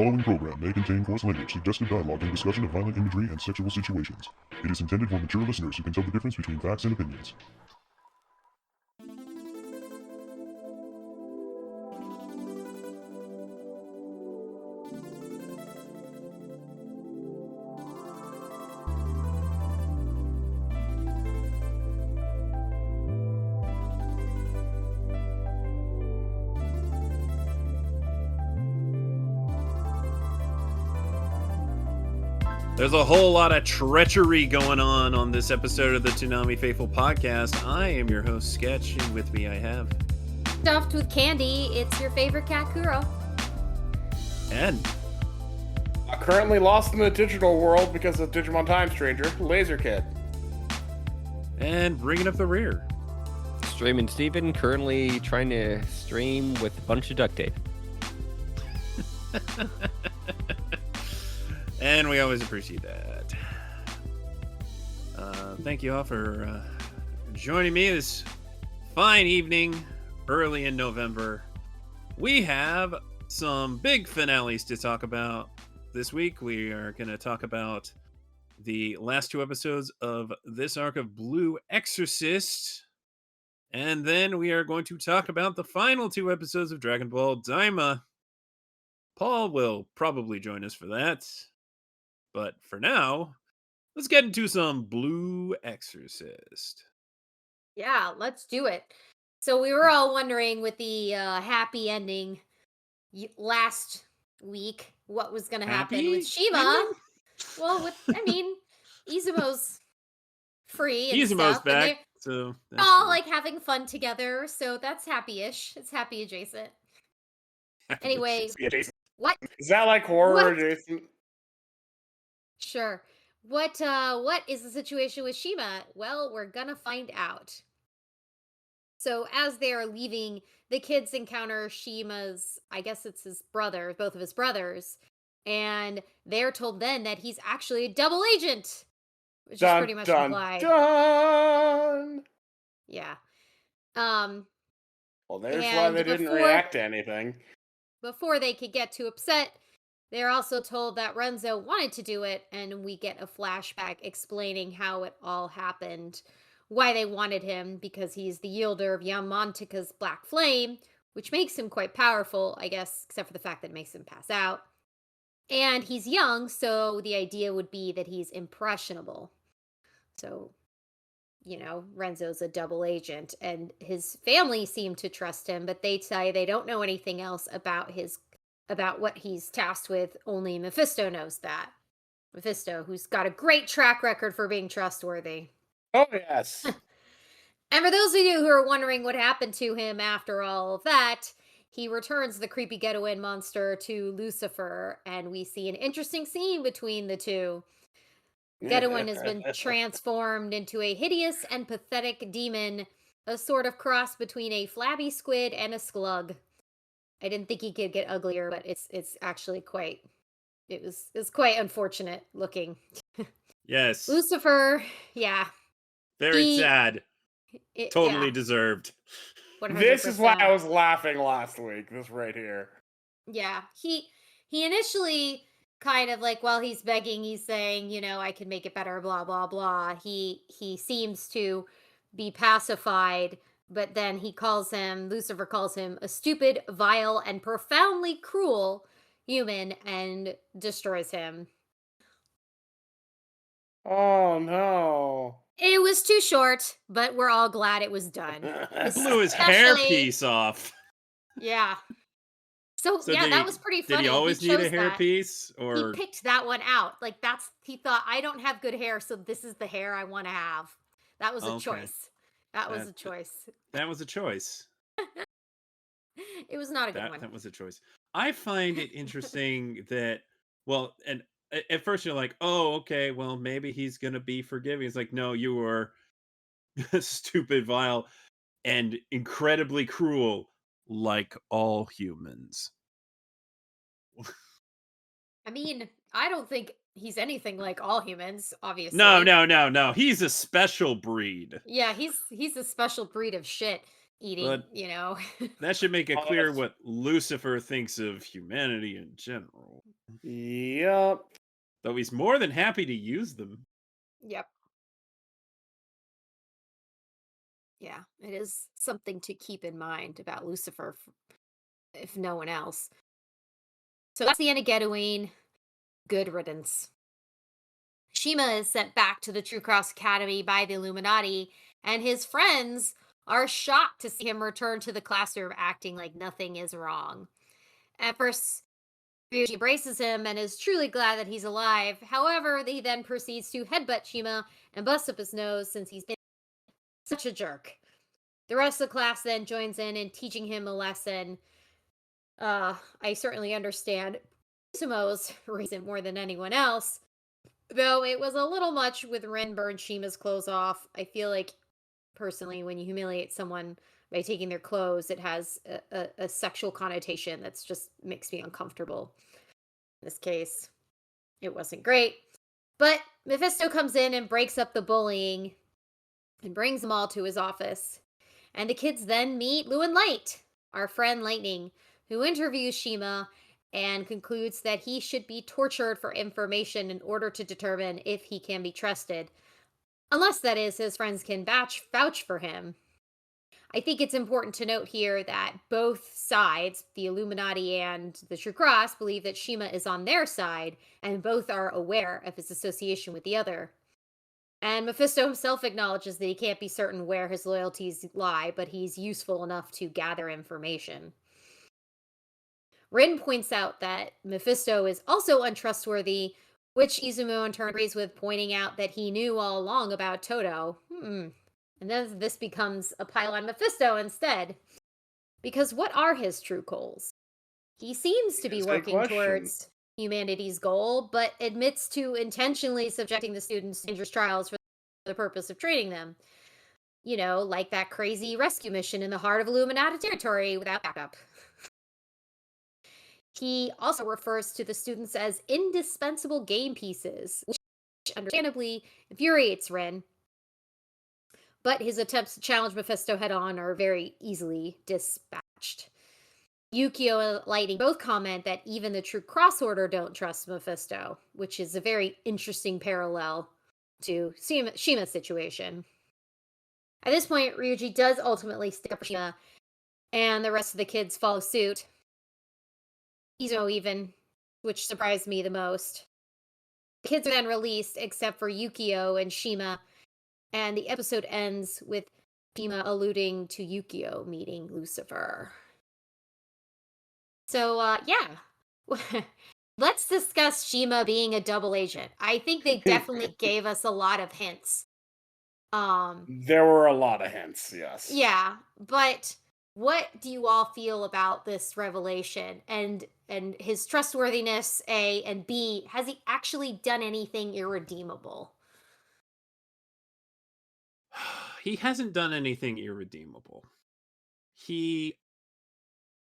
following program may contain coarse language, suggestive dialogue, and discussion of violent imagery and sexual situations. It is intended for mature listeners who can tell the difference between facts and opinions. There's a whole lot of treachery going on this episode of the Toonami Faithful Podcast. I am your host, Sketch, and with me I have... Stuffed with candy, it's your favorite cat, Kuro. And... currently lost in the digital world because of Digimon Time Stranger, Laser Kid. And bringing up the rear. Streaming Steven, currently trying to stream with a bunch of duct tape. And we always appreciate that. Thank you all for joining me this fine evening, early in November. We have some big finales to talk about this week. We are going to talk about the last two episodes of this arc of Blue Exorcist. And then we are going to talk about the final two episodes of Dragon Ball Daima. Paul will probably join us for that. But for now, let's get into some Blue Exorcist. Yeah, let's do it. So we were all wondering with the happy ending last week what was going to happen with Shima. Well, Izumo's free and Izumo's stuff, back. and So they're all like having fun together, so that's happy-ish. It's happy adjacent. Anyway, what? Is that like horror adjacent? Sure. What is the situation with Shima? Well, we're gonna find out. So as they're leaving, the kids encounter Shima's, I guess it's his brother, both of his brothers, and they're told then that he's actually a double agent, which is pretty much implied. Dun. Yeah. Well, there's why they didn't react to anything. Before they could get too upset, they're also told that Renzo wanted to do it, and we get a flashback explaining how it all happened, why they wanted him, because he's the yielder of Yamantaka's Black Flame, which makes him quite powerful, I guess, except for the fact that it makes him pass out. And he's young, so the idea would be that he's impressionable. So, Renzo's a double agent, and his family seem to trust him, but they say they don't know anything else about what he's tasked with. Only Mephisto knows that. Mephisto, who's got a great track record for being trustworthy. Oh, yes. And for those of you who are wondering what happened to him after all of that, he returns the creepy Getawin monster to Lucifer, and we see an interesting scene between the two. Getawin has been transformed into a hideous and pathetic demon, a sort of cross between a flabby squid and a slug. I didn't think he could get uglier, but it's actually quite unfortunate looking. Yes. Lucifer, yeah. Very sad. Totally deserved. 100%. This is why I was laughing last week. This right here. Yeah. He initially kind of like, while he's begging, he's saying, I can make it better, blah, blah, blah. He seems to be pacified, but then Lucifer calls him a stupid, vile, and profoundly cruel human and destroys him. Oh, no. It was too short, but we're all glad it was done. Blew his hairpiece off. Yeah. So that was pretty funny. Did he always need a hairpiece? Or he picked that one out. Like he thought, I don't have good hair, so this is the hair I want to have. That was a choice. That was a choice. That was a choice. It was not a good one. That was a choice. I find it interesting that, well, and at first you're like, oh, okay, well, maybe he's going to be forgiving. It's like, no, you were stupid, vile, and incredibly cruel, like all humans. I mean, I don't think he's anything like all humans, obviously. No. He's a special breed. Yeah, he's a special breed of shit. eating, But you know. that should make it Oh, clear that's- what Lucifer thinks of humanity in general. Yep. Though he's more than happy to use them. Yep. Yeah, it is something to keep in mind about Lucifer, if no one else. So that's the end of Getaween. Good riddance. Shima is sent back to the True Cross Academy by the Illuminati, and his friends are shocked to see him return to the classroom acting like nothing is wrong. At first, Ryuji embraces him and is truly glad that he's alive. However, he then proceeds to headbutt Shima and bust up his nose since he's been such a jerk. The rest of the class then joins in teaching him a lesson. I certainly understand Sumo's reason more than anyone else, though it was a little much with Rin burn Shima's clothes off. I feel like, personally, when you humiliate someone by taking their clothes, it has a sexual connotation that's just makes me uncomfortable. In this case, it wasn't great. But Mephisto comes in and breaks up the bullying and brings them all to his office. And the kids then meet Lu and Light, our friend Lightning, who interviews Shima and concludes that he should be tortured for information in order to determine if he can be trusted. Unless, that is, his friends can vouch for him. I think it's important to note here that both sides, the Illuminati and the True Cross, believe that Shima is on their side, and both are aware of his association with the other. And Mephisto himself acknowledges that he can't be certain where his loyalties lie, but he's useful enough to gather information. Rin points out that Mephisto is also untrustworthy, which Izumo in turn agrees with, pointing out that he knew all along about Toto. And then this becomes a pile on Mephisto instead. Because what are his true goals? He seems to be It's a good working question. towards humanity's goal, but admits to intentionally subjecting the students to dangerous trials for the purpose of training them. You know, like that crazy rescue mission in the heart of Illuminati territory without backup. He also refers to the students as indispensable game pieces, which understandably infuriates Ren. But his attempts to challenge Mephisto head-on are very easily dispatched. Yukio and Lightning both comment that even the True Cross Order don't trust Mephisto, which is a very interesting parallel to Shima's situation. At this point, Ryuji does ultimately stick up for Shima, and the rest of the kids follow suit. Izumo even, which surprised me the most. The kids are then released, except for Yukio and Shima, and the episode ends with Shima alluding to Yukio meeting Lucifer. So, yeah. Let's discuss Shima being a double agent. I think they definitely gave us a lot of hints. There were a lot of hints, yes. Yeah, but what do you all feel about this revelation and his trustworthiness, A, and B, has he actually done anything irredeemable? He hasn't done anything irredeemable. He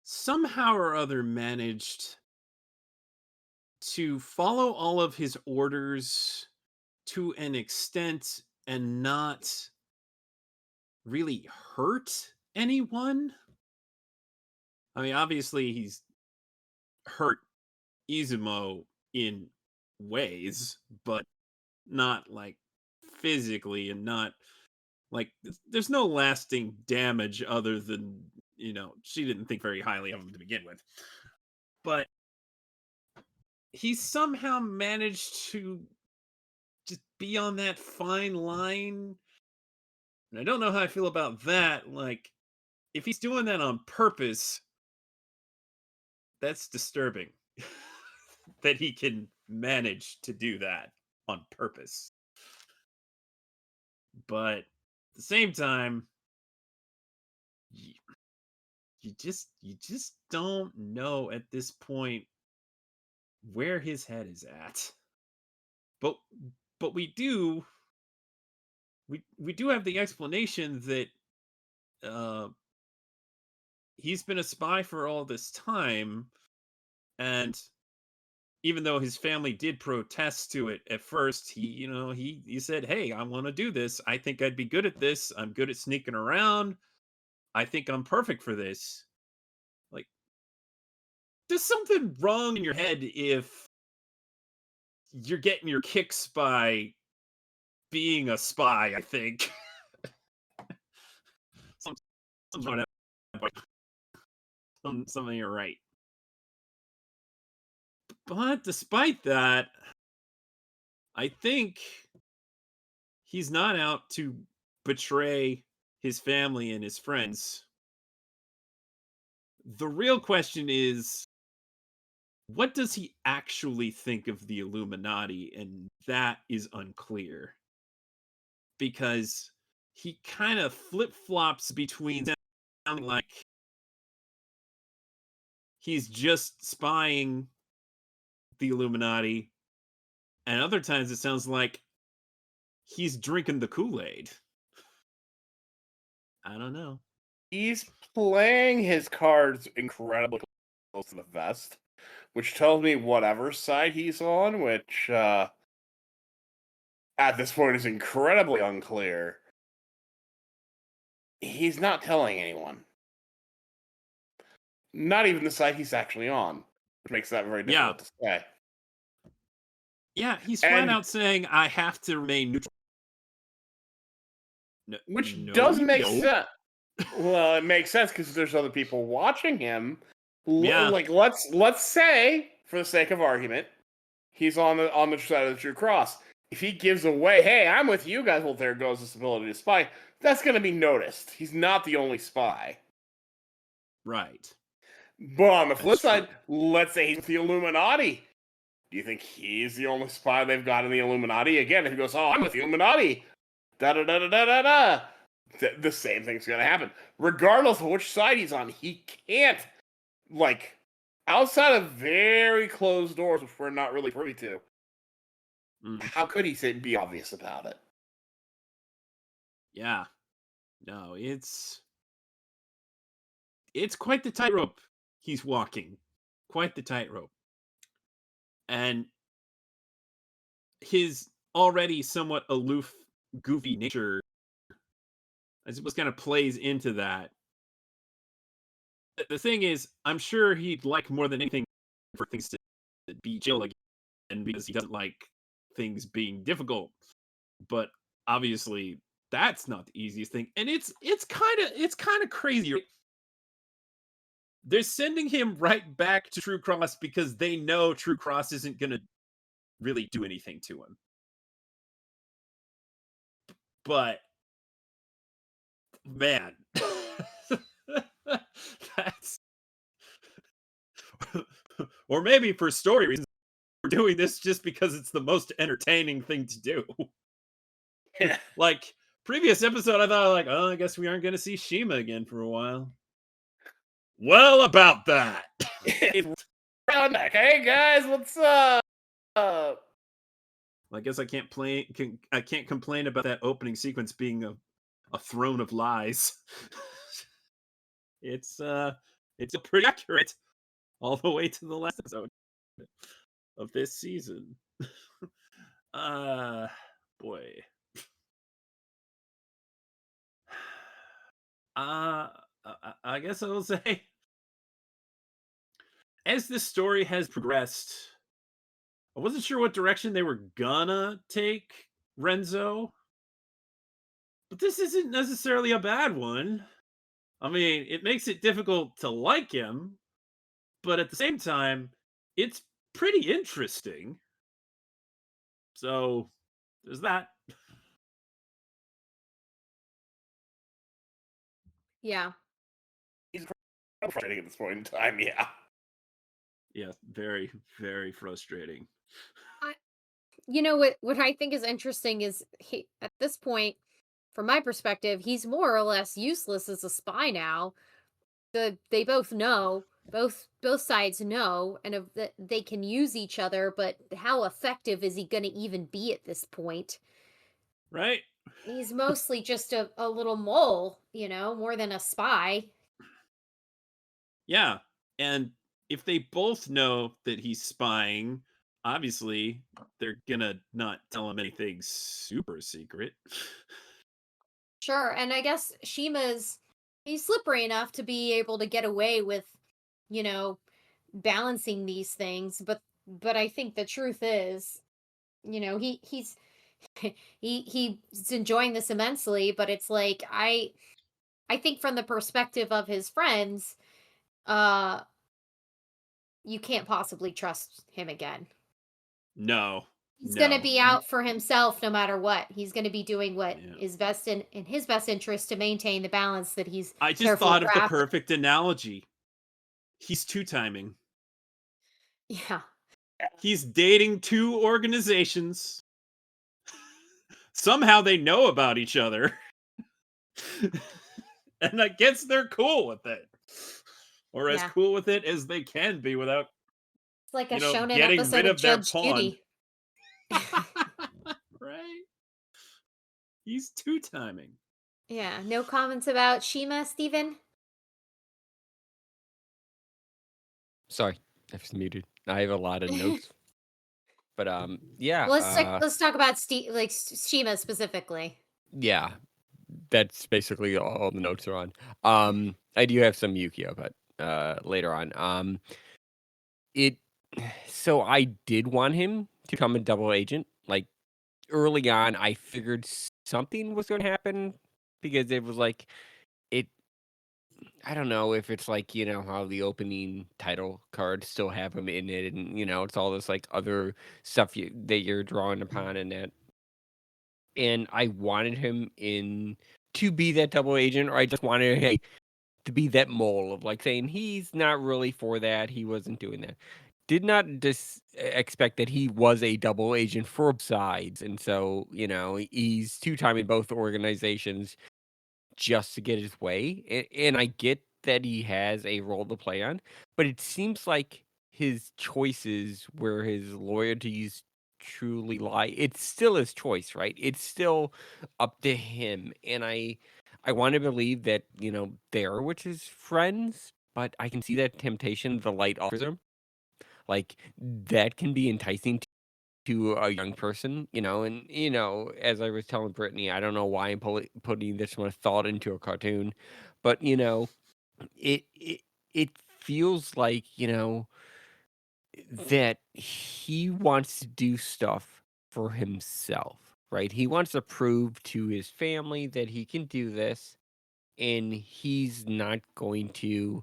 somehow or other managed to follow all of his orders to an extent and not really hurt anyone. I mean, obviously he's hurt Izumo in ways, but not like physically, and not like there's no lasting damage other than, she didn't think very highly of him to begin with. But he somehow managed to just be on that fine line. And I don't know how I feel about that. Like, if he's doing that on purpose, that's disturbing. That he can manage to do that on purpose. But at the same time, you just don't know at this point where his head is at. But we do have the explanation that he's been a spy for all this time, and even though his family did protest to it at first, he said, "Hey, I want to do this. I think I'd be good at this. I'm good at sneaking around. I think I'm perfect for this. Like, there's something wrong in your head if you're getting your kicks by being a spy, I think. Something's wrong with that. Something you're right. But despite that, I think he's not out to betray his family and his friends. The real question is, what does he actually think of the Illuminati? And that is unclear. Because he kind of flip-flops between sounding like he's just spying the Illuminati, and other times it sounds like he's drinking the Kool-Aid. I don't know. He's playing his cards incredibly close to the vest, which tells me whatever side he's on, which at this point is incredibly unclear. He's not telling anyone. Not even the side he's actually on, which makes that very difficult to say. Yeah, he's flat out saying, I have to remain neutral. Which doesn't make sense. Well, it makes sense because there's other people watching him. Like, let's say, for the sake of argument, he's on the side of the true cross. If he gives away, hey, I'm with you guys, well, there goes this ability to spy, that's going to be noticed. He's not the only spy. Right. But on the flip side, let's say he's with the Illuminati. Do you think he's the only spy they've got in the Illuminati? Again, if he goes, oh, I'm with the Illuminati, da-da-da-da-da-da-da, the same thing's going to happen. Regardless of which side he's on, he can't, like, outside of very closed doors, which we're not really privy to, how could he be obvious about it? Yeah. No, it's quite the tightrope he's walking. Quite the tightrope. And his already somewhat aloof, goofy nature, I suppose, kind of plays into that. The thing is, I'm sure he'd like more than anything for things to be chill again, because he doesn't like things being difficult. But obviously, that's not the easiest thing, and it's kind of crazy. They're sending him right back to True Cross because they know True Cross isn't going to really do anything to him. But man, that's or maybe for story reasons we're doing this just because it's the most entertaining thing to do. Yeah. Like previous episode, I thought like, oh, I guess we aren't going to see Shima again for a while. Well, about that. Hey guys, what's up? I guess I can't complain about that opening sequence being a throne of lies. It's pretty accurate all the way to the last episode of this season. Boy. I guess I will say, as this story has progressed, I wasn't sure what direction they were gonna take Renzo, but this isn't necessarily a bad one. I mean, it makes it difficult to like him, but at the same time, it's pretty interesting. So, there's that. Yeah. He's frustrating at this point in time, yeah. Yeah, very, very frustrating. You know what I think is interesting is he, at this point, from my perspective, he's more or less useless as a spy now. They both know, both sides know, and they can use each other, but how effective is he going to even be at this point? Right? He's mostly just a little mole, more than a spy. Yeah, and if they both know that he's spying, obviously they're gonna not tell him anything super secret. Sure, and I guess he's slippery enough to be able to get away with, you know, balancing these things. But I think the truth is, he's he's enjoying this immensely. But it's like I think from the perspective of his friends, uh, you can't possibly trust him again. No. He's no. going to be out for himself no matter what. He's going to be doing what is best in his best interest to maintain the balance that he's I just carefully thought of the crafted. perfect analogy. He's two-timing. Yeah. He's dating two organizations. Somehow they know about each other. And I guess they're cool with it. Or as cool with it as they can be without It's like a shonen getting episode rid of of their Judge pawn. Judy. Right? He's two-timing. Yeah. No comments about Shima, Steven? Sorry, I was muted. I have a lot of notes. But yeah. Well, let's talk about Shima specifically. Yeah, that's basically all the notes are on. I do have some Yukio, but later on. So I did want him to become a double agent. Like early on, I figured something was going to happen because it was like I don't know if it's like, how the opening title cards still have him in it, and it's all this like other stuff that you're drawing upon in that. And I wanted him to be that double agent, or I just wanted to be that mole of like saying he's not really for that, he wasn't doing that. Did not expect that he was a double agent for both sides, and so he's two-timing both organizations just to get his way. And I get that he has a role to play on, but it seems like his choices where his loyalties truly lie, it's still his choice, right? It's still up to him. And I want to believe that, they're with his friends, but I can see that temptation the light offers him. Like that can be enticing to a young person, and as I was telling Brittany, I don't know why I'm putting this much thought into a cartoon, but it it feels like that he wants to do stuff for himself, right? He wants to prove to his family that he can do this, and he's not going to,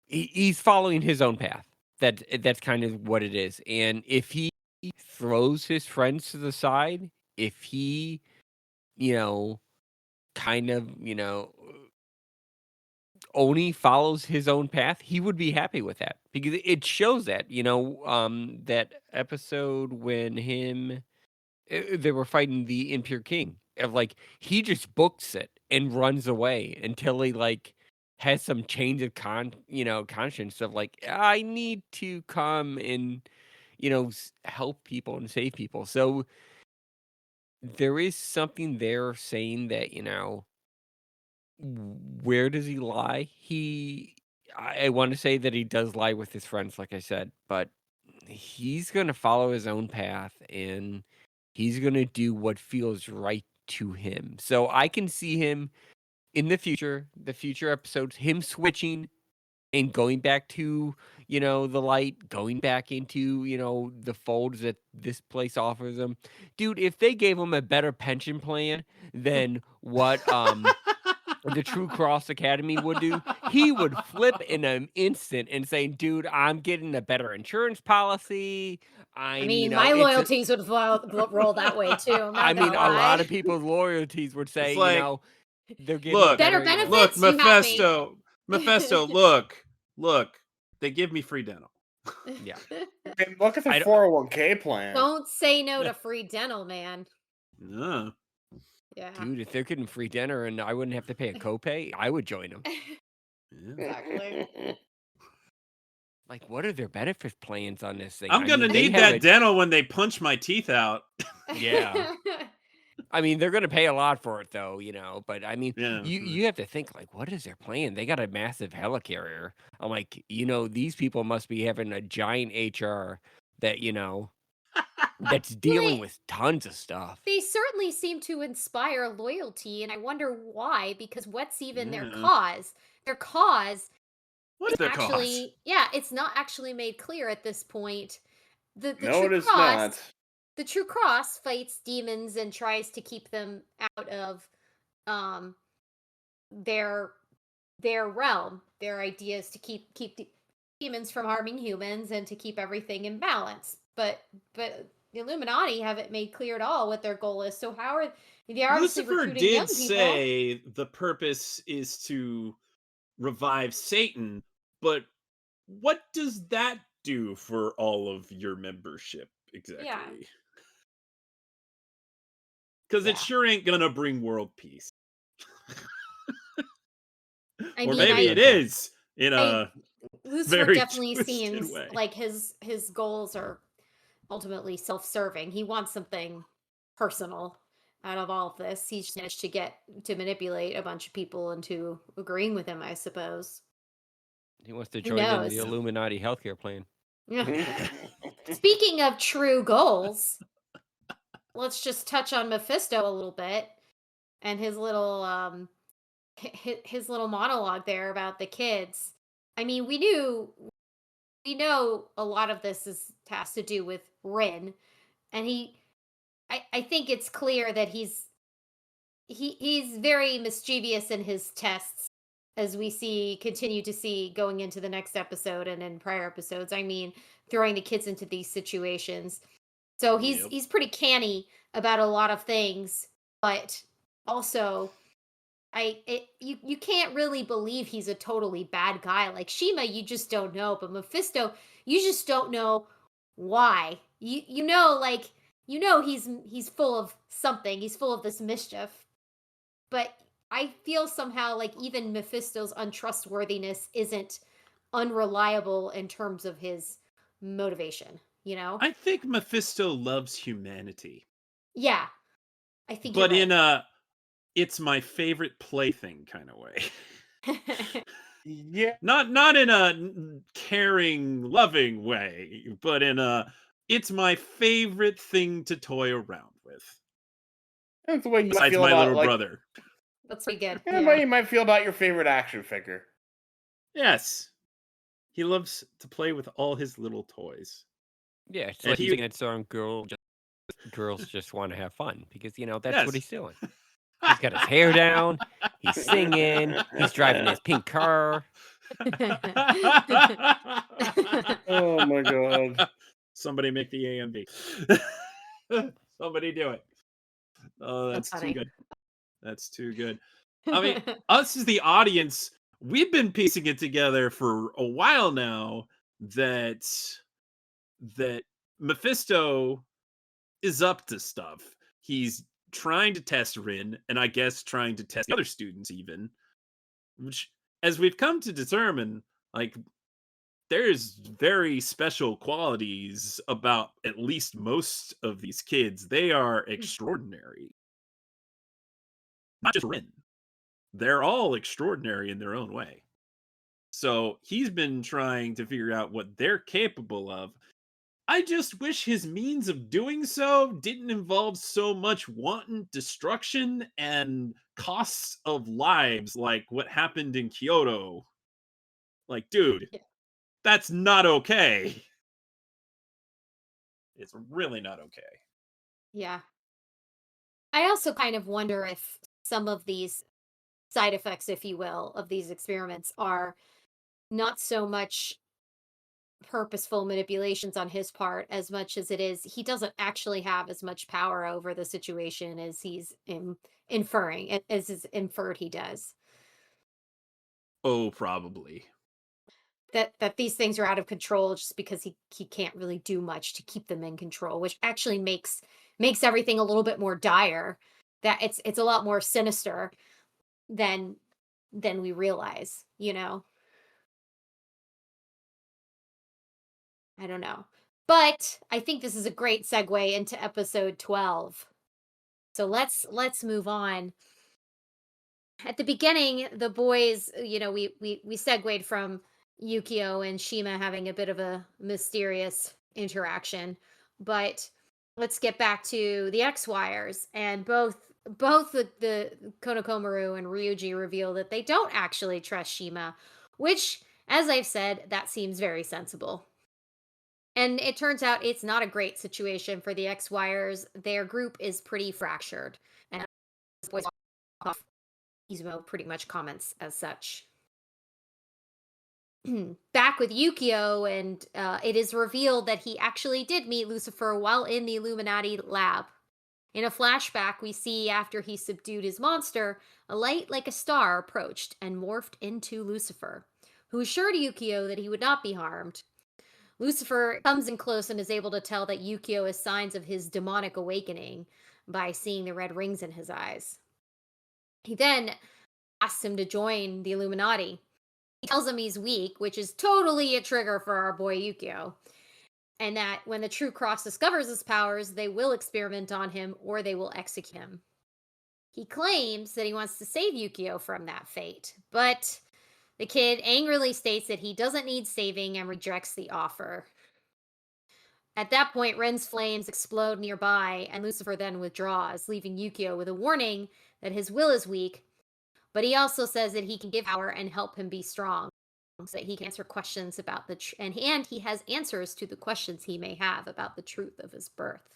he's following his own path. That's kind of what it is. And if he throws his friends to the side, if he, kind of, only follows his own path, he would be happy with that because it shows that, that episode when they were fighting the Impure King of like, he just books it and runs away until he like has some change of conscience of like, I need to come and, help people and save people. So there is something there saying that, where does he lie? I want to say that he does lie with his friends, like I said, but he's going to follow his own path and he's going to do what feels right to him. So I can see him in the future episodes, him switching and going back to, the light, going back into, the folds that this place offers him. Dude, if they gave him a better pension plan than what the True Cross Academy would do, he would flip in an instant and say, dude, I'm getting a better insurance policy. I mean, my loyalties would roll that way too. I mean, a lot of people's loyalties would say, It's like, they're getting look, better benefits. Look, you Mephisto, look, they give me free dental. Yeah. And look at the 401k plan. Don't say no to free dental, man. No. Yeah. Dude, if they're getting free dinner and I wouldn't have to pay a copay, I would join them. Exactly. Like, what are their benefit plans on this thing? I'm going to need that dental when they punch my teeth out. Yeah. I mean, they're going to pay a lot for it, though, But, I mean, yeah. you have to think, like, what is their plan? They got a massive helicarrier. I'm like, these people must be having a giant HR that, that's dealing with tons of stuff. They certainly seem to inspire loyalty, and I wonder why, because what's even their Yeah. cause? Their cause What is their cause? actually, yeah, it's not actually made clear at this point. The No, true it is cross, not. the true cross fights demons and tries to keep them out of um their realm. Their idea is to keep demons from harming humans and to keep everything in balance. But the Illuminati haven't made clear at all what their goal is. So how are they're obviously Lucifer recruiting young did people? say the purpose is to revive Satan, but what does that do for all of your membership exactly? Because it Yeah. sure ain't gonna bring world peace. I Or mean, maybe it is in a Lucifer very definitely twisted seems way. like his goals are ultimately self-serving. He wants something personal out of all of this. He's just managed to manipulate a bunch of people into agreeing with him, I suppose. He wants to Who join in knows? the Illuminati healthcare plan. Speaking of true goals, let's just touch on Mephisto a little bit and his little his little monologue there about the kids. I mean, we know a lot of this has to do with Rin, and I think it's clear that he's very mischievous in his tests, as we continue to see going into the next episode and in prior episodes. I mean, throwing the kids into these situations. So Yep. he's pretty canny about a lot of things, but also you can't really believe he's a totally bad guy. Like Shima, you just don't know, but Mephisto, you just don't know why. He's full of something. He's full of this mischief. But I feel somehow like even Mephisto's untrustworthiness isn't unreliable in terms of his motivation, you know? I think Mephisto loves humanity, Yeah, I think but you're in a it's my favorite plaything kind of way. right. Yeah. Not in a caring, loving way, but in a it's my favorite thing to toy around with. That's the way you might Besides feel my about little brother. That's pretty good. Yeah, the Yeah. way you might feel about your favorite action figure. Yes. He loves to play with all his little toys. Yeah, it's And like he- using that song girls just want to have fun because that's what Yes. he's doing. He's got his hair down, he's singing, he's driving his pink car. Oh my god. Somebody make the AMV. Somebody do it. Oh, that's too funny. good. That's too good. I mean, us as the audience, we've been piecing it together for a while now that Mephisto is up to stuff. He's trying to test Rin, and I guess trying to test the other students even, which, as we've come to determine, like, there's very special qualities about at least most of these kids. They are extraordinary. Not just Rin. They're all extraordinary in their own way. So he's been trying to figure out what they're capable of. I just wish his means of doing so didn't involve so much wanton destruction and costs of lives like what happened in Kyoto. Like, dude, Yeah. that's not okay. It's really not okay. Yeah. I also kind of wonder if some of these side effects, if you will, of these experiments are not so much purposeful manipulations on his part as much as it is he doesn't actually have as much power over the situation as he's inferring, as is inferred he does. Oh, probably. That these things are out of control just because he can't really do much to keep them in control, which actually makes everything a little bit more dire. That it's a lot more sinister than we realize, you know. I don't know. But I think this is a great segue into episode 12. So let's move on. At the beginning, the boys, we segued from Yukio and Shima having a bit of a mysterious interaction But let's get back to the X-Wires, and both the Konokomaru and Ryuji reveal that they don't actually trust Shima, which, as I've said, that seems very sensible. And it turns out it's not a great situation for the X-Wires. Their group is pretty fractured, and the boys off, Izumo pretty much comments as such. Back with Yukio, and it is revealed that he actually did meet Lucifer while in the Illuminati lab. In a flashback, we see after he subdued his monster, a light like a star approached and morphed into Lucifer, who assured Yukio that he would not be harmed. Lucifer comes in close and is able to tell that Yukio has signs of his demonic awakening by seeing the red rings in his eyes. He then asks him to join the Illuminati. He tells him he's weak, which is totally a trigger for our boy Yukio, and that when the True Cross discovers his powers, they will experiment on him or they will execute him. He claims that he wants to save Yukio from that fate, but the kid angrily states that he doesn't need saving and rejects the offer. At that point, Ren's flames explode nearby, and Lucifer then withdraws, leaving Yukio with a warning that his will is weak, but he also says that he can give power and help him be strong, so that he can answer questions about and he has answers to the questions he may have about the truth of his birth.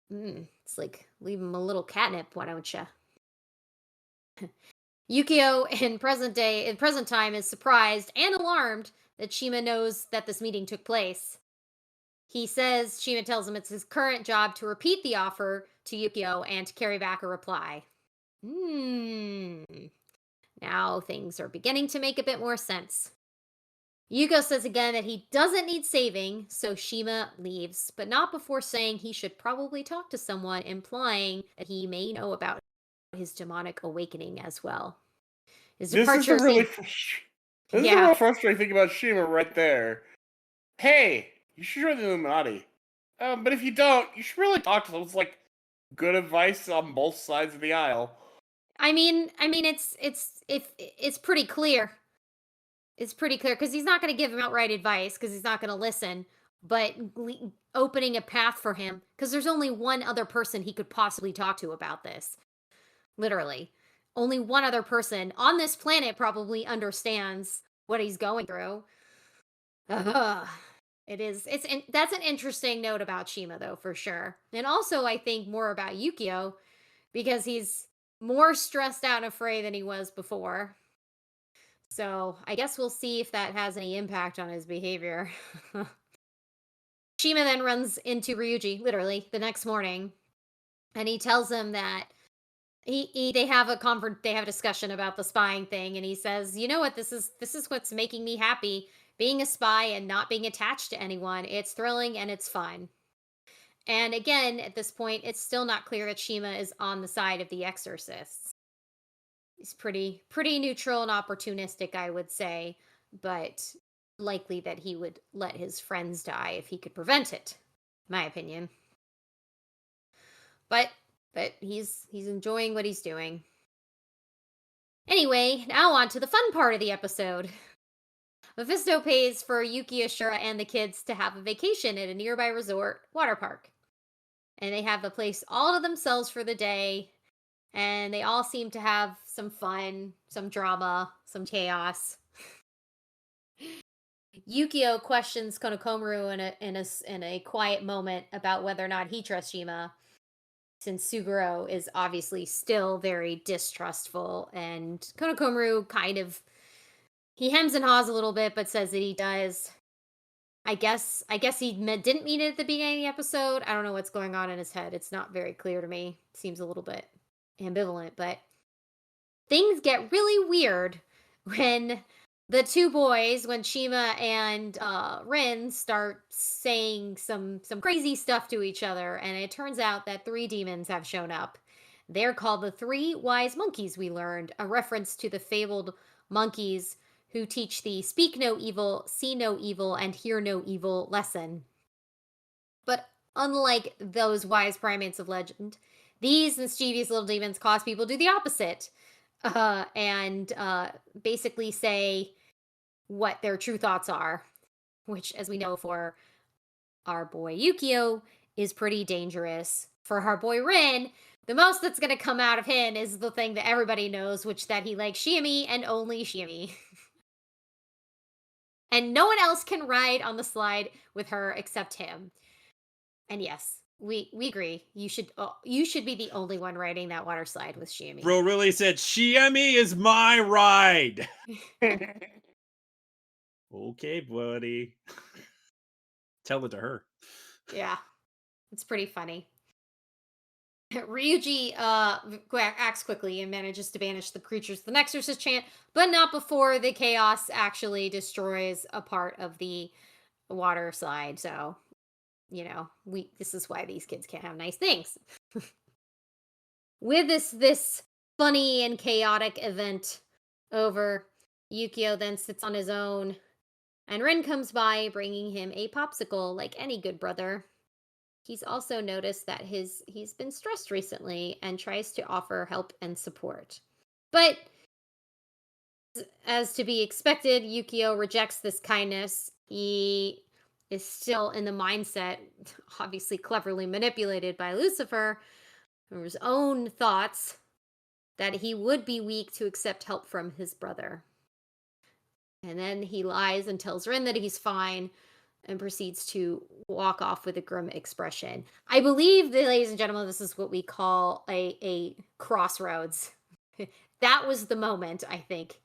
It's like, leave him a little catnip, why don't you? Yukio in present time is surprised and alarmed that Shima knows that this meeting took place. Shima tells him it's his current job to repeat the offer to Yukio and to carry back a reply. Now things are beginning to make a bit more sense. Yukio says again that he doesn't need saving, so Shima leaves, but not before saying he should probably talk to someone, implying that he may know about his demonic awakening as well. His departure This is a real frustrating thing about Shima right there. Hey, you should join the Illuminati. But if you don't, you should really talk to them. It's like good advice on both sides of the aisle. I mean, it's pretty clear. It's pretty clear because he's not going to give him outright advice because he's not going to listen. But opening a path for him, because there's only one other person he could possibly talk to about this. Literally, only one other person on this planet probably understands what he's going through. That's an interesting note about Shima, though, for sure. And also, I think more about Yukio because he's more stressed out and afraid than he was before. So I guess we'll see if that has any impact on his behavior. Shima then runs into Ryuji, literally, the next morning, and he tells him that they have a discussion about the spying thing, and he says, "You know what? This is what's making me happy. Being a spy and not being attached to anyone. It's thrilling and it's fun." And again, at this point, it's still not clear that Shima is on the side of the Exorcists. He's pretty neutral and opportunistic, I would say, but likely that he would let his friends die if he could prevent it, in my opinion. But he's enjoying what he's doing. Anyway, now on to the fun part of the episode. Mephisto pays for Yuki, Ashura, and the kids to have a vacation at a nearby resort water park. And they have the place all to themselves for the day. And they all seem to have some fun, some drama, some chaos. Yukio questions Konokomaru in a quiet moment about whether or not he trusts Shima, since Suguro is obviously still very distrustful, and Konokomaru he hems and haws a little bit, but says that he does. I guess he didn't mean it at the beginning of the episode. I don't know what's going on in his head. It's not very clear to me. It seems a little bit ambivalent, but things get really weird when the two boys, when Shima and Rin start saying some crazy stuff to each other, and it turns out that 3 demons have shown up. They're called the 3 wise monkeys, we learned, a reference to the fabled monkeys who teach the speak no evil, see no evil, and hear no evil lesson. But unlike those wise primates of legend, these mischievous little demons cause people to do the opposite. And basically say what their true thoughts are, which, as we know, for our boy Yukio is pretty dangerous. For our boy Rin, the most that's going to come out of him is the thing that everybody knows, which that he likes Shiami and only Shiami. And no one else can ride on the slide with her except him. And yes, we agree. You should be the only one riding that water slide with Shiami. Bro really said, Shiami is my ride. Okay, buddy. Tell it to her. Yeah. It's pretty funny. Ryuji acts quickly and manages to banish the creatures with an exorcist chant, but not before the chaos actually destroys a part of the water slide. So, this is why these kids can't have nice things. With this funny and chaotic event over, Yukio then sits on his own, and Rin comes by bringing him a popsicle like any good brother. He's also noticed that he's been stressed recently and tries to offer help and support. But as to be expected, Yukio rejects this kindness. He is still in the mindset, obviously cleverly manipulated by Lucifer, or his own thoughts, that he would be weak to accept help from his brother. And then he lies and tells Rin that he's fine and proceeds to walk off with a grim expression. I believe, ladies and gentlemen, this is what we call a crossroads. That was the moment, I think.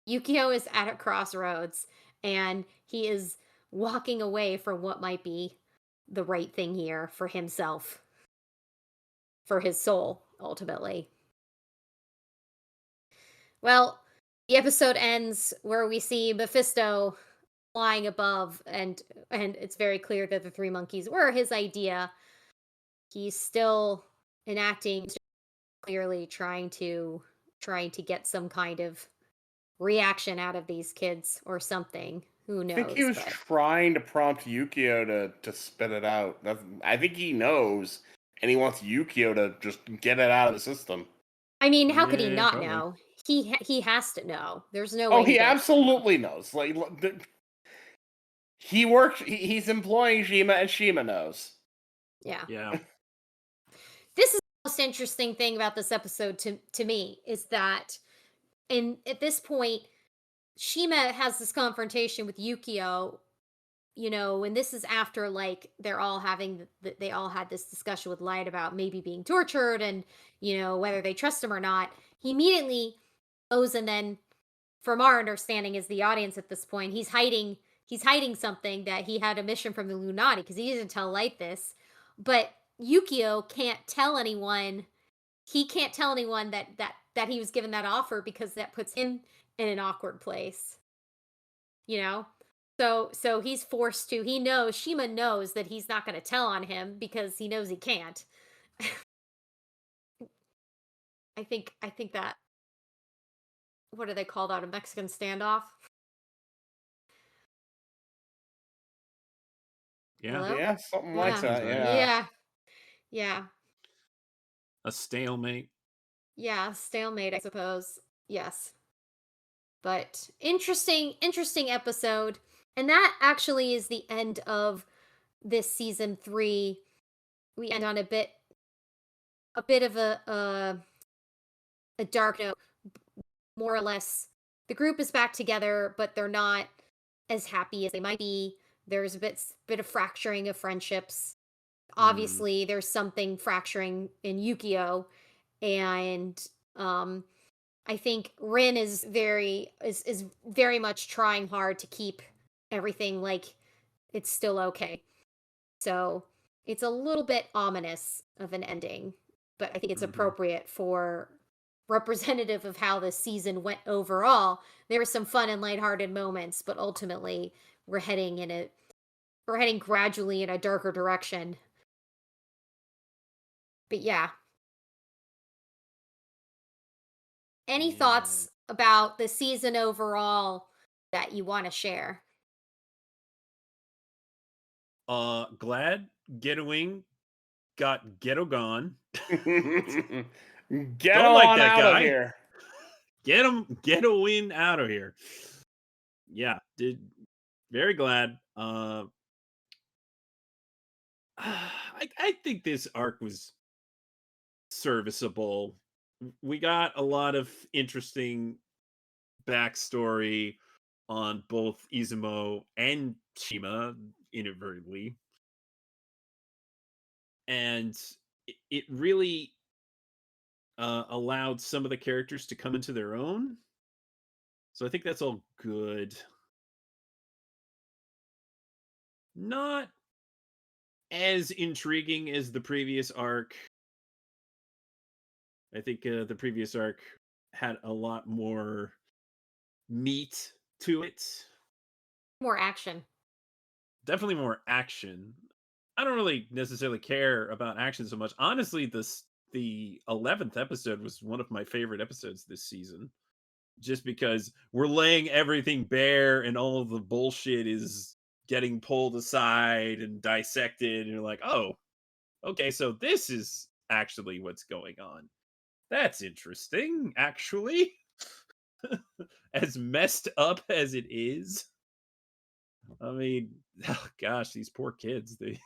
Yukio is at a crossroads, and he is walking away from what might be the right thing here for himself, for his soul, ultimately. Well, the episode ends where we see Mephisto flying above, and it's very clear that the three monkeys were his idea. He's still enacting, clearly trying to get some kind of reaction out of these kids or something. Who knows? I think he was trying to prompt Yukio to spit it out. I think he knows, and he wants Yukio to just get it out of the system. I mean, how could he not probably know? He has to know. There's no Oh, way. he absolutely knows. Like, he works. He's employing Shima, and Shima knows. Yeah. This is the most interesting thing about this episode to me, is that at this point, Shima has this confrontation with Yukio, and this is after, like, they all had this discussion with Light about maybe being tortured and, whether they trust him or not. He immediately goes, and then, from our understanding as the audience at this point, he's hiding something, that he had a mission from the Illuminati, because he didn't tell Light this. But Yukio can't tell anyone. He can't tell anyone that he was given that offer, because that puts him in an awkward place. So he's forced to. Shima knows that he's not going to tell on him, because he knows he can't. I think that, what do they call that? A Mexican standoff? Yeah. Hello? Yeah, something like that. Yeah. A stalemate. Yeah, stalemate, I suppose. Yes. But interesting episode. And that actually is the end of this season 3. We end on a bit of a dark note. More or less, the group is back together, but they're not as happy as they might be. There's a bit of fracturing of friendships. Obviously, there's something fracturing in Yukio, and I think Rin is very much trying hard to keep everything like it's still okay. So it's a little bit ominous of an ending, but I think it's appropriate for representative of how this season went overall. There were some fun and lighthearted moments, but ultimately we're heading gradually in a darker direction. But yeah. Any thoughts about the season overall that you want to share? Glad Getawing got Ghetto gone. Get Don't like on that out guy. of here. Get a win out of here. Yeah, very glad. I think this arc was serviceable. We got a lot of interesting backstory on both Izumo and Shima inadvertently. And it really allowed some of the characters to come into their own. So I think that's all good. Not as intriguing as the previous arc. I think the previous arc had a lot more meat to it. More action. Definitely more action. I don't really necessarily care about action so much. Honestly, the 11th episode was one of my favorite episodes this season. Just because we're laying everything bare and all of the bullshit is getting pulled aside and dissected, and you're like, oh, okay, so this is actually what's going on. That's interesting, actually. As messed up as it is. I mean, oh gosh, these poor kids, they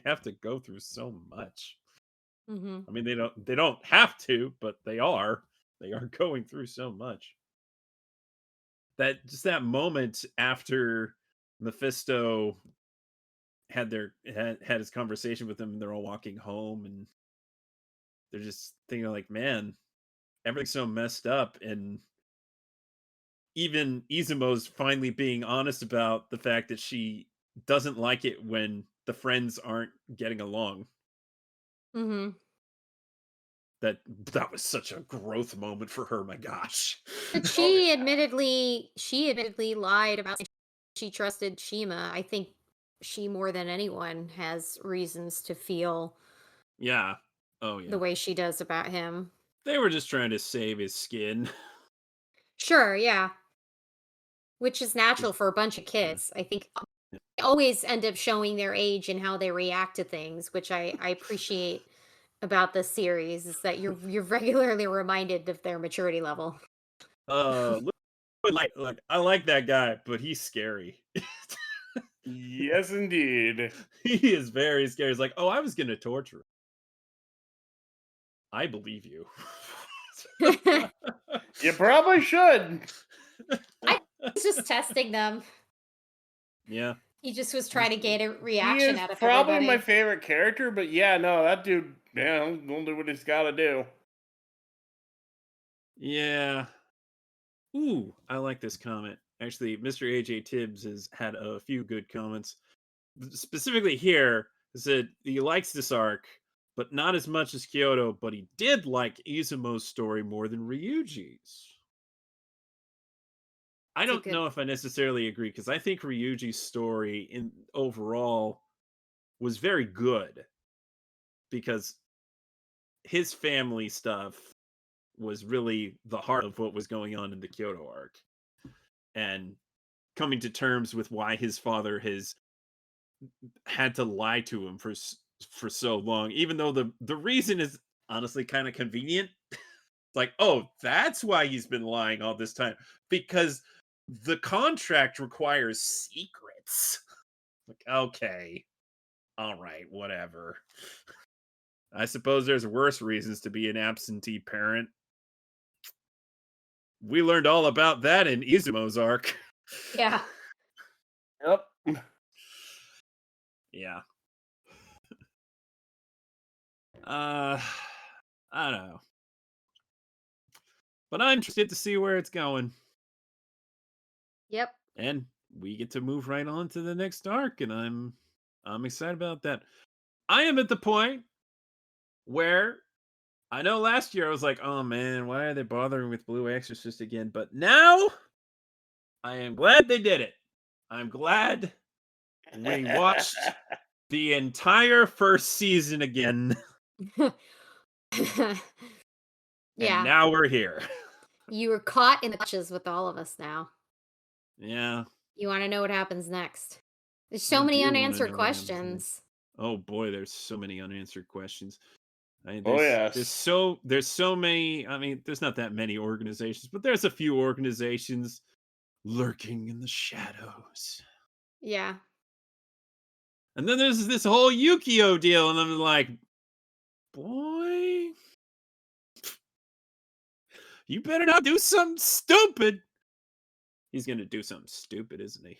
have to go through so much. Mm-hmm. I mean, they don't have to, but they are going through so much. That moment after Mephisto had his conversation with them, and they're all walking home, and they're just thinking like, man, everything's so messed up. And even Izumo's finally being honest about the fact that she doesn't like it when the friends aren't getting along. Mm-hmm. That was such a growth moment for her. My gosh. But she admittedly lied about saying she trusted Shima. I think she more than anyone has reasons to feel Yeah. Oh yeah. the way she does about him. They were just trying to save his skin. Sure, yeah. Which is natural for a bunch of kids. I think they always end up showing their age and how they react to things, which I appreciate about this series, is that you're regularly reminded of their maturity level. Look, I like that guy, but he's scary. Yes, indeed. He is very scary. He's like, oh, I was gonna torture him. I believe you. You probably should. He's just testing them. Yeah. He just was trying to get a He reaction is out of probably everybody. my favorite character, but yeah, no, that dude, yeah, he'll do what he's got to do. Yeah. Ooh, I like this comment. Actually, Mr. AJ Tibbs has had a few good comments. Specifically here, he said he likes this arc, but not as much as Kyoto, but he did like Izumo's story more than Ryuji's. I don't know if I necessarily agree, because I think Ryuji's story in overall was very good, because his family stuff was really the heart of what was going on in the Kyoto arc, and coming to terms with why his father has had to lie to him for so long, even though the reason is honestly kind of convenient. Like, oh, that's why he's been lying all this time, because the contract requires secrets. Like, okay, all right, whatever. I suppose there's worse reasons to be an absentee parent. We learned all about that in Izumo's arc. Yeah. Yep. Yeah. I don't know. But I'm interested to see where it's going. Yep. And we get to move right on to the next arc, and I'm excited about that. I am at the point where I know last year I was like, oh man, why are they bothering with Blue Exorcist again? But now I am glad they did it. I'm glad we watched the entire first season again. Yeah. And now we're here. You were caught in the clutches with all of us now. Yeah. You want to know what happens next. There's so I many do wanna unanswered know what happens next. questions. Oh boy, there's so many unanswered questions. Oh, yes. There's so many. I mean, there's not that many organizations, but there's a few organizations lurking in the shadows. Yeah. And then there's this whole Yukio deal, and I'm like, boy, you better not do something stupid. He's gonna do something stupid, isn't he?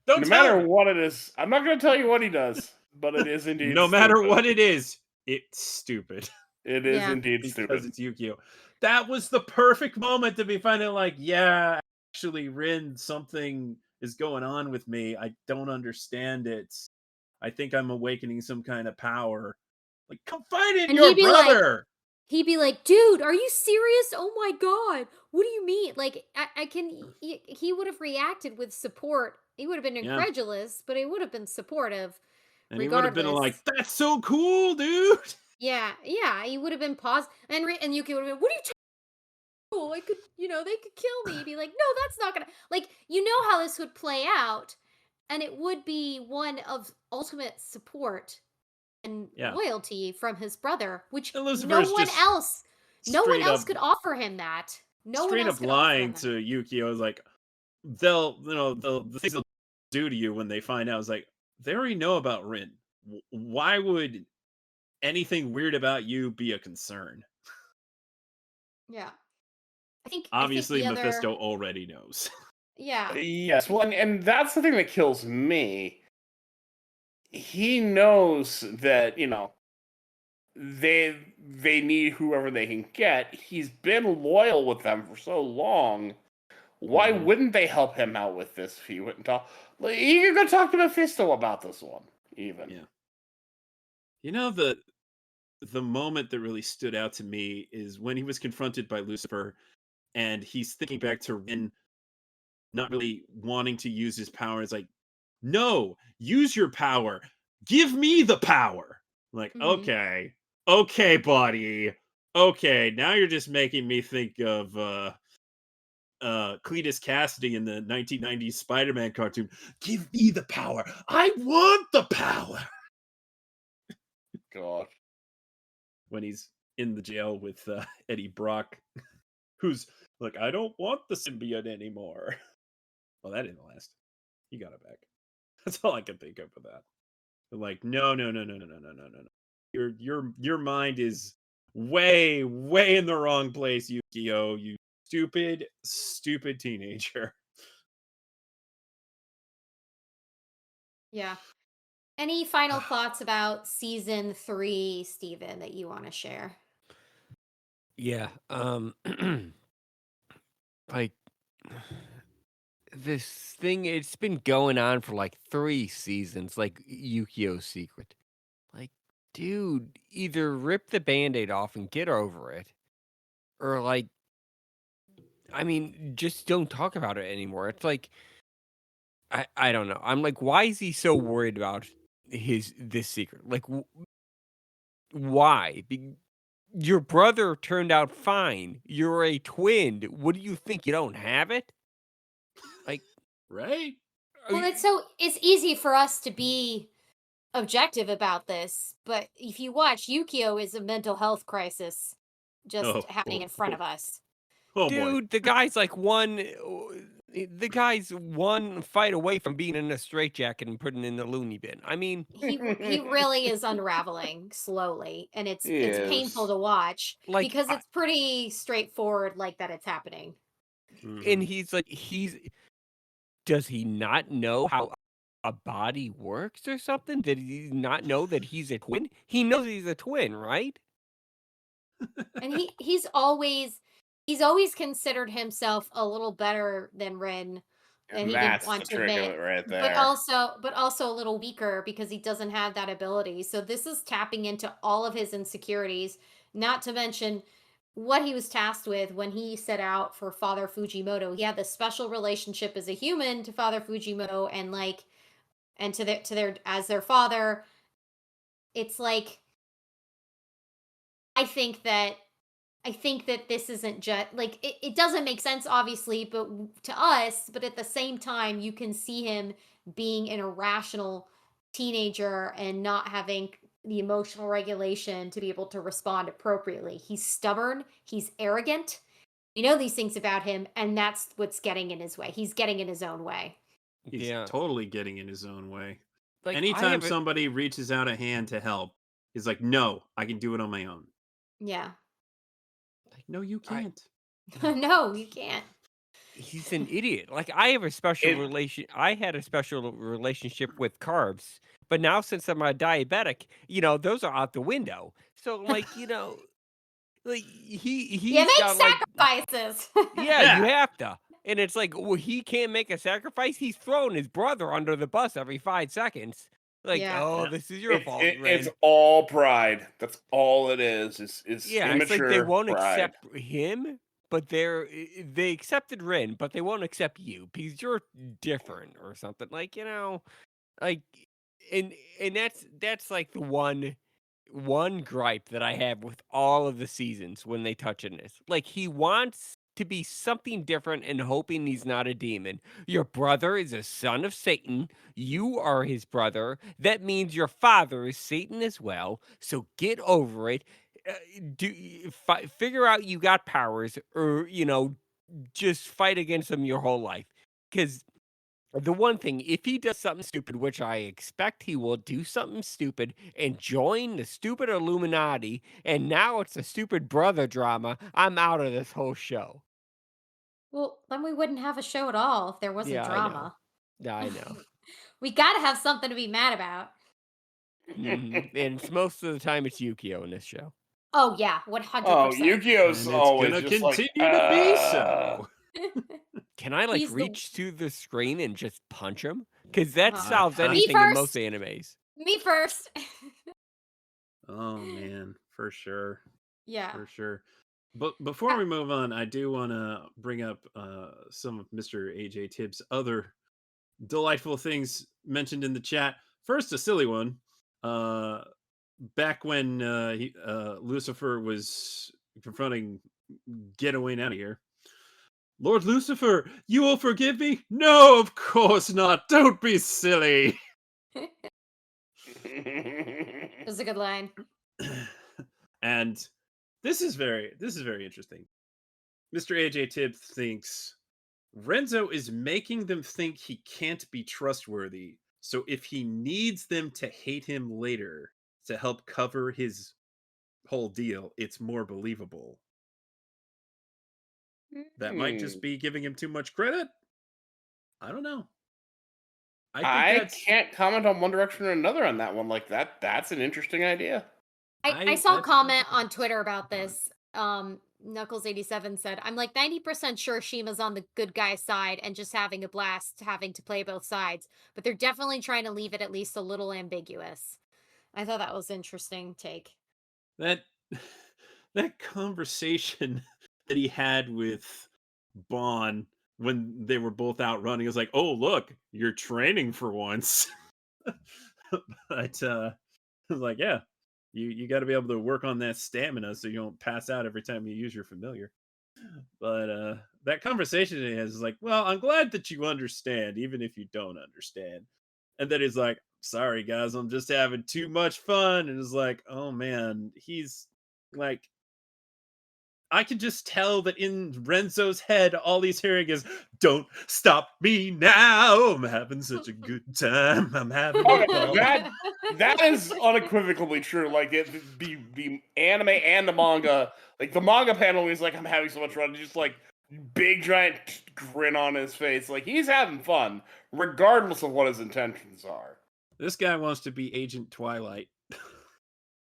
Don't No tell matter me. what it is, I'm not going to tell you what he does, but it is indeed No matter stupid. what it is, it's stupid. It is Yeah. indeed Because stupid. it's Yukio. That was the perfect moment to be finding like, yeah, actually, Rin, something is going on with me. I don't understand it. I think I'm awakening some kind of power. Like, confide in And your he'd be like- brother. He'd be like, dude, are you serious? Oh my God. What do you mean? Like, I can, he would have reacted with support. He would have been Yeah. incredulous, but he would have been supportive. And he would have been like, regardless. that's so cool, dude. Yeah, he would have been paused. And Yuki would have been, what are you talking about? I could, they could kill me. He'd be like, no, that's not gonna, like, you know how this would play out. And it would be one of ultimate support and Yeah. loyalty from his brother, which And no Lucifer's one just else straight up- could offer him that. No one straight else up could offer him lying that. to Yukio is like, the things they'll do to you when they find out is like, they already know about Rin. Why would anything weird about you be a concern? Yeah. I think Obviously, the other, Mephisto already knows. yeah. Yes, well, and that's the thing that kills me. He knows that, they need whoever they can get. He's been loyal with them for so long. Why Mhm. wouldn't they help him out with this if he wouldn't talk? Like, you can go talk to Mephisto about this one, even. Yeah. The moment that really stood out to me is when he was confronted by Lucifer and he's thinking back to Rin not really wanting to use his power. It's like, no, use your power. Give me the power. Like, Mhm. okay, buddy. Okay, now you're just making me think of Cletus Cassidy in the 1990s Spider-Man cartoon. Give me the power. I want the power. God. When he's in the jail with Eddie Brock, who's like, I don't want the symbiote anymore. Well, that didn't last. He got it back. That's all I can think of for that. But like, no. Your mind is way in the wrong place, Yukio. You stupid teenager. Yeah. Any final thoughts about season 3, Steven, that you want to share? Yeah. Like this thing, it's been going on for like 3 seasons, like Yukio's secret. Like, dude, either rip the Band-Aid off and get over it, or like, I mean, just don't talk about it anymore. It's like, I don't know. I'm like, why is he so worried about this secret? Like, why? Your brother turned out fine. You're a twin. What do you think? You don't have it? Like, Right? Well, it's easy for us to be objective about this, but if you watch, Yukio is a mental health crisis just happening in front of us. Oh boy. dude, the guy's like the guy's one fight away from being in a straitjacket and putting in the loony bin. I mean, He really is unraveling slowly, and it's Yes. painful to watch Like, because it's pretty straightforward, like that it's happening. and he's like, does he not know how a body works or something? Did he not know that he's a twin? He knows he's a twin, right? And he's always considered himself a little better than Rin, and And he didn't that's want the to trick of admit. it right there. But also a little weaker because he doesn't have that ability. So this is tapping into all of his insecurities, not to mention what he was tasked with when he set out for Father Fujimoto. He had this special relationship as a human to Father Fujimoto and to their as their father. It's like I think that this isn't just like it doesn't make sense, obviously, but to us, but at the same time, you can see him being an irrational teenager and not having the emotional regulation to be able to respond appropriately. He's stubborn, he's arrogant. You know these things about him, and that's what's getting in his way. He's getting in his own way. He's totally getting in his own way. Like, I Anytime have a- somebody reaches out a hand to help, he's like, "No, I can do it on my own." Yeah. Like, no, you I- can't. No, you can't. he's an idiot. Like, I have a special It- relation. I had a special relationship with carbs, but now since I'm a diabetic, those are out the window. So, like, like he's You make got like, sacrifices. yeah, Yeah. you have to. And it's like, well, he can't make a sacrifice. He's throwing his brother under the bus every 5 seconds. Like, Yeah. oh, Yeah. this is your fault, Ren. it's all pride. That's all it is. It's Yeah, it's like immature they won't pride. accept him, but they accepted Ren, but they won't accept you because you're different or something. Like, like and that's like the one gripe that I have with all of the seasons when they touch on this. Like, he wants to be something different and hoping he's not a demon. Your brother is a son of Satan. You are his brother. That means your father is Satan as well. So get over it. Figure out you got powers, or just fight against them your whole life. Because the one thing, if he does something stupid, which I expect he will do something stupid and join the stupid Illuminati, and now it's a stupid brother drama, I'm out of this whole show. Well, then we wouldn't have a show at all if there wasn't Yeah, drama. I know. We got to have something to be mad about. And it's most of the time it's Yukio in this show. Oh yeah, 100%. Oh, Yukio's And it's always gonna just continue like, to be so. Can I like He's the- reach to the screen and just punch him? Because that Uh-huh. solves Me anything in most first. animes. Me first. Oh man, for sure. Yeah. For sure. But before we move on, I do want to bring up some of Mr. AJ Tibbs' other delightful things mentioned in the chat. First, a silly one. Back when Lucifer was confronting Get Away Out of Here. Lord Lucifer, you will forgive me? No, of course not. Don't be silly. That's a good line. And this is very interesting. Mr. AJ Tibbs thinks Renzo is making them think he can't be trustworthy. So if he needs them to hate him later to help cover his whole deal, it's more believable. That might just be giving him too much credit. I don't know. I can't comment on one direction or another on that one. Like that's an interesting idea. I saw a I've comment heard on Twitter about this. Knuckles87 said, I'm like 90% sure Shima's on the good guy side and just having a blast having to play both sides, but they're definitely trying to leave it at least a little ambiguous. I thought that was an interesting take. that conversation that he had with Bon when they were both out running is like, oh look, you're training for once. But I was like, yeah, you got to be able to work on that stamina so you don't pass out every time you use your familiar. But that conversation he has is like, well, I'm glad that you understand, even if you don't understand. And then he's like, sorry guys, I'm just having too much fun. And it's like, oh man, he's like, I can just tell that in Renzo's head, all he's hearing is, don't stop me now. I'm having such a good time. I'm having a ball. That is unequivocally true. Like the anime and the manga, like the manga panel is like, I'm having so much fun. Just like big giant grin on his face. Like he's having fun, regardless of what his intentions are. This guy wants to be Agent Twilight.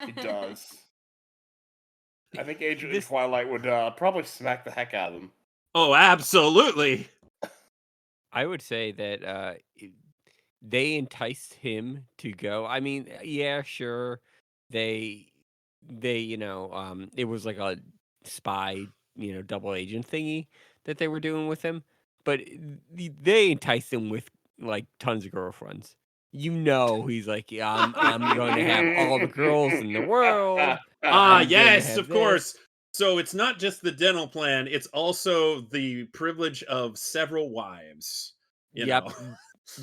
He does. I think Agent Twilight would probably smack the heck out of him. Oh, absolutely. I would say that they enticed him to go. I mean, yeah, sure. They it was like a spy, double agent thingy that they were doing with him, but they enticed him with like tons of girlfriends. He's like, yeah, I'm going to have all the girls in the world. Yes, of course. So it's not just the dental plan, it's also the privilege of several wives. You know.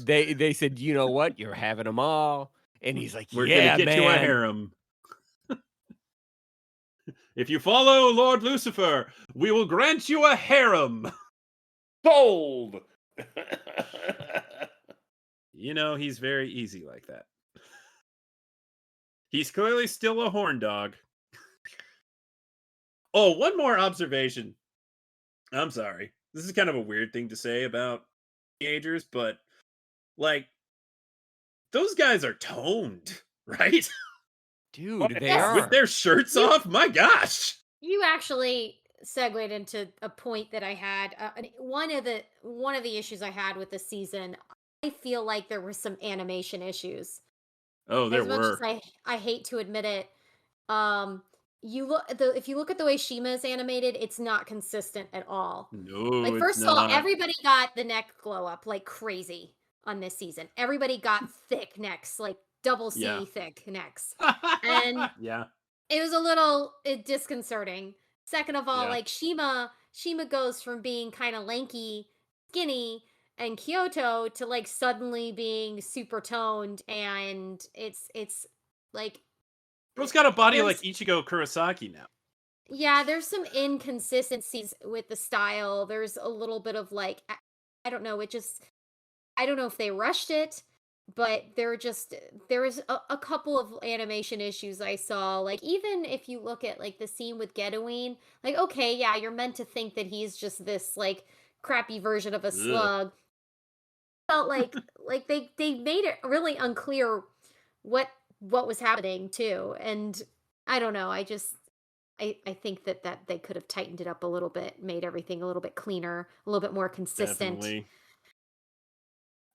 They said, you know what? You're having them all. And he's like, we're yeah, gonna get you a harem. If you follow Lord Lucifer, we will grant you a harem. Sold. You know, he's very easy like that. He's clearly still a horn dog. Oh, one more observation. I'm sorry. This is kind of a weird thing to say about teenagers, but like those guys are toned, right? Dude, they Yes. With are. their shirts You- off. My gosh. You actually segued into a point that I had. One of the issues I had with this season, I feel like there were some animation issues. Oh, there As much as were. I hate to admit it, if you look at the way Shima is animated, it's not consistent at all. No, Like, it's first of all, not. everybody got the neck glow up like crazy on this season. Everybody got thick necks, like double C Yeah. thick necks. And yeah. it was a little disconcerting. Second of all, Yeah. like Shima goes from being kind of lanky, skinny, and Kyoto to like suddenly being super toned, and it's like Bro's got a body like there's Ichigo Kurosaki now. yeah, there's some inconsistencies with the style. There's a little bit of like I don't know, I don't know if they rushed it, but there was a couple of animation issues I saw. Like, even if you look at like the scene with Getaween, like, okay, yeah, you're meant to think that he's just this like crappy version of a Ugh. slug. Felt like they made it really unclear what was happening too. And I don't know, I think that they could have tightened it up a little bit, made everything a little bit cleaner, a little bit more consistent. Definitely.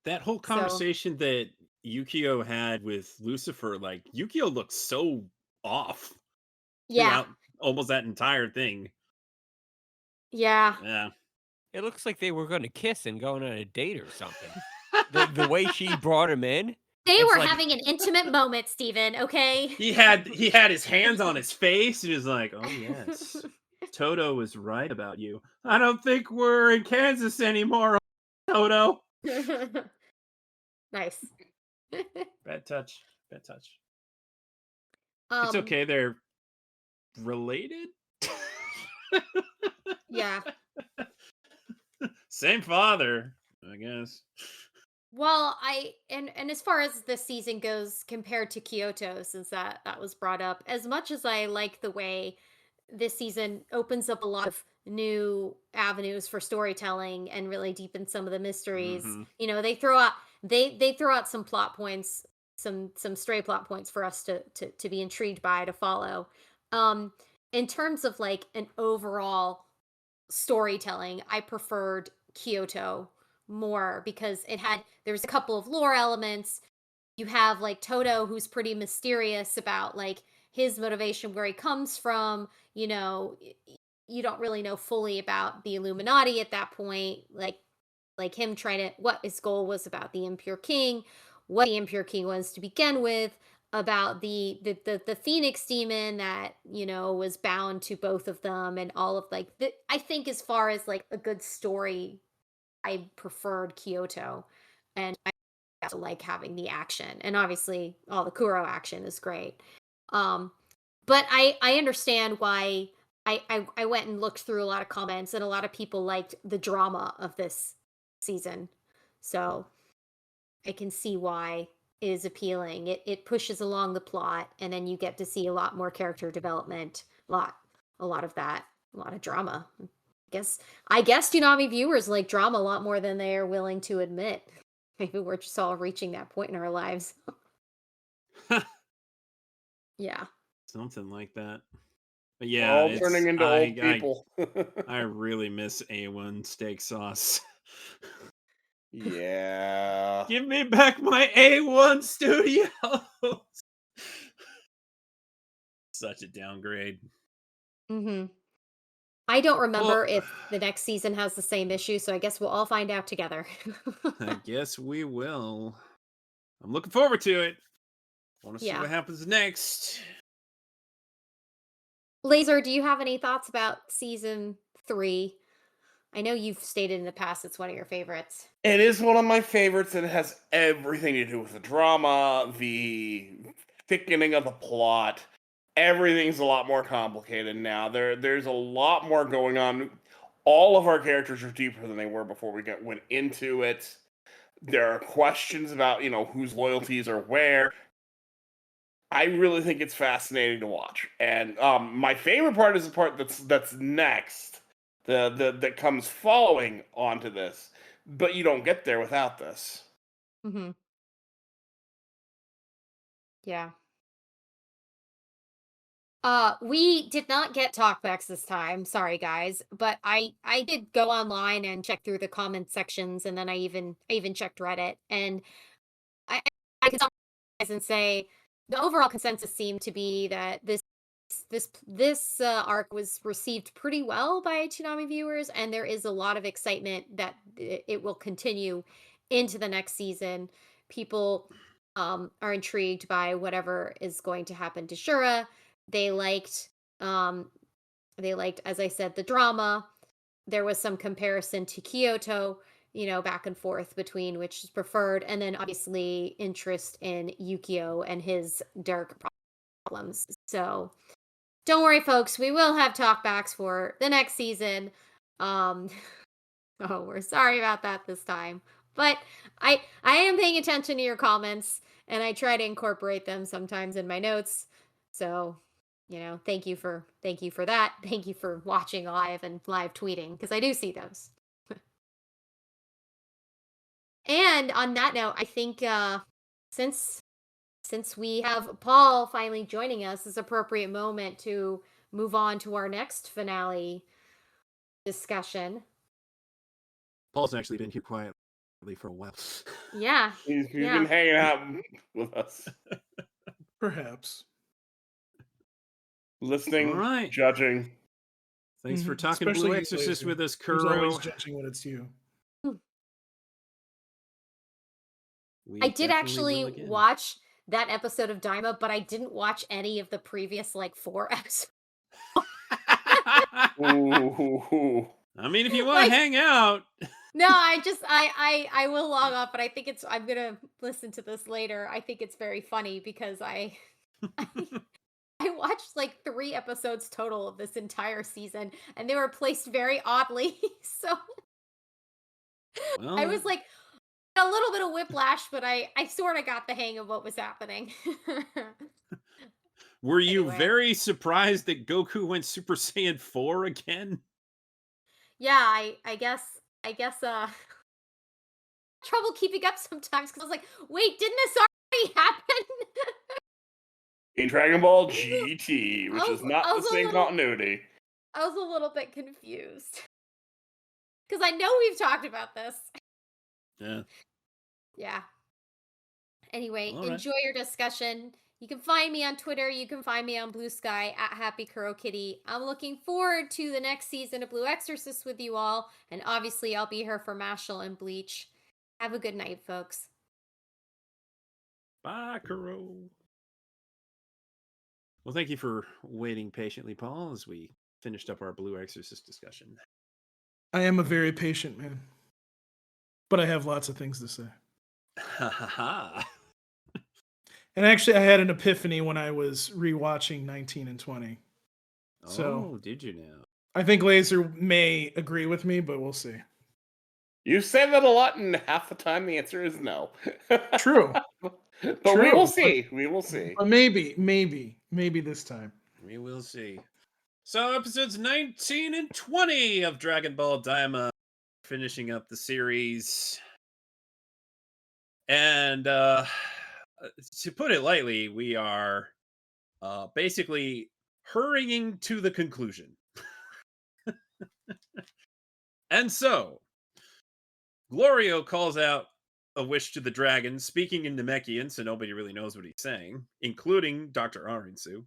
That whole So conversation that Yukio had with Lucifer, like Yukio looks so off yeah, throughout almost that entire thing. yeah. Yeah. It looks like they were going to kiss and going on a date or something. The way she brought him in. They It's were like- having an intimate moment, Steven, okay? He had his hands on his face and he was like, "Oh yes, Toto was right about you. I don't think we're in Kansas anymore, Toto." Nice. Bad touch. Bad touch. Um, It's okay. They're related. Yeah. Same father, I guess. Well, and as far as this season goes compared to Kyoto, since that was brought up, as much as I like the way this season opens up a lot of new avenues for storytelling and really deepen some of the mysteries, Mhm. you know, they throw out some plot points, some stray plot points for us to be intrigued by, to follow. In terms of like an overall storytelling, I preferred Kyoto more because there was a couple of lore elements. You have like Toto, who's pretty mysterious about like his motivation, where he comes from. You know, you don't really know fully about the Illuminati at that point. Like him trying to, what his goal was about the Impure King, what the Impure King was to begin with, about the Phoenix demon that, you know, was bound to both of them, and all of like I think as far as like a good story, I preferred Kyoto, and I also like having the action, and obviously all the Kuro action is great. But I understand why I went and looked through a lot of comments, and a lot of people liked the drama of this season, so I can see why it is appealing. It pushes along the plot, and then you get to see a lot more character development, a lot of that, a lot of drama. I guess Toonami viewers like drama a lot more than they are willing to admit. Maybe we're just all reaching that point in our lives. Yeah. Something like that. But We're yeah, all turning into old people. I really miss A1 steak sauce. Yeah. Give me back my A1 studios. Such a downgrade. Mm-hmm. I don't remember if the next season has the same issue, so I guess we'll all find out together. I guess we will. I'm looking forward to it. Want to see Yeah. what happens next. Laser, do you have any thoughts about season 3? I know you've stated in the past it's one of your favorites. It is one of my favorites, and it has everything to do with the drama, the thickening of the plot. Everything's a lot more complicated now. There's a lot more going on. All of our characters are deeper than they were before we went into it. There are questions about, whose loyalties are where. I really think it's fascinating to watch. And my favorite part is the part that's next, that comes following onto this. But you don't get there without this. Mm-hmm. Yeah. We did not get talkbacks this time. Sorry, guys, but I did go online and check through the comment sections, and then I even checked Reddit, and I I can summarize and say the overall consensus seemed to be that this arc was received pretty well by Toonami viewers, and there is a lot of excitement that it will continue into the next season. People are intrigued by whatever is going to happen to Shura. They liked um as I said, the drama. There was some comparison to Kyoto, back and forth between which is preferred, and then obviously interest in Yukio and his dark problems. So don't worry, folks, we will have talkbacks for the next season. Um oh, we're sorry about that this time. But I am paying attention to your comments, and I try to incorporate them sometimes in my notes. So, thank you for that. Thank you for watching live and live tweeting, because I do see those. And on that note, I think since we have Paul finally joining us, is appropriate moment to move on to our next finale discussion. Paul's actually been here quietly for a while. Yeah. He's Yeah. been hanging out with us, Perhaps. listening, All right. judging. Thanks for talking Especially Blue you, Exorcist Laser. with us, Who's always Kuro. judging when it's you. We I did definitely will actually again. watch that episode of Daima, but I didn't watch any of the previous 4 episodes. Ooh. I mean, if you want to hang out. No, I will log off, but I think I'm gonna listen to this later. I think it's very funny because I watched 3 episodes total of this entire season, and they were placed very oddly. So Well, I was a little bit of whiplash, but I sort of got the hang of what was happening. were you Anyway. very surprised that Goku went Super Saiyan 4 again? Yeah, I guess trouble keeping up sometimes, because I was like, wait, didn't this already happen? In Dragon Ball GT, which is not I the was a same little- continuity. I was a little bit confused. Because I know we've talked about this. Yeah. Yeah. Anyway, All right. enjoy your discussion. You can find me on Twitter. You can find me on Blue Sky at Happy Kuro Kitty. I'm looking forward to the next season of Blue Exorcist with you all. And obviously, I'll be here for Mashal and Bleach. Have a good night, folks. Bye, Kuro. Well, thank you for waiting patiently, Paul, as we finished up our Blue Exorcist discussion. I am a very patient man. But I have lots of things to say. Ha ha ha. And actually, I had an epiphany when I was rewatching 19 and 20. Oh, did you now? I think Laser may agree with me, but we'll see. You say that a lot, and half the time the answer is no. True. But True, we will see. We will see. But maybe this time. We will see. So, episodes 19 and 20 of Dragon Ball Daima, finishing up the series. And to put it lightly, we are basically hurrying to the conclusion. And so, Glorio calls out a wish to the dragon, speaking in Namekian, so nobody really knows what he's saying, including Dr. Arinsu.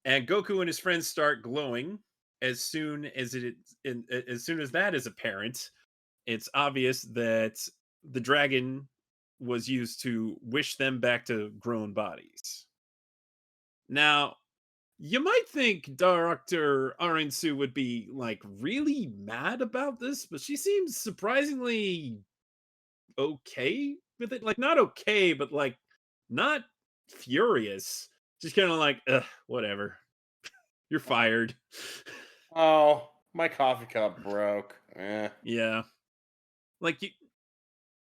And Goku and his friends start glowing. As soon as that is apparent, it's obvious that the dragon was used to wish them back to grown bodies. Now, you might think Dr. Arinsu would be really mad about this, but she seems surprisingly okay with it. Not okay, but not furious. Just kind of ugh, whatever. You're fired. Oh, my coffee cup broke. Yeah.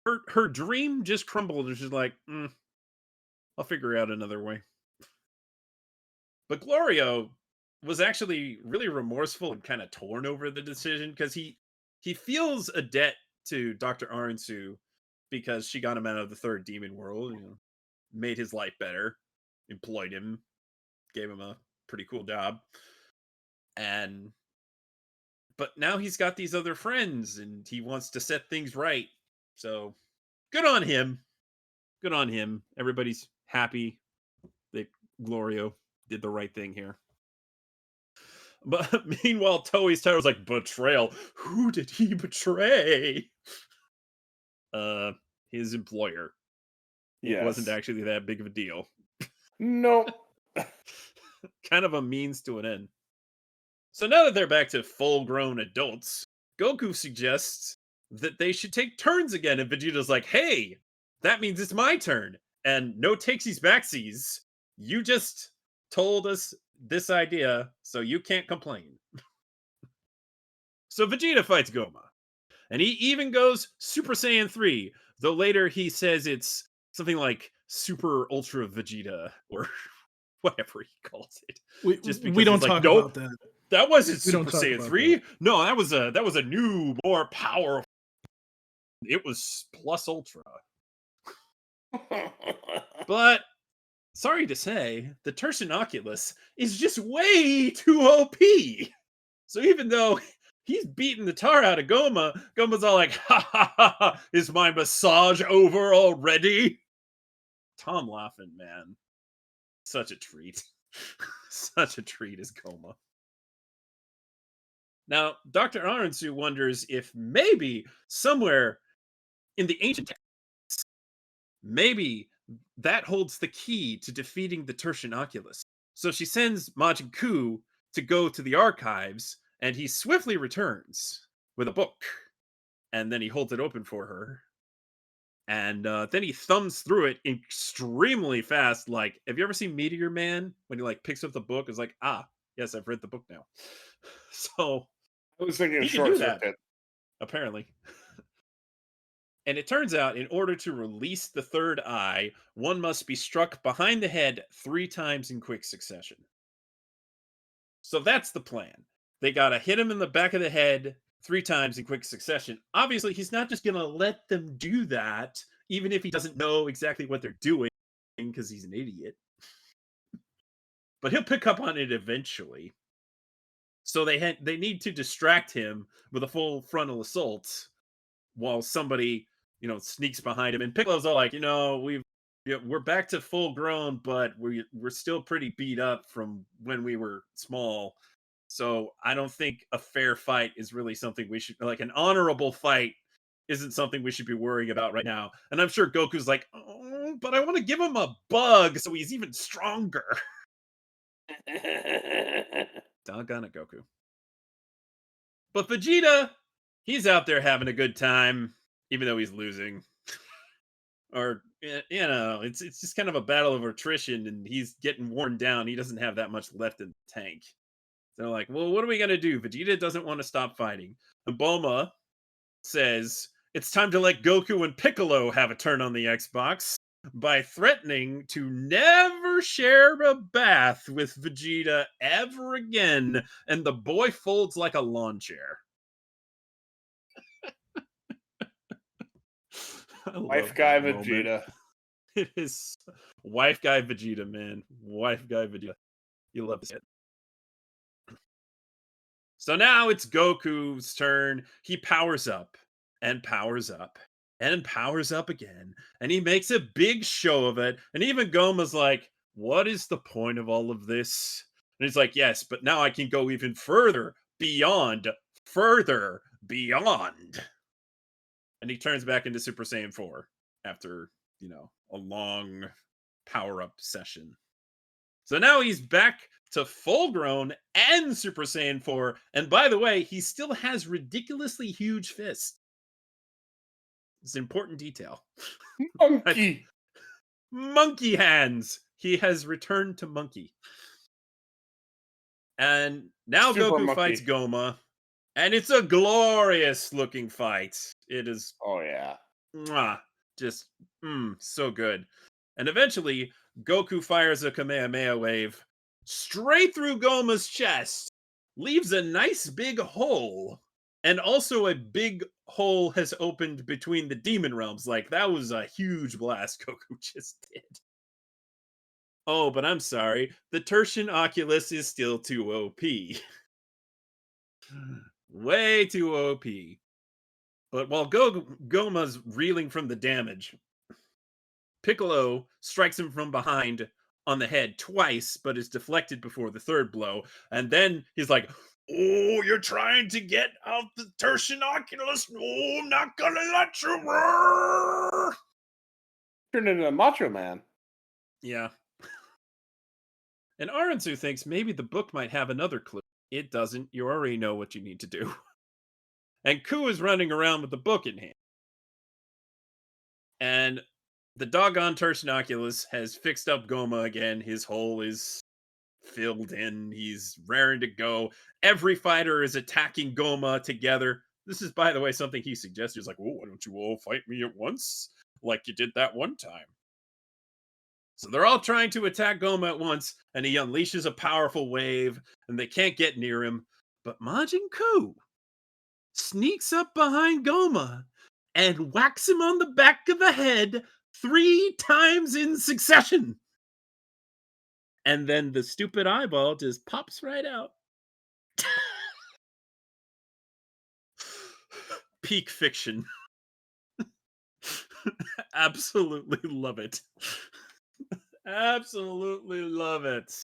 her dream just crumbled, and she's like, I'll figure out another way. But Glorio was actually really remorseful and kind of torn over the decision because he feels a debt to Dr. Aransu because she got him out of the third demon world, made his life better, employed him, gave him a pretty cool job. But now he's got these other friends and he wants to set things right. So good on him. Good on him. Everybody's happy that Glorio did the right thing here. But meanwhile, Toei's title's like, betrayal. Who did he betray? His employer. It wasn't actually that big of a deal. Nope. Kind of a means to an end. So now that they're back to full-grown adults, Goku suggests that they should take turns again, and Vegeta's like, hey, that means it's my turn. And no takesies backsies. You just told us this idea, so you can't complain. So Vegeta fights Goma. And he even goes Super Saiyan 3, though later he says it's something like Super Ultra Vegeta, or whatever he calls it. We don't talk about that. That wasn't We don't Super talk Saiyan about 3. No, that was a new, more powerful. It was plus Ultra. But sorry to say, the Tersionoculus is just way too OP. So even though he's beating the tar out of Goma, Goma's all like, ha ha ha ha, is my massage over already? Tom laughing, man. Such a treat. Such a treat is Goma. Now, Dr. Aransu wonders if maybe somewhere in the ancient texts, maybe that holds the key to defeating the Tersionoculus. So she sends Majin Coup to go to the archives, and he swiftly returns with a book. And then he holds it open for her. And then he thumbs through it extremely fast. Like, have you ever seen Meteor Man? When he like picks up the book, it's like, yes, I've read the book now. So I was thinking he can short do that, circuit. apparently. And it turns out, in order to release the third eye, one must be struck behind the head 3 times in quick succession. So that's the plan. They gotta hit him in the back of the head 3 times in quick succession. Obviously, he's not just gonna let them do that, even if he doesn't know exactly what they're doing, because he's an idiot. But he'll pick up on it eventually. So they need to distract him with a full frontal assault while somebody, sneaks behind him. And Piccolo's all like, we're back to full grown, but we're still pretty beat up from when we were small. So I don't think a fair fight is really something we should, like an honorable fight isn't something we should be worrying about right now. And I'm sure Goku's like, oh, but I want to give him a bug so he's even stronger. Doggone it, Goku. But Vegeta, he's out there having a good time, even though he's losing. Or, it's just kind of a battle of attrition, and he's getting worn down. He doesn't have that much left in the tank. They're like, well, what are we going to do? Vegeta doesn't want to stop fighting. And Bulma says, it's time to let Goku and Piccolo have a turn on the Xbox by threatening to never share a bath with Vegeta ever again. And the boy folds like a lawn chair. Wife guy Vegeta. It is wife guy Vegeta, man. Wife guy Vegeta. You love it. So now it's Goku's turn. He powers up and powers up and powers up again. And he makes a big show of it. And even Goma's like, what is the point of all of this? And he's like, yes, but now I can go even further, beyond, further, beyond. And he turns back into Super Saiyan 4 after, a long power-up session. So now he's back to full-grown and Super Saiyan 4. And by the way, he still has ridiculously huge fists. It's an important detail. Monkey. Monkey hands. He has returned to monkey. And now Super Goku monkey. fights Goma. And it's a glorious looking fight. It is. Oh, yeah. Mwah, just so good. And eventually, Goku fires a Kamehameha wave straight through Goma's chest, leaves a nice big hole, and also a big hole has opened between the demon realms. Like, that was a huge blast Goku just did. Oh, but I'm sorry, the Tertian Oculus is still too OP. Way too OP. But while Goma's reeling from the damage, Piccolo strikes him from behind on the head twice, but is deflected before the third blow. And then he's like, "Oh, you're trying to get out the Tertian Oculus? Oh, I'm not gonna let you." Turned into a Macho Man. Yeah. And Aranzu thinks maybe the book might have another clue. It doesn't. You already know what you need to do. And Coup is running around with the book in hand. And the doggone Tertian Oculus has fixed up Goma again. His hole is filled in. He's raring to go. Every fighter is attacking Goma together. This is, by the way, something he suggested. He's like, "Oh, why don't you all fight me at once? Like you did that one time." So they're all trying to attack Goma at once, and he unleashes a powerful wave, and they can't get near him. But Majin Coup sneaks up behind Goma and whacks him on the back of the head 3 times in succession. And then the stupid eyeball just pops right out. Peak fiction. Absolutely love it. Absolutely love it.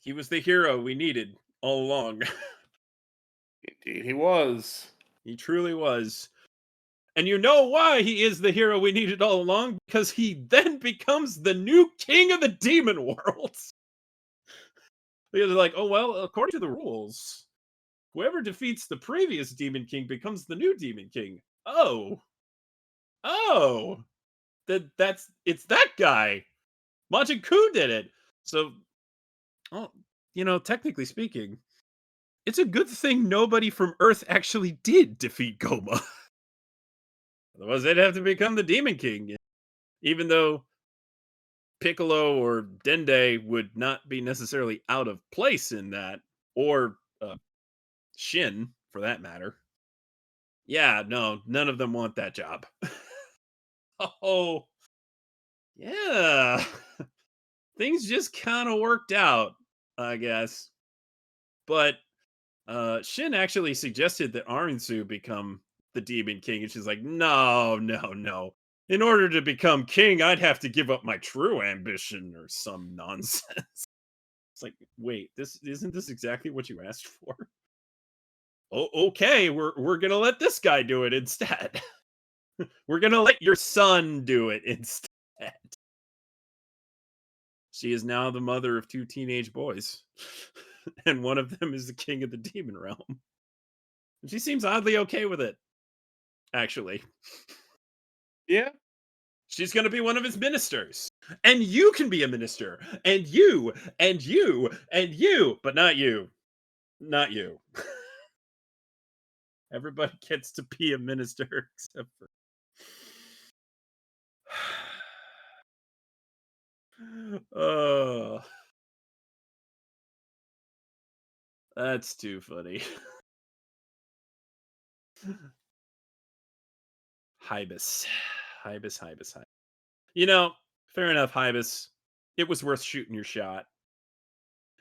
He was the hero we needed all along. Indeed, he was. He truly was. And you know why he is the hero we needed all along? Because he then becomes the new king of the demon world. Because they're like, oh, well, according to the rules, whoever defeats the previous demon king becomes the new demon king. Oh. It's that guy. Majin Coup did it. So, technically speaking, it's a good thing nobody from Earth actually did defeat Goma. Otherwise, they'd have to become the Demon King. Even though Piccolo or Dende would not be necessarily out of place in that, or Shin, for that matter. Yeah, no, none of them want that job. Oh, yeah. Things just kind of worked out, I guess. But Shin actually suggested that Aranzu become the Demon King, and she's like, no. In order to become king, I'd have to give up my true ambition or some nonsense. It's like, wait, isn't this exactly what you asked for? Oh, okay, we're gonna let this guy do it instead. We're gonna let your son do it instead. She is now the mother of 2 teenage boys. And one of them is the king of the demon realm. And she seems oddly okay with it, actually. Yeah. She's going to be one of his ministers. And you can be a minister. And you, and you, and you. But not you. Not you. Everybody gets to be a minister except for... Oh. That's too funny. Hybis. Fair enough, Hybis. It was worth shooting your shot.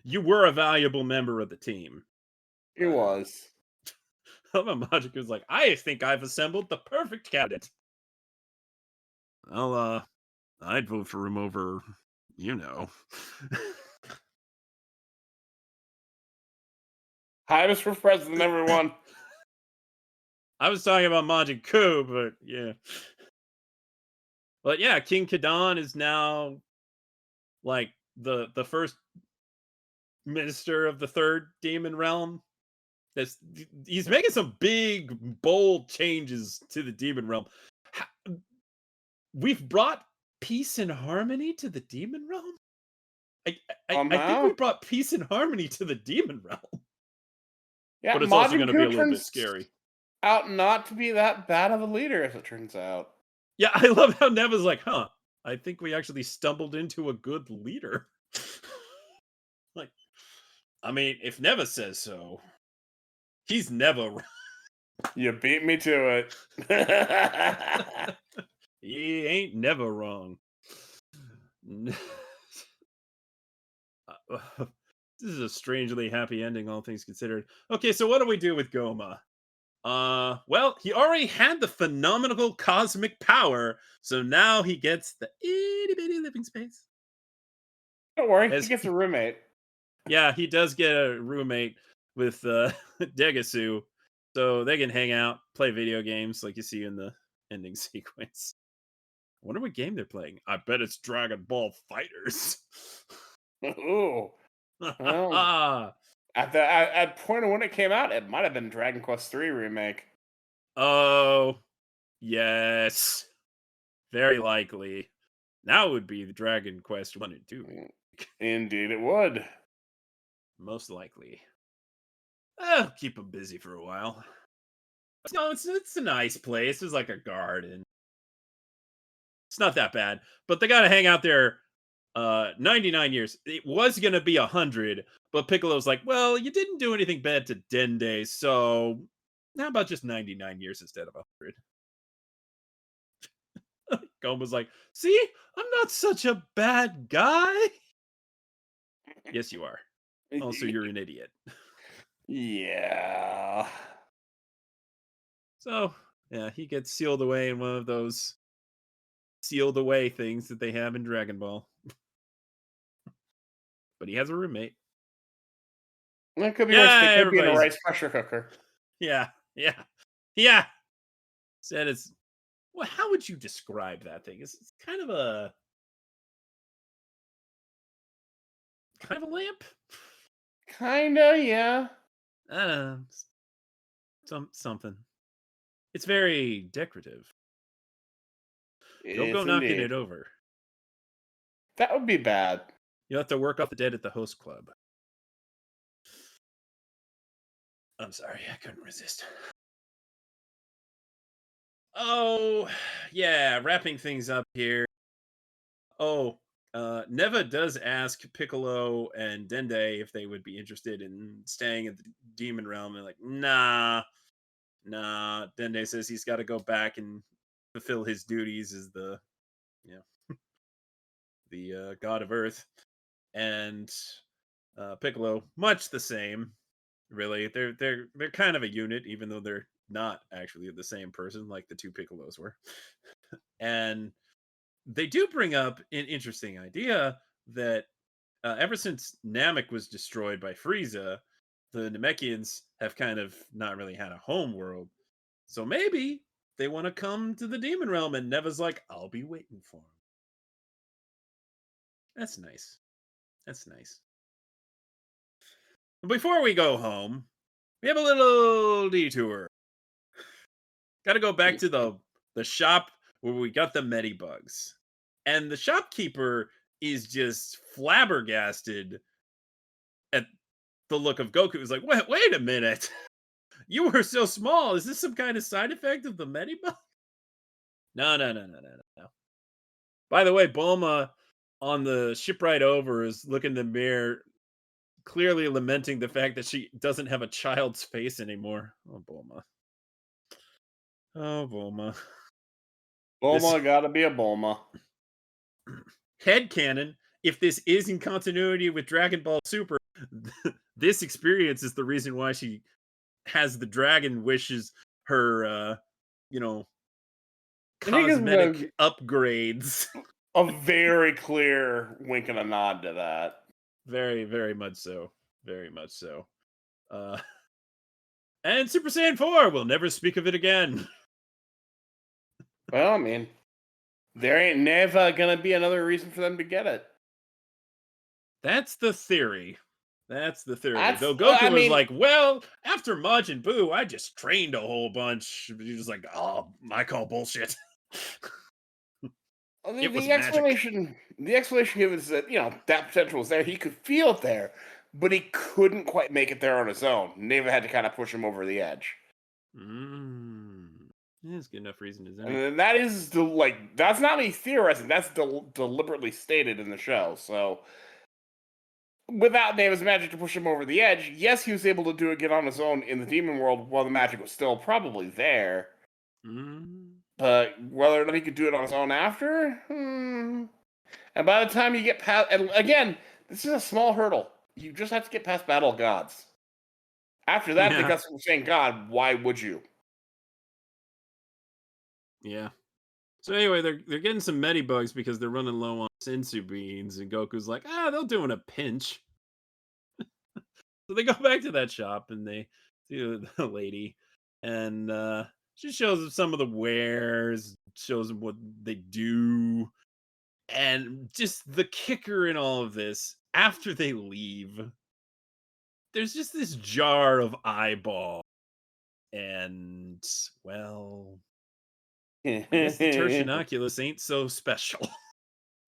You were a valuable member of the team. It was. Magic was like, I think I've assembled the perfect cabinet. Well, I'd vote for him over, Hybris for president, everyone. I was talking about Majin Coup, but yeah. But yeah, King Kadon is now like the first minister of the 3rd demon realm. He's making some big, bold changes to the demon realm. We've brought peace and harmony to the demon realm? I think we brought peace and harmony to the demon realm. Yeah, but it's also going to be a little bit scary. out not to be that bad of a leader, as it turns out. Yeah, I love how Neva's like, huh, I think we actually stumbled into a good leader. Like, I mean, if Neva says so, he's never wrong. You beat me to it. He ain't never wrong. This is a strangely happy ending, all things considered. Okay, so what do we do with Goma? Well, he already had the phenomenal cosmic power, so now he gets the itty bitty living space. Don't worry, As- he gets a roommate. Yeah, he does get a roommate with Degasu, so they can hang out, play video games like you see in the ending sequence. I wonder what game they're playing. I bet it's Dragon Ball Fighters. Ooh. Well, at point of when it came out, it might have been Dragon Quest III remake. Oh, yes. Very likely. Now it would be the Dragon Quest 1 and 2. Indeed, it would. Most likely. I'll keep him busy for a while. No, it's a nice place. It's like a garden. It's not that bad. But they got to hang out there 99 years. It was going to be 100, but Piccolo's like, well, you didn't do anything bad to Dende, so how about just 99 years instead of 100? Goma's like, see, I'm not such a bad guy. Yes, you are. Also, you're an idiot. Yeah. So, yeah, he gets sealed away in one of those sealed away things that they have in Dragon Ball. But he has a roommate. It could be Yeah, worse. They could be in a everybody's- rice pressure cooker. Yeah. Said it's. Well, how would you describe that thing? It's kind of a lamp. Kinda, yeah. I don't know. Something. It's very decorative. Don't go Yes, knocking indeed. it over. That would be bad. You'll have to work off the dead at the host club. I'm sorry, I couldn't resist. Oh, yeah, wrapping things up here. Oh, Neva does ask Piccolo and Dende if they would be interested in staying at the Demon Realm. And like, nah. Dende says he's got to go back and fulfill his duties as the, the god of Earth. And Piccolo, much the same. Really, they're kind of a unit, even though they're not actually the same person, like the two Piccolos were. And they do bring up an interesting idea that ever since Namek was destroyed by Frieza, the Namekians have kind of not really had a home world. So maybe they want to come to the Demon Realm, and Neva's like, I'll be waiting for them. That's nice. That's nice. Before we go home, we have a little detour. Got to go back to the shop where we got the Medibugs. And the shopkeeper is just flabbergasted at the look of Goku. He's like, wait a minute. You were so small. Is this some kind of side effect of the Medibug? No. By the way, Bulma on the ship ride over is looking in the mirror, clearly lamenting the fact that she doesn't have a child's face anymore. Oh, Bulma. Bulma gotta be a Bulma. Headcanon, if this is in continuity with Dragon Ball Super, this experience is the reason why she has the dragon wishes her, cosmetic upgrades. A very clear wink and a nod to that. Very, very much so. Very much so. And Super Saiyan 4, we'll never speak of it again. Well, I mean, there ain't never gonna be another reason for them to get it. That's the theory. Though That's- Goku I was mean- like, well, after Majin Buu, I just trained a whole bunch. He was like, oh, I call bullshit. Well, It was the explanation given is that, that potential was there. He could feel it there, but he couldn't quite make it there on his own. Neva had to kind of push him over the edge. That's good enough reason, isn't And it? then that is that's not me theorizing. That's deliberately stated in the show. So without David's magic to push him over the edge, yes, he was able to do it again on his own in the demon world while the magic was still probably there. But whether or not he could do it on his own after, And by the time you get past, and again, this is a small hurdle. You just have to get past Battle of Gods. After that, they Yeah. got some saying, "God, why would you?" Yeah. So anyway, they're getting some Medibugs because they're running low on Sensu beans, and Goku's like, they'll do in a pinch. So they go back to that shop and they see the lady, and she shows them some of the wares, shows them what they do, and just the kicker in all of this, after they leave, there's just this jar of eyeball, and well, I guess the Tertianoculus ain't so special.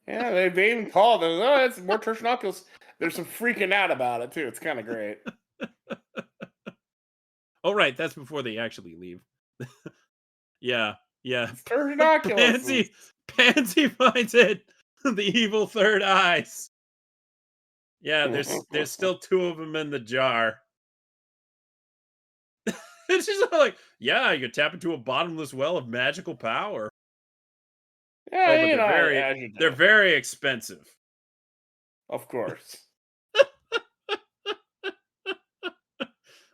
Yeah, they even call it. Oh, it's more Tertianoculus. There's some freaking out about it too. It's kind of great. Oh, right, that's before they actually leave. Yeah. It's Tertianoculus. Pansy finds it. The evil third eyes. Yeah, there's still 2 of them in the jar. It's just like, yeah, you could tap into a bottomless well of magical power. Yeah, Oh, but as you they're do. very expensive. Of course.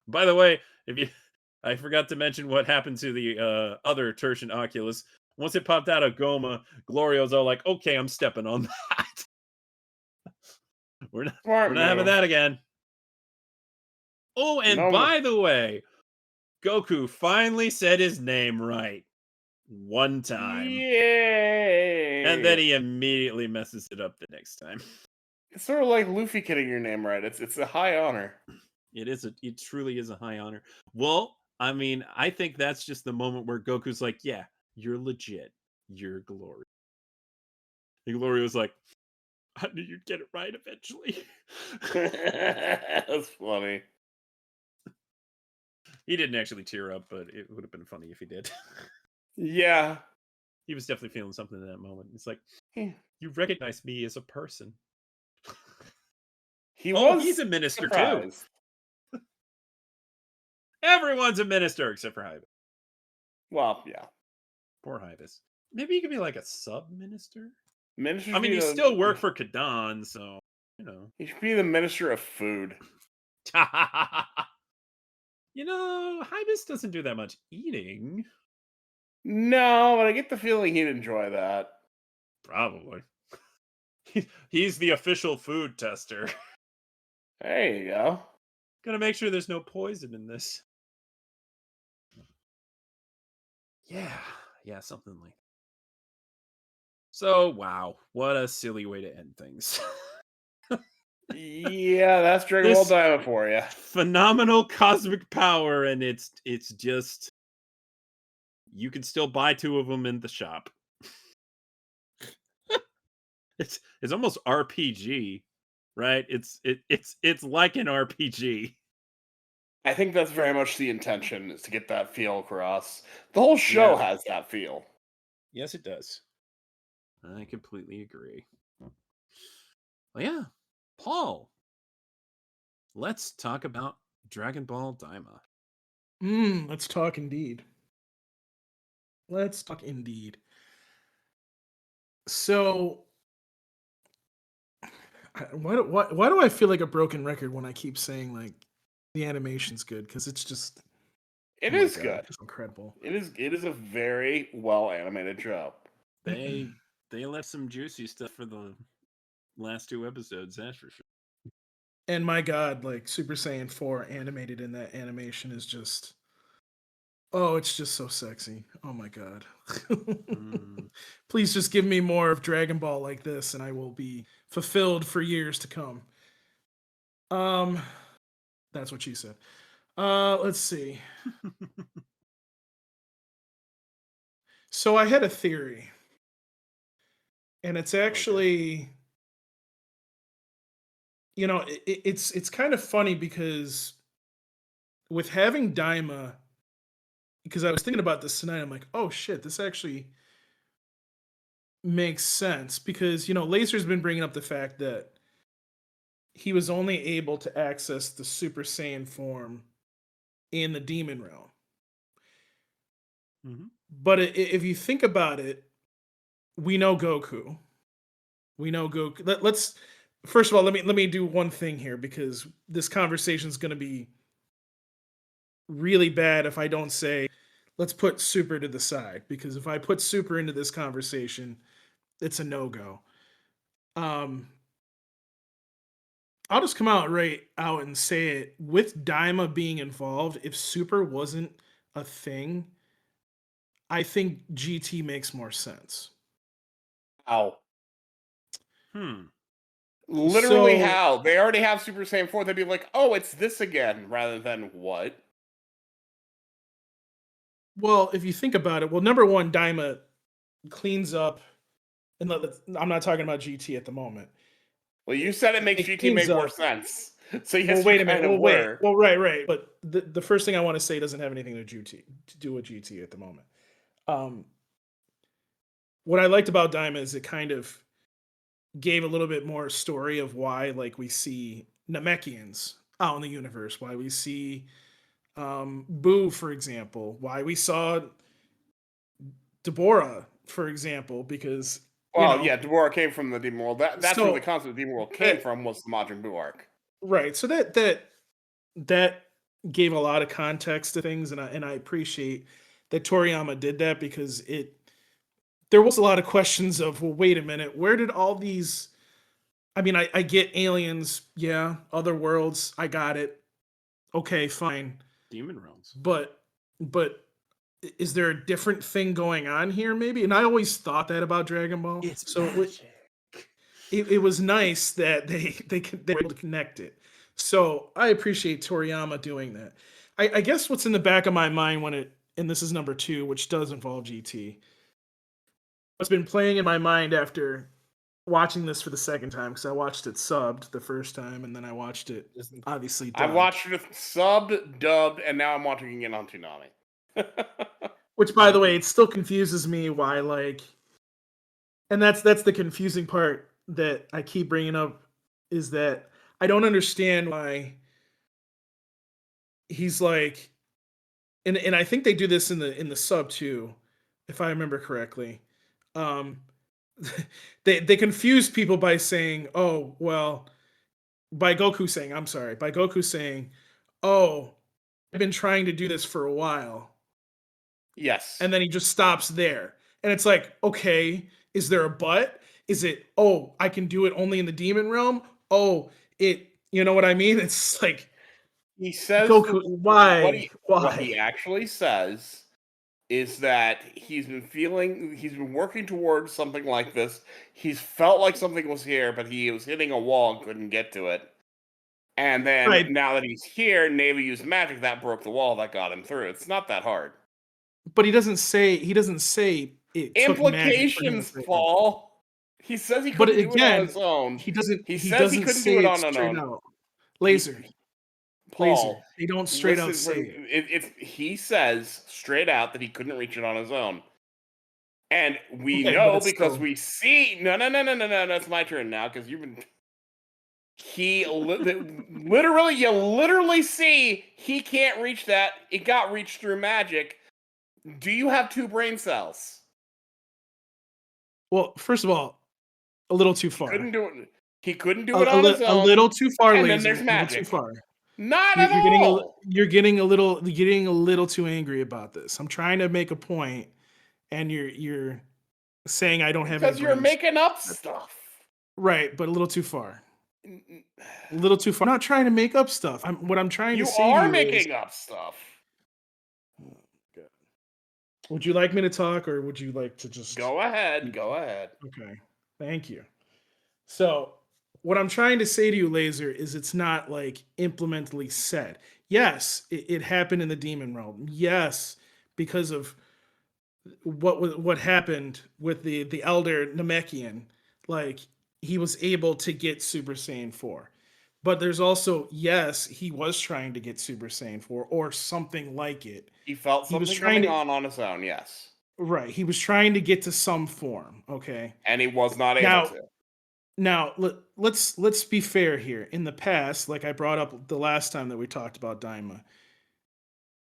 By the way, I forgot to mention what happened to the other Tertian Oculus. Once it popped out of Goma, Glorio's all like, "Okay, I'm stepping on that. We're Smart not having move. that again." Oh, and No, by the way, Goku finally said his name right one time, yay! and then he immediately messes it up the next time. It's sort of like Luffy getting your name right. It's a high honor. It truly is a high honor. Well, I mean, I think that's just the moment where Goku's like, "Yeah, you're legit. You're Glory." And Glory was like, "I knew you'd get it right eventually." That's funny. He didn't actually tear up, but it would have been funny if he did. Yeah. He was definitely feeling something in that moment. It's like, Yeah. you recognize me as a person. He's He's a minister surprised. too. Everyone's a minister except for Hybis. Well, yeah. Poor Hybis. Maybe he could be like a sub-minister. Minister. I mean, he still worked for Kadan, so you know. He should be the minister of food. You know, Hybis doesn't do that much eating. No, but I get the feeling he'd enjoy that. Probably. He's the official food tester. There you go. Gotta make sure there's no poison in this. Yeah, something like that. So, wow, what a silly way to end things. Yeah, that's Dragon Ball Daima for you. Phenomenal cosmic power, and it's just, you can still buy 2 of them in the shop. It's almost RPG, right? It's like an RPG. I think that's very much the intention, is to get that feel across. The whole show has that feel. Yes, it does. I completely agree. Well, yeah, Paul, let's talk about Dragon Ball Daima. Let's talk indeed. Let's talk indeed. So, why do I feel like a broken record when I keep saying like the animation's good? Because it's just It is good. It's incredible. It is a very well animated show. They left some juicy stuff for the last 2 episodes, that's for sure. And my God, like Super Saiyan 4 animated in that animation is just, it's just so sexy. Oh my God. Please just give me more of Dragon Ball like this and I will be fulfilled for years to come. That's what she said. Let's see. So I had a theory. And it's actually, it's kind of funny because with having Daima because I was thinking about this tonight. I'm like, oh shit, this actually makes sense because Laser's been bringing up the fact that he was only able to access the Super Saiyan form in the demon realm. Mhm. But if you think about it, we know Goku. We know Goku. Let's first of all let me do one thing here because this conversation is going to be really bad if I don't say let's put Super to the side because if I put Super into this conversation, it's a no-go. I'll just come out right out and say it. With Daima being involved, if Super wasn't a thing, I think GT makes more sense. How? Literally So, how? They already have Super Saiyan 4. They'd be like, oh, it's this again, rather than what? well, if you think about it, well, number one, Daima cleans up, and I'm not talking about GT at the moment. Well, you said it makes It GT cleans make more up. sense. So yes, Well, you wait a minute. kind of Well, wait. were. Well, right. But the first thing I want to say doesn't have anything to do with GT at the moment. Um, what I liked about Daima is it kind of gave a little bit more story of why, like, we see Namekians out in the universe, why we see Boo, for example, why we saw Deborah, for example, because Well, yeah, Deborah came from the Demon World. That's where the so concept of the Demon World came that, from, was the Majin Buu arc. right. So that gave a lot of context to things, and I appreciate that Toriyama did that because there was a lot of questions of, well, wait a minute, where did all these? I mean, I get aliens, yeah, other worlds, I got it. Okay, fine. Demon realms. But is there a different thing going on here maybe? And I always thought that about Dragon Ball. So it was nice that they were able to connect it. So I appreciate Toriyama doing that. I guess what's in the back of my mind and this is number 2, which does involve GT. What's been playing in my mind after watching this for the second time, because I watched it subbed the first time, and then I watched it obviously dubbed. I've watched it subbed, dubbed, and now I'm watching it on Toonami. Which, by the way, it still confuses me why, like, and that's the confusing part that I keep bringing up, is that I don't understand why he's like, and I think they do this in the sub too, if I remember correctly. They confuse people by saying, oh, well, by Goku saying, oh, I've been trying to do this for a while. Yes. And then he just stops there. And it's like, okay, is there a but? Is it, oh, I can do it only in the demon realm? Oh, you know what I mean? It's like, he says, Goku, why? What he actually says is that he's been working towards something like this. He's felt like something was here, but he was hitting a wall and couldn't get to it. And then now that he's here, Navy used magic that broke the wall that got him through. It's not that hard. But he doesn't say it implications, Paul. He says he couldn't do it on his own. He doesn't. He says he couldn't do it on his own. Out. Laser. Paul, they don't straight out say it. He says straight out that he couldn't reach it on his own. And we know because we see. No, it's my turn now because you've been. You literally see he can't reach that. It got reached through magic. Do you have 2 brain cells? Well, first of all, a little too far. He couldn't do it on his own. A little too far, and Laser. Then there's magic. Too far. Not at all. You're getting a little too angry about this. I'm trying to make a point, and you're saying I don't have any. Because you're making up stuff. Right, but a little too far. A little too far. I'm not trying to make up stuff. What I'm trying to say. You are making up stuff. Would you like me to talk, or would you like to just go ahead? Go ahead. Okay, thank you. So, what I'm trying to say to you, Laser, is it's not like implementally said. Yes, it happened in the demon realm. Yes, because of what happened with the elder Namekian, like he was able to get Super Saiyan 4. But there's also, yes, he was trying to get Super Saiyan 4 or something like it. He felt He was something trying coming to- on his own, yes. Right. He was trying to get to some form. Okay. And he was not able Now, to. Now, let's be fair here. In the past, like I brought up the last time that we talked about Daima,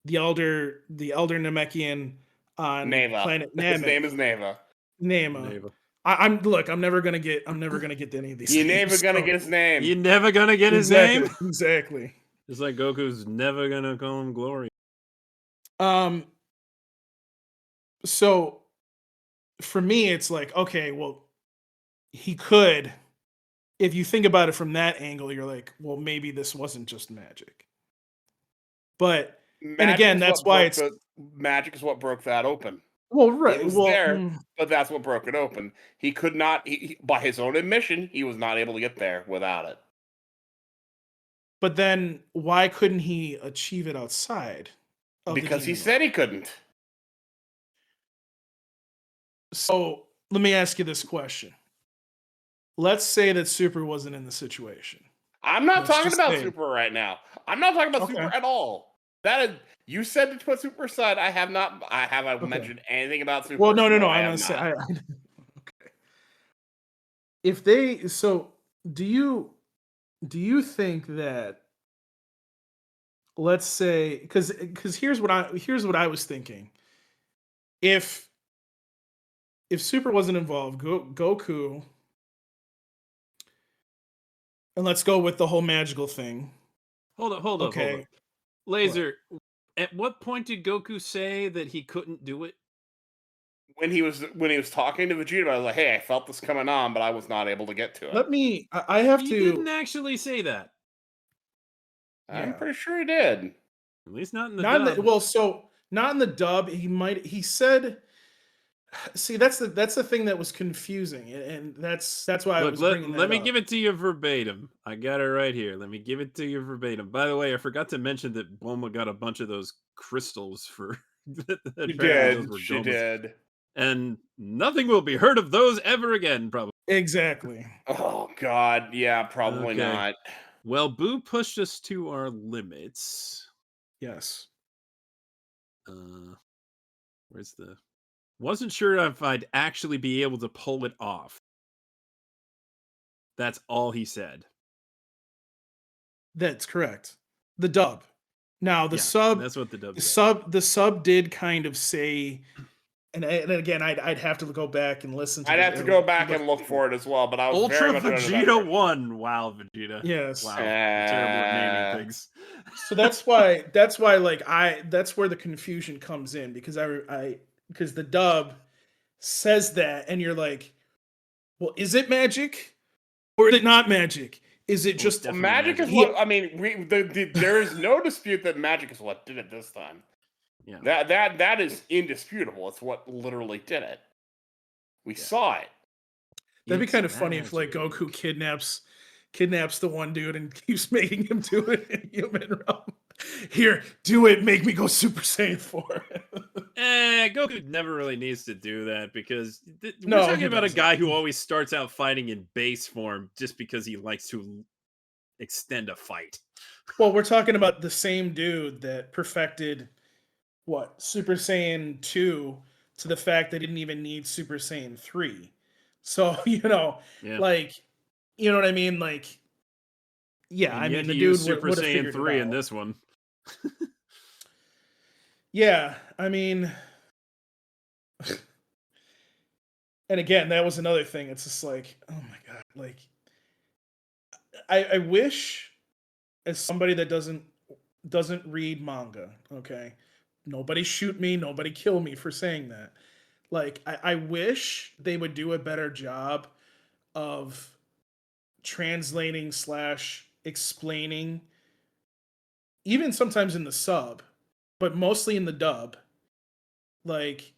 the elder Namekian on Neva. planet His Namek, name is Neva. Nema. Neva. I'm never gonna get to any of these. You're names, never gonna so- get his name. You're never gonna get his exactly, name. Exactly. It's like Goku's never gonna call him Glory. So for me, it's like, okay, well, he could. If you think about it from that angle, you're like, well, maybe this wasn't just magic. But and again, that's why it's magic is what broke that open. well, right. It was well, there, but that's what broke it open. He could not, by his own admission, he was not able to get there without it. But then, why couldn't he achieve it outside? Because he said he couldn't. So let me ask you this question. Let's say that Super wasn't in the situation. I'm not Let's talking just about say- Super right now. I'm not talking about Okay. Super at all. That is, you said to put Super aside. I haven't Okay. mentioned anything about Super. Well, no. I I'm have gonna say. not. Okay. If they do you think that? Let's say because here's what I was thinking. If Super wasn't involved, Goku, and let's go with the whole magical thing. Hold up. Okay. Laser, at what point did Goku say that he couldn't do it? When he was talking to Vegeta, I was like, "Hey, I felt this coming on, but I was not able to get to it." Let me. I have He to. didn't actually say that. I'm Yeah. pretty sure he did. At least not in the Not in dub. not in the dub. He said. See, that's the thing that was confusing, and that's why I Look, was bringing that let me up. give it to you verbatim. I got it right here. Let me give it to you verbatim. By the way, I forgot to mention that Bulma got a bunch of those crystals for. She did. And nothing will be heard of those ever again, probably. Exactly. Oh God, yeah, probably Okay. not. Well, Boo pushed us to our limits. Yes. Where's the? Wasn't sure if I'd actually be able to pull it off. That's all he said. That's correct. The dub. Now the Yeah, sub. That's what the dub said. The sub did kind of say, and again, I'd have to go back and listen to. I'd have to go back and look for it as well, but I was Ultra very much under that Vegeta impression. 1. Wow, Vegeta. Yes. Wow. You're terrible at naming things. So that's why like that's where the confusion comes in because because the dub says that and you're like, well, is it magic or is it not magic? Is it just definitely Magic is magic. what I mean. There is no dispute that magic is what did it this time. Yeah. That is indisputable. It's what literally did it. We saw it. That'd be It's kind of funny if like magic. Goku kidnaps the one dude and keeps making him do it in human realm. Here, do it, make me go Super Saiyan 4. Goku never really needs to do that because No, we're he talking about a doesn't. guy who always starts out fighting in base form just because he likes to extend a fight. Well, we're talking about the same dude that perfected what Super Saiyan 2 to the fact that he didn't even need Super Saiyan 3. So, Yeah. like, you know what I mean? Like, yeah, And I yet mean, the he dude used Super would have Saiyan figured 3 it in out. this one. Yeah, I mean, and again, that was another thing. It's just like, oh my god, like, I wish, as somebody that doesn't read manga, okay, nobody shoot me, nobody kill me for saying that. Like, I wish they would do a better job of translating / explaining, even sometimes in the sub, but mostly in the dub, like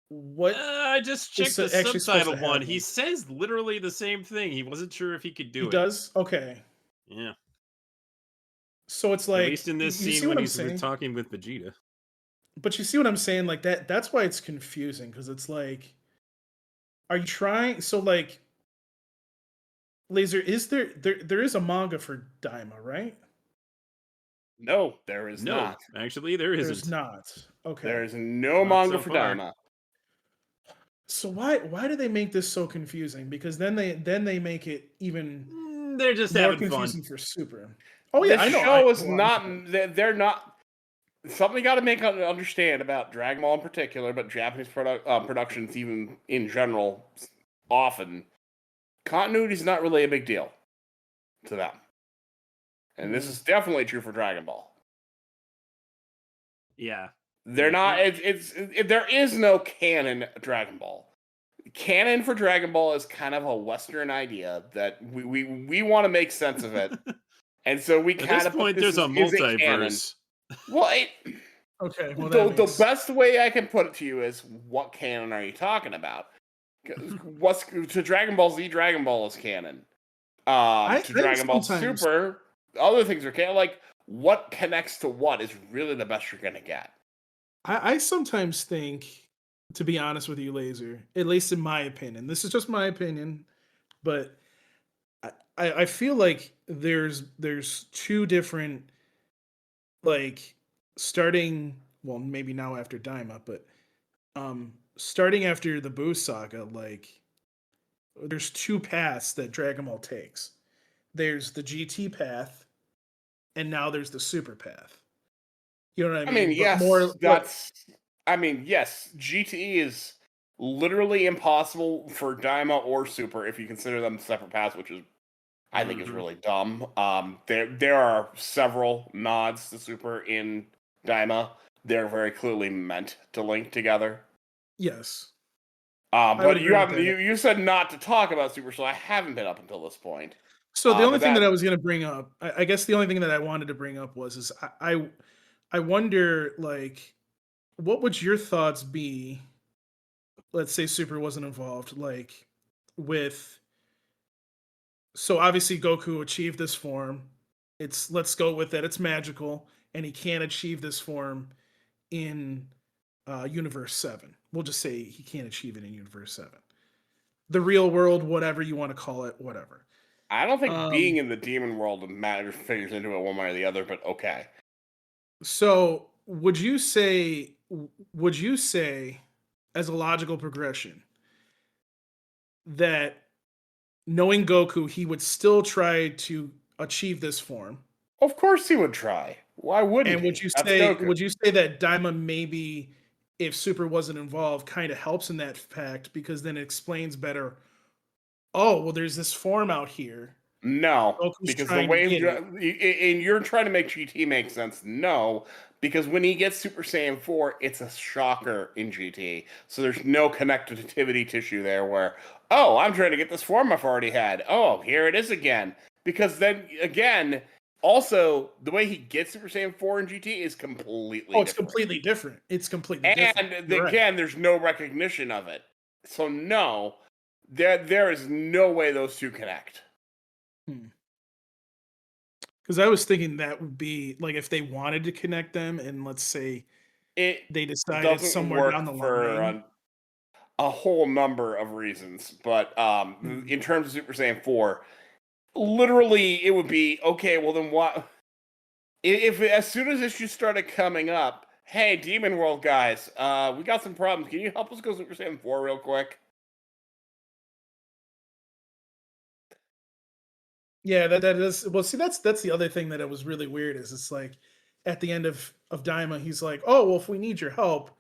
what I just checked is the actually supposed to subtitle one. happen. He says literally the same thing. He wasn't sure if he could do He it. does? Okay. Yeah. So it's At like, least in this you see scene what when I'm he's saying? talking with Vegeta. But you see what I'm saying? Like that's why it's confusing because it's like, are you trying? So like, Laser, is there is a manga for Daima, right? No, there is No, not. actually, there isn't. There's not. Okay. There is no Not manga so for far. Daima. So why do they make this so confusing? Because then they make it even They're just more having fun. confusing for Super. Oh yeah, I This know. show is not. They're not. Something you got to make understand about Dragon Ball in particular, but Japanese productions even in general, often continuity is not really a big deal to them, and this is definitely true for Dragon Ball. Yeah. They're not. There is no canon Dragon Ball. Canon for Dragon Ball is kind of a Western idea that we want to make sense of it, and so we At kind this of put point, this there's a as canon. multiverse. Well, Okay, well the best way I can put it to you is, what canon are you talking about? What's to Dragon Ball Z? Dragon Ball is canon. To Dragon Ball Super, other things are canon. Like, what connects to what is really the best you're gonna get. I sometimes think, to be honest with you, Laser, at least in my opinion, this is just my opinion, but I feel like there's two different, like, starting, well, maybe now after Daima, but starting after the Boo saga, like, there's two paths that Dragon Ball takes. There's the GT path, and now there's the Super path. You know what I mean? Yes, GTE is literally impossible for Daima or Super if you consider them separate paths, which is, I think, is really dumb. There are several nods to Super in Daima. They're very clearly meant to link together. Yes. But you said not to talk about Super, so I haven't been up until this point. So the only thing that I was going to bring up, I guess the only thing that I wanted to bring up is I wonder, like, what would your thoughts be? Let's say Super wasn't involved, like, with. So obviously Goku achieved this form. Let's go with it. It's magical, and he can't achieve this form in Universe 7. We'll just say he can't achieve it in Universe 7. The real world, whatever you want to call it, whatever. I don't think being in the demon world figures into it one way or the other, but okay. So would you say, as a logical progression, that knowing Goku, he would still try to achieve this form? Of course he would try. Why wouldn't And he? would you say that Daima, maybe, if Super wasn't involved, kind of helps in that fact, because then it explains better, oh, well, there's this form out here. No, Goku's because trying the way to get it. and you're trying to make GT make sense. No, because when he gets Super Saiyan 4, it's a shocker in GT. So there's no connectivity tissue there where, oh, I'm trying to get this form I've already had. Oh, here it is again. Because then, again, also, the way he gets Super Saiyan 4 in GT is completely different. Completely different. It's completely different. And again, there's no recognition of it. So no, there is no way those two connect. Because I was thinking that would be, like, if they wanted to connect them, and let's say they decided somewhere down the line. A whole number of reasons, but in terms of Super Saiyan 4, literally it would be, okay, well then what? If as soon as issues started coming up, hey, Demon World guys, we got some problems. Can you help us go Super Saiyan 4 real quick? Yeah, that is. Well, see, that's the other thing that it was really weird, is it's like, at the end of Daima, he's like, oh, well, if we need your help,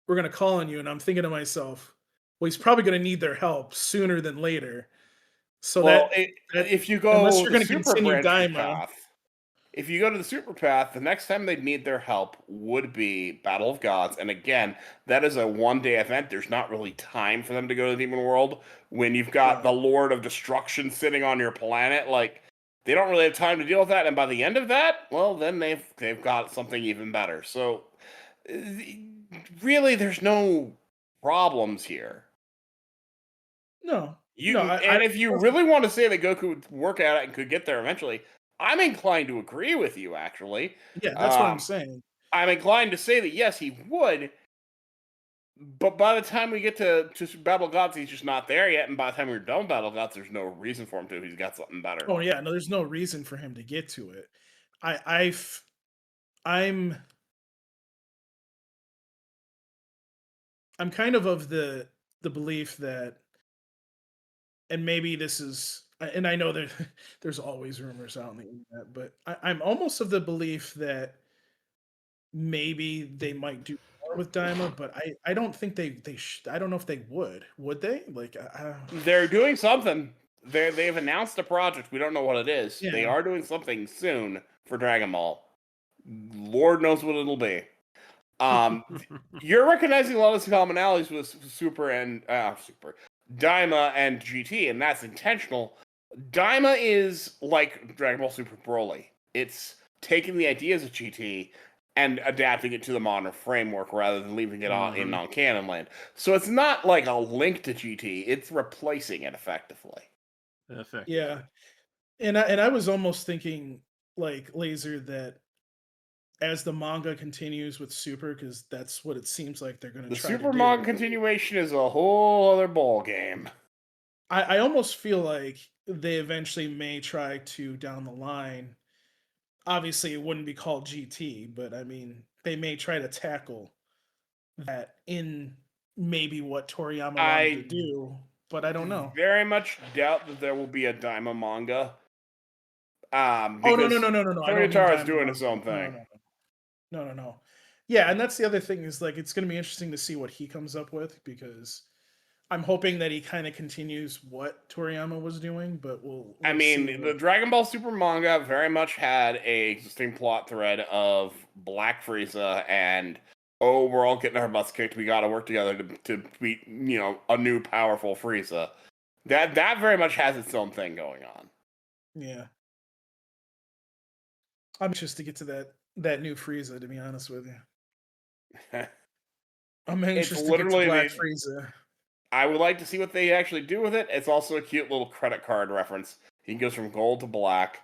we're gonna call on you. And I'm thinking to myself, well, he's probably gonna need their help sooner than later. So if you go, unless you're gonna continue Daima, path, if you go to the Super Path, the next time they'd need their help would be Battle of Gods. And again, that is a one-day event. There's not really time for them to go to the Demon World when you've got the Lord of Destruction sitting on your planet. Like, they don't really have time to deal with that. And by the end of that, well, then they've got something even better. So really, there's no problems here. No. If you really want to say that Goku would work at it and could get there eventually, I'm inclined to agree with you, actually. Yeah, that's what I'm saying. I'm inclined to say that, yes, he would, But by the time we get to Battle Gods, he's just not there yet. And by the time we're done with Battle Gods, there's no reason for him to. He's got something better. Oh yeah, no, there's no reason for him to get to it. I'm kind of the belief that, and maybe this is, and I know that there's always rumors out on the internet, but I'm almost of the belief that maybe they might do more with Daima, but I don't think I don't know if they would they, like They're doing something. They've announced a project. We don't know what it is. Yeah. They are doing something soon for Dragon Ball. Lord knows what it'll be. You're recognizing a lot of commonalities with Super Daima and GT, and that's intentional. Daima is like Dragon Ball Super Broly. It's taking the ideas of GT and adapting it to the modern framework rather than leaving it in non-canon land. So it's not like a link to GT. It's replacing it effectively. Yeah. And I was almost thinking, like, Laser, that as the manga continues with Super, because that's what it seems like they're going to try to do. The Super manga continuation is a whole other ball game. I almost feel like they eventually may try to, down the line, obviously it wouldn't be called GT, but I mean, they may try to tackle that in maybe what Toriyama wanted to do, but I don't know. Very much doubt that there will be a Daima manga. Oh, no. Toyotaro is doing his own thing. No. Yeah, and that's the other thing, is like, it's going to be interesting to see what he comes up with, because I'm hoping that he kind of continues what Toriyama was doing, but we'll I mean, the Dragon Ball Super manga very much had a existing plot thread of Black Frieza and, oh, we're all getting our butts kicked. We got to work together to beat, a new powerful Frieza. That very much has its own thing going on. Yeah. I'm anxious to get to that new Frieza, to be honest with you. I'm anxious to get to Black Frieza. I would like to see what they actually do with it. It's also a cute little credit card reference. He goes from gold to black.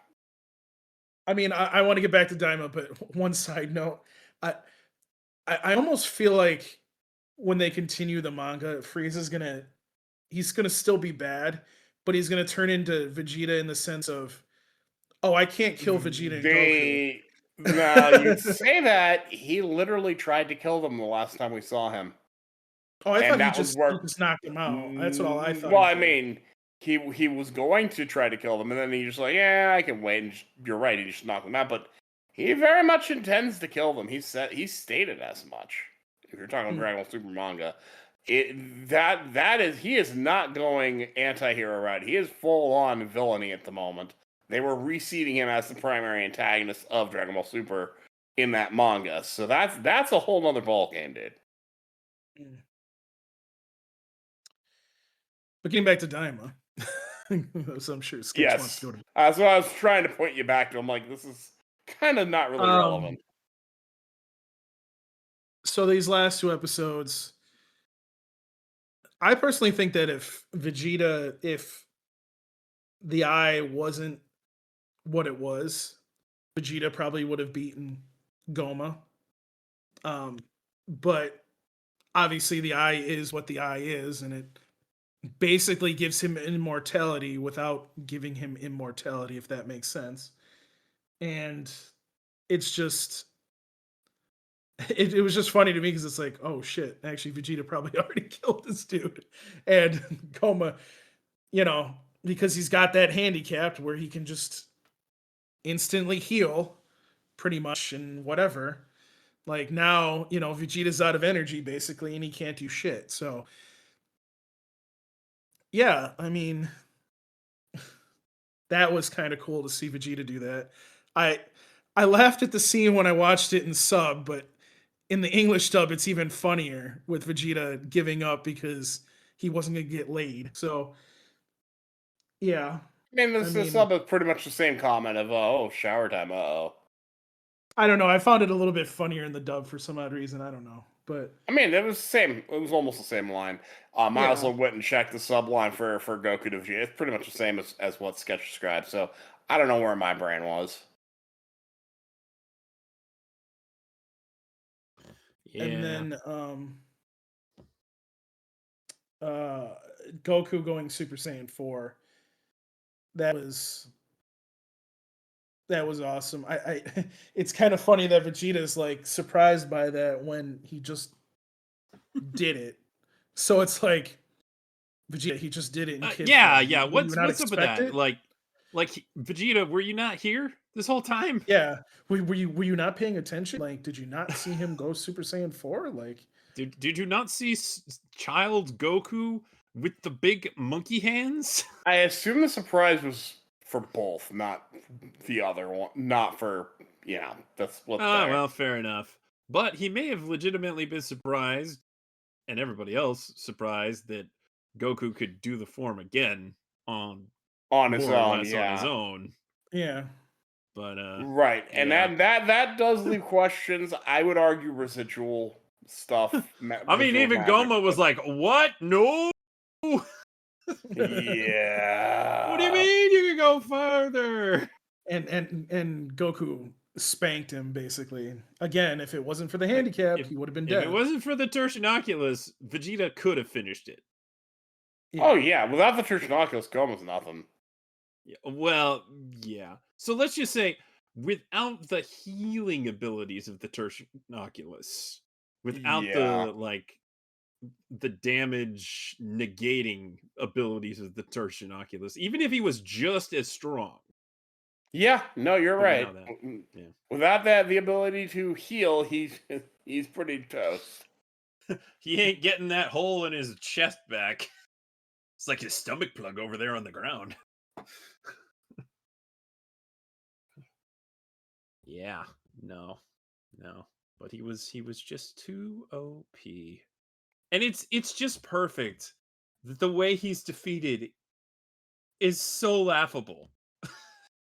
I mean, I want to get back to Daima, but one side note, I almost feel like when they continue the manga, Frieza's he's gonna still be bad, but he's gonna turn into Vegeta in the sense of, oh, I can't kill Vegeta and Goku. No, you'd say that. He literally tried to kill them the last time we saw him. Oh, I thought he just knocked him out. That's all I thought. Well, I mean, he was going to try to kill them, and then he just like, yeah, I can wait. And you're right, he just knocked them out. But he very much intends to kill them. He stated as much. If you're talking Dragon Ball Super manga, he is not going anti-hero route. He is full on villainy at the moment. They were reseeding him as the primary antagonist of Dragon Ball Super in that manga, so that's a whole nother ball game, dude. But getting back to Daima, so I'm sure Sketch wants to go to. That's what I was trying to point you back to. I'm like, this is kind of not really relevant. So these last two episodes, I personally think that if the eye wasn't what it was, Vegeta probably would have beaten Goma. But obviously the eye is what the eye is, and it basically gives him immortality without giving him immortality, if that makes sense. And it's just, it was just funny to me, because it's like, oh shit, actually Vegeta probably already killed this dude. And Goma, because he's got that handicap where he can just instantly heal pretty much and whatever. Like now, Vegeta's out of energy basically, and he can't do shit. So yeah, I mean, that was kind of cool to see Vegeta do that. I laughed at the scene when I watched it in sub, but in the English dub, it's even funnier with Vegeta giving up because he wasn't going to get laid. So, yeah. I mean, the sub is pretty much the same comment of, oh, shower time, uh-oh. I don't know. I found it a little bit funnier in the dub for some odd reason. I don't know. But I mean, it was the same. It was almost the same line. I also went and checked the sub line for Goku to Vegeta. It's pretty much the same as what Sketch described. So I don't know where my brain was. Yeah. And then Goku going Super Saiyan 4. That was awesome. I it's kind of funny that Vegeta's like surprised by that when he just did it. So it's like Vegeta, he just did it in kid Yeah, form. yeah. Would you not What's up with expect that? it? Vegeta, were you not here this whole time? Yeah. Were you not paying attention? Like, did you not see him go Super Saiyan 4? Like, Did you not see child Goku with the big monkey hands? I assume the surprise was for both, not the other one. Not for, the split Ah, there. well, fair enough. But he may have legitimately been surprised, and everybody else surprised, that Goku could do the form again on On his more or own, less on his own. yeah. But Right, and yeah. that does leave questions. I would argue residual stuff. I mean, residual even magic, Goma was but- like, "What? No." yeah. What do you mean you can go further? And Goku spanked him basically. Again, if it wasn't for the handicap, he would have been If dead. it wasn't for the Tertianoculus, Vegeta could have finished it. Oh yeah, without the Tertianoculus, Goma's nothing. Yeah, well, yeah. So let's just say, without the healing abilities of the Tertianoculus, without Yeah. the damage negating abilities of the Tertianoculus, even if he was just as strong. Yeah, no, you're But right. without that, yeah. Without that, the ability to heal, he's pretty toast. He ain't getting that hole in his chest back. It's like his stomach plug over there on the ground. Yeah, no. But he was just too OP. And it's just perfect that the way he's defeated is so laughable.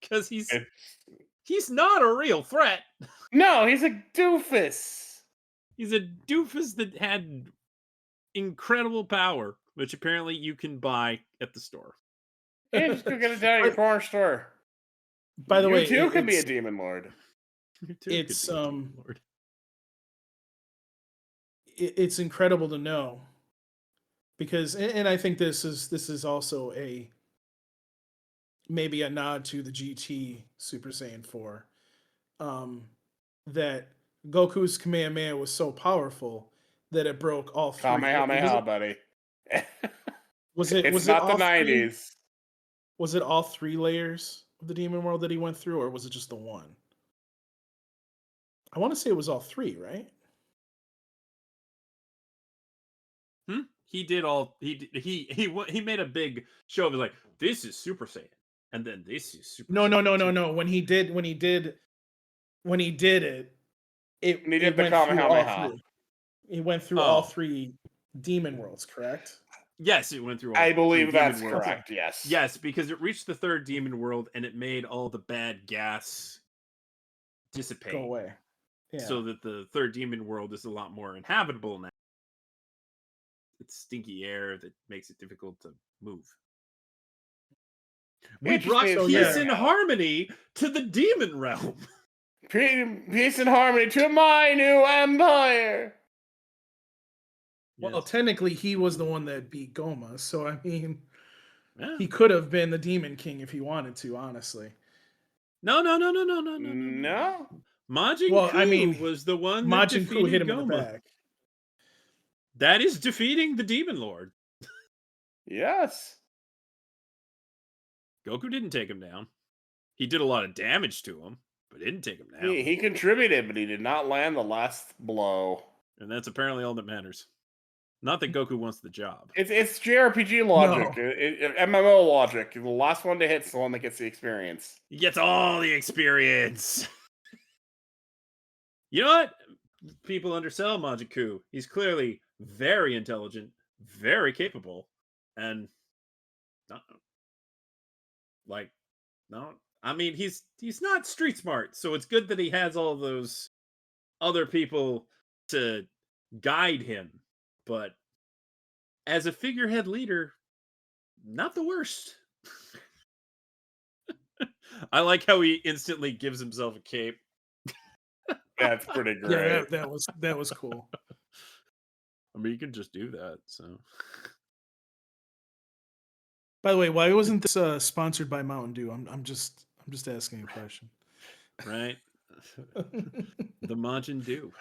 Because he's not a real threat. No, he's a doofus. He's a doofus that had incredible power, which apparently you can buy at the store. Yeah, just go get it down at your corner store. By the way, you too can be a it's demon lord. it's it's incredible to know, because and I think this is also maybe a nod to the GT Super Saiyan 4, that Goku's Kamehameha was so powerful that it broke all three. Kamehameha, buddy. Was it It's not the all three? 90s. Was it all 3 layers of the demon world that he went through, or was it just the one? I want to say it was all 3, right? He did all he made a big show of like, this is Super Saiyan, and then this is Super No. Saiyan. When he did it, When he did the went through all Kamehameha. 3. It went through all 3 demon worlds, correct? Yes, it went through all I 3 believe demon that's worlds. correct, yes. Yes, because it reached the 3rd demon world and it made all the bad gas dissipate. Go away. Yeah. So that the 3rd demon world is a lot more inhabitable now. It's stinky air that makes it difficult to move. We brought peace and harmony to the demon realm. Peace and harmony to my new empire. Well, technically, he was the one that beat Goma, so I mean, Yeah. he could have been the Demon King if he wanted to, honestly. No. Majin Coup was the one that Majin Coup hit him in the back. That is defeating the Demon Lord. Yes. Goku didn't take him down. He did a lot of damage to him, but didn't take him down. He contributed, but he did not land the last blow. And that's apparently all that matters. Not that Goku wants the job. It's JRPG logic, MMO logic. The last one to hit's the one that gets the experience. He gets all the experience. You know what? People undersell Majin Coup. He's clearly very intelligent, very capable, and I mean, he's not street smart, so it's good that he has all those other people to guide him. But as a figurehead leader, not the worst. I like how he instantly gives himself a cape. That's pretty great. Yeah, that was cool. I mean, you can just do that, so By the way, why wasn't this sponsored by Mountain Dew? I'm just asking a question. Right? The Majin Dew.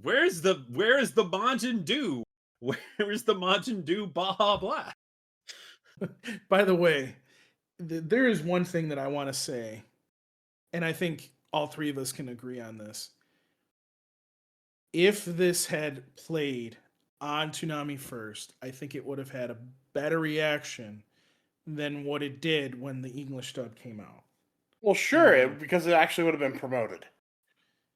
Where's the Majin Dew? Where's the Majin Dew Baja Blast? By the way, there is one thing that I want to say, and I think all three of us can agree on this. If this had played on Toonami first, I think it would have had a better reaction than what it did when the English dub came out. Well, sure, because it actually would have been promoted.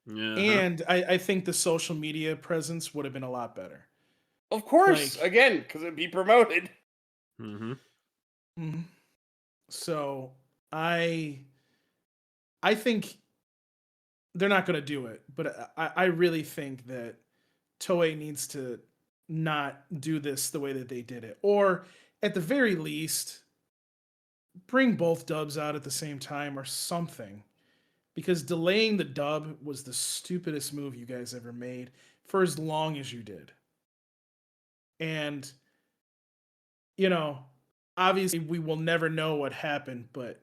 Yeah. And I think the social media presence would have been a lot better. Of course, Like- again, because it'd be promoted. Mm-hmm. Mhm. So I think they're not going to do it, but I really think that Toei needs to not do this the way that they did it, or at the very least, bring both dubs out at the same time or something. Because delaying the dub was the stupidest move you guys ever made for as long as you did. And, you know, obviously we will never know what happened, but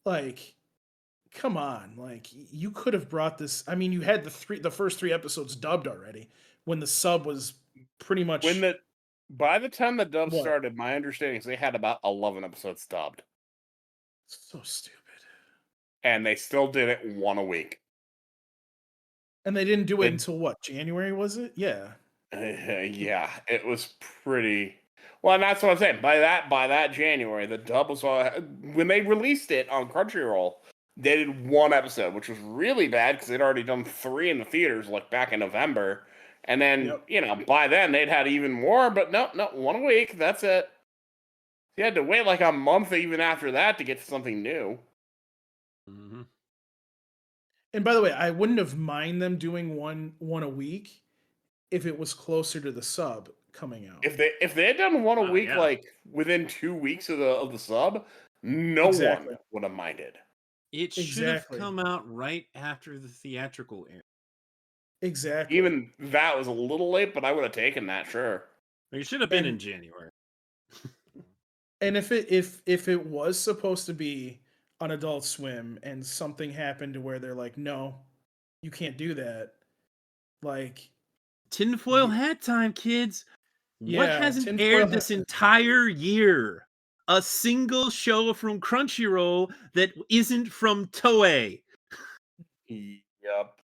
like, come on, like you could have brought this. I mean, you had the first 3 episodes dubbed already when the sub was pretty much By the time the dub What? started, my understanding is they had about 11 episodes dubbed, so stupid. and they still did it one a week. And they didn't do it They- until what? January was it? Yeah. Yeah, it was pretty. Well, and that's what I'm saying. By that January, the dub was when they released it on Crunchyroll. They did 1 episode, which was really bad because they'd already done 3 in the theaters, like back in November. And then, Yep. by then they'd had even more. But no, 1 a week. That's it. You had to wait like a month even after that to get to something new. Mm-hmm. And by the way, I wouldn't have mind them doing one a week if it was closer to the sub coming out. If they had done 1 a Oh, week, yeah. like within 2 weeks of the sub, no Exactly. one would have minded. It should Exactly. have come out right after the theatrical air. Exactly. Even that was a little late, but I would have taken that, sure. It should have been in And- January. And if it was supposed to be on Adult Swim and something happened to where they're like, no, you can't do that. Like, Tinfoil hat time, kids. What Yeah, hasn't tinfoil aired hat this time. entire year? A single show from Crunchyroll that isn't from Toei. Yep.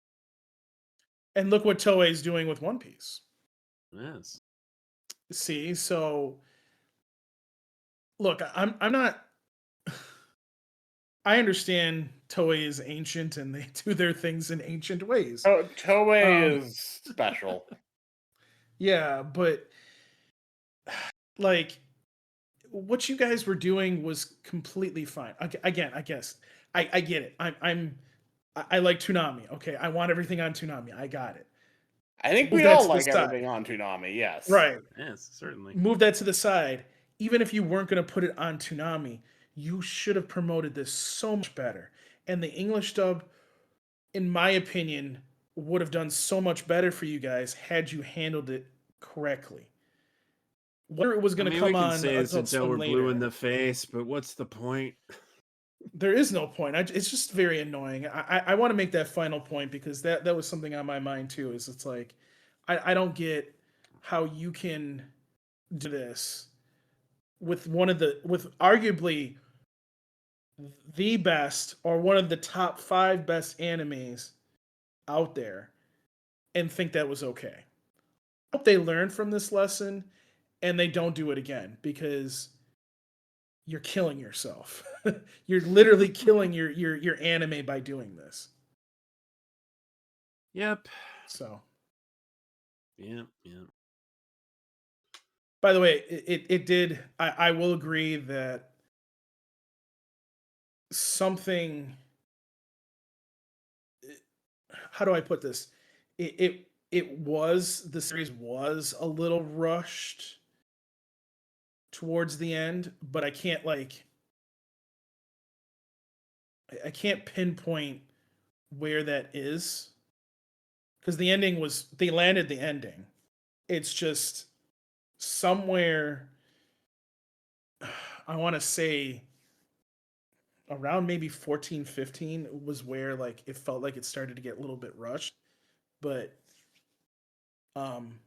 and look what Toei's doing with One Piece. Yes. See, so look, I'm not. I understand Toei is ancient and they do their things in ancient ways. Oh, Toei Um, is special. Yeah, but like what you guys were doing was completely fine. Again, I guess I get it. I like Toonami. Okay, I want everything on Toonami. I got it. I think Move we that all to the like side. everything on Toonami, yes. Right. Yes, certainly. Move that to the side. Even if you weren't going to put it on Toonami, you should have promoted this so much better. And the English dub, in my opinion, would have done so much better for you guys had you handled it correctly. Whether it was going to we come can on say this Adult until Swim we're blue in later, the face, but what's the point? there is no point. It's just very annoying. I want to make that final point because that was something on my mind too. Is it's like I don't get how you can do this with with arguably the best or one of the top 5 best animes out there and think that was okay. I hope they learn from this lesson and they don't do it again because you're killing yourself. You're literally killing your anime by doing this. Yep. So, Yep. by the way, it did. I will agree that something. How do I put this? The series was a little rushed towards the end, but I can't I can't pinpoint where that is because the ending was they landed the ending. It's just somewhere I want to say around maybe 14, 15 was where like it felt like it started to get a little bit rushed. But um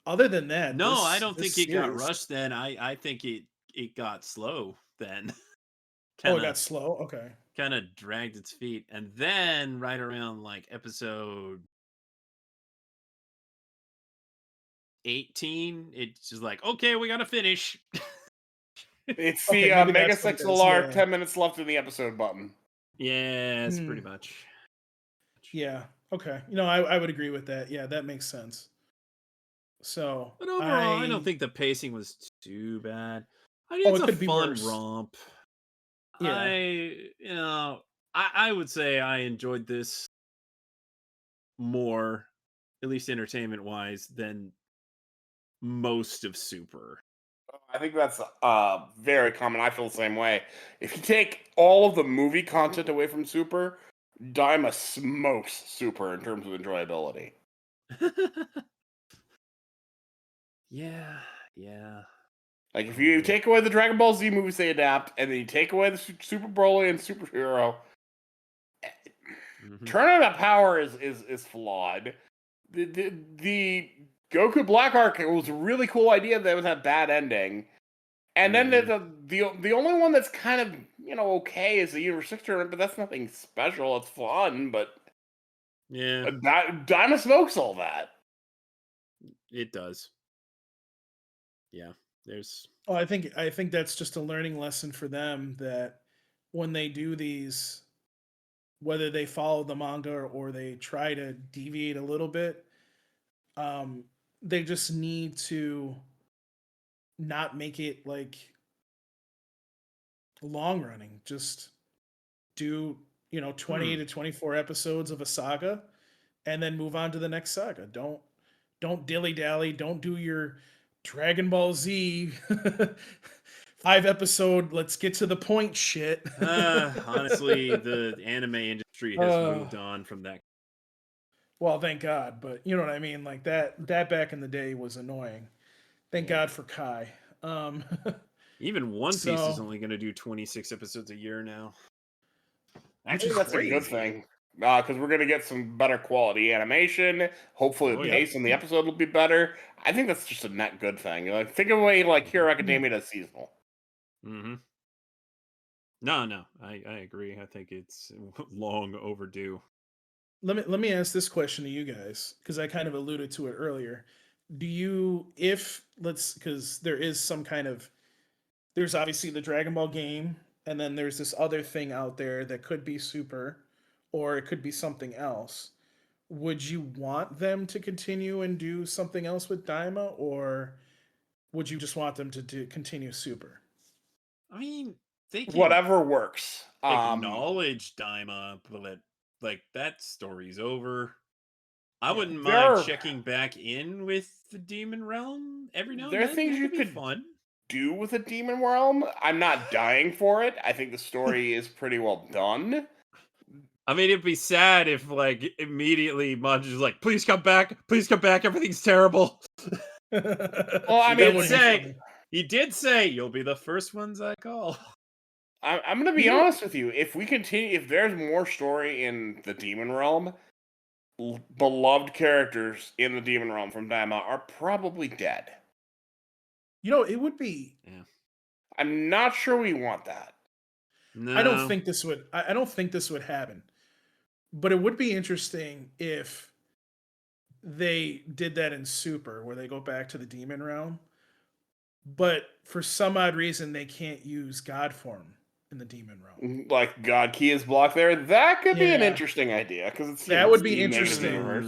other than that, No, I don't this think it got series, rushed then. I think it got slow then. oh, it kind got of slow. Okay. kind of dragged its feet, and then right around like episode 18, it's just like, okay, we gotta finish. It's Okay, the maybe Mega that's what it is. Sixalar Yeah. 10 minutes left in the episode button. Yes, pretty much. Yeah. Okay. I would agree with that. Yeah, that makes sense. So But overall, I don't think the pacing was too bad. I mean, Oh, it's it a could be fun worse. romp. Yeah. I would say I enjoyed this more, at least entertainment wise, than most of Super. I think that's very common. I feel the same way. If you take all of the movie content away from Super, Daima smokes Super in terms of enjoyability. Yeah. Like, if you take away the Dragon Ball Z movies they adapt, and then you take away the Super Broly and Superhero, Tournament of Power is flawed. The Goku Black Arc was a really cool idea that was a bad ending. And then the only one that's kind of, okay is the Universe 6 tournament, but that's nothing special. It's fun, but Yeah, Daima smokes all that. it does. Yeah, there's. Oh, I think that's just a learning lesson for them that when they do these, whether they follow the manga or they try to deviate a little bit, they just need to not make it like long running. Just do 20 to 24 episodes of a saga, and then move on to the next saga. Don't dilly dally. Don't do your Dragon Ball Z 5 episode. Let's get to the point. Shit. Honestly, the anime industry has moved on from that. Well, thank God, but you know what I mean. Like that back in the day was annoying. Thank God for Kai. Even One Piece is So- only going to do 26 episodes a year now. I think that's a good thing. Because we're going to get some better quality animation. Hopefully the pace in the episode will be better. I think that's just a net good thing. Like, think of a way like Hero Academia does seasonal. No, I agree. I think it's long overdue. Let me ask this question to you guys, because I kind of alluded to it earlier. Do you, because there is some kind of, there's obviously the Dragon Ball game, and then there's this other thing out there that could be Super, or it could be something else. Would you want them to continue and do something else with Daima, or would you just want them to continue Super? I mean, they can Whatever works. acknowledge Daima, but like that story's over. I wouldn't There mind are- checking back in with the Demon Realm every now and There are then. things That you be could fun. do with a Demon Realm. I'm not dying for it. I think the story is pretty well done. I mean, it'd be sad if like immediately Majin's like, "Please come back! Please come back! Everything's terrible." Well, I mean, he did say you'll be the first ones I call. I'm going to be honest with you. If there's more story in the Demon Realm, beloved characters in the Demon Realm from Daima are probably dead. It would be. Yeah. I'm not sure we want that. No. I don't think this would. I don't think this would happen. But it would be interesting if they did that in Super, where they go back to the Demon Realm. But for some odd reason, they can't use God form in the Demon Realm. Like God Key is blocked there. That could be an interesting idea because it's that would be the negative interesting. universe.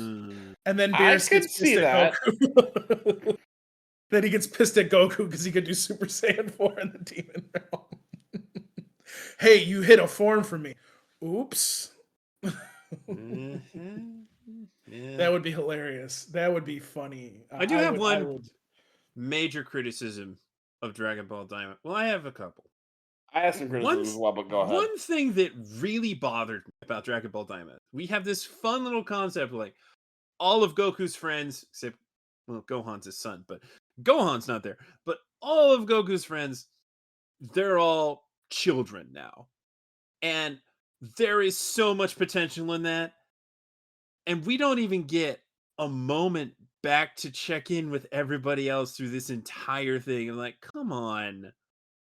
And then I Beerus could gets see pissed at that. Goku. Then he gets pissed at Goku because he could do Super Saiyan 4 in the Demon Realm. Hey, you hit a form for me. Oops. That would be hilarious. That would be funny. I do have one major criticism of Dragon Ball Daima. Well, I have a couple. I have some criticism as well, but go ahead. One thing that really bothered me about Dragon Ball Daima, we have this fun little concept like all of Goku's friends, except Gohan's his son, but Gohan's not there. But all of Goku's friends they're all children now. And there is so much potential in that. And we don't even get a moment back to check in with everybody else through this entire thing. I'm like, come on.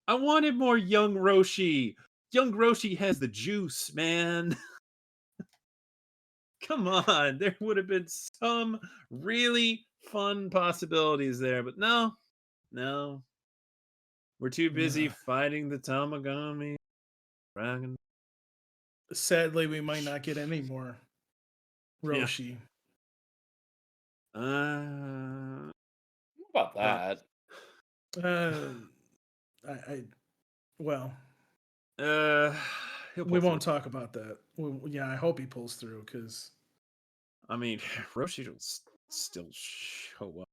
I wanted more young Roshi. Young Roshi has the juice, man. Come on. There would have been some really fun possibilities there, but no. We're too busy fighting the Tamagami dragon. Sadly, we might not get any more Roshi. What about that? Well, we won't talk about that. Yeah, I hope he pulls through because, I mean, Roshi will still show up.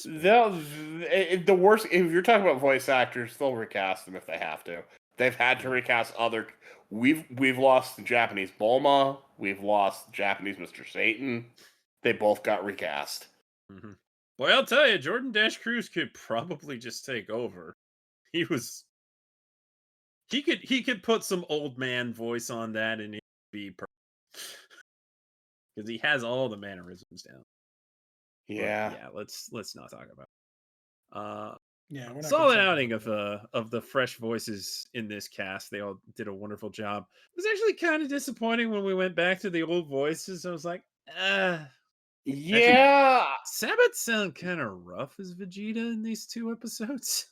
The worst, if you're talking about voice actors, they'll recast them if they have to. They've had to recast other. We've lost the Japanese Bulma. We've lost Japanese Mr. Satan. They both got recast. Mm-hmm. Well, I'll tell you, Jordan Dash Cruz could probably just take over. He could put some old man voice on that and it'd be perfect. Because he has all the mannerisms down. Yeah. But yeah, let's not talk about yeah, we're not solid outing of the fresh voices in this cast. They all did a wonderful job. It was actually kind of disappointing when we went back to the old voices. I was like, yeah. Sabat sound kind of rough as Vegeta in these 2 episodes.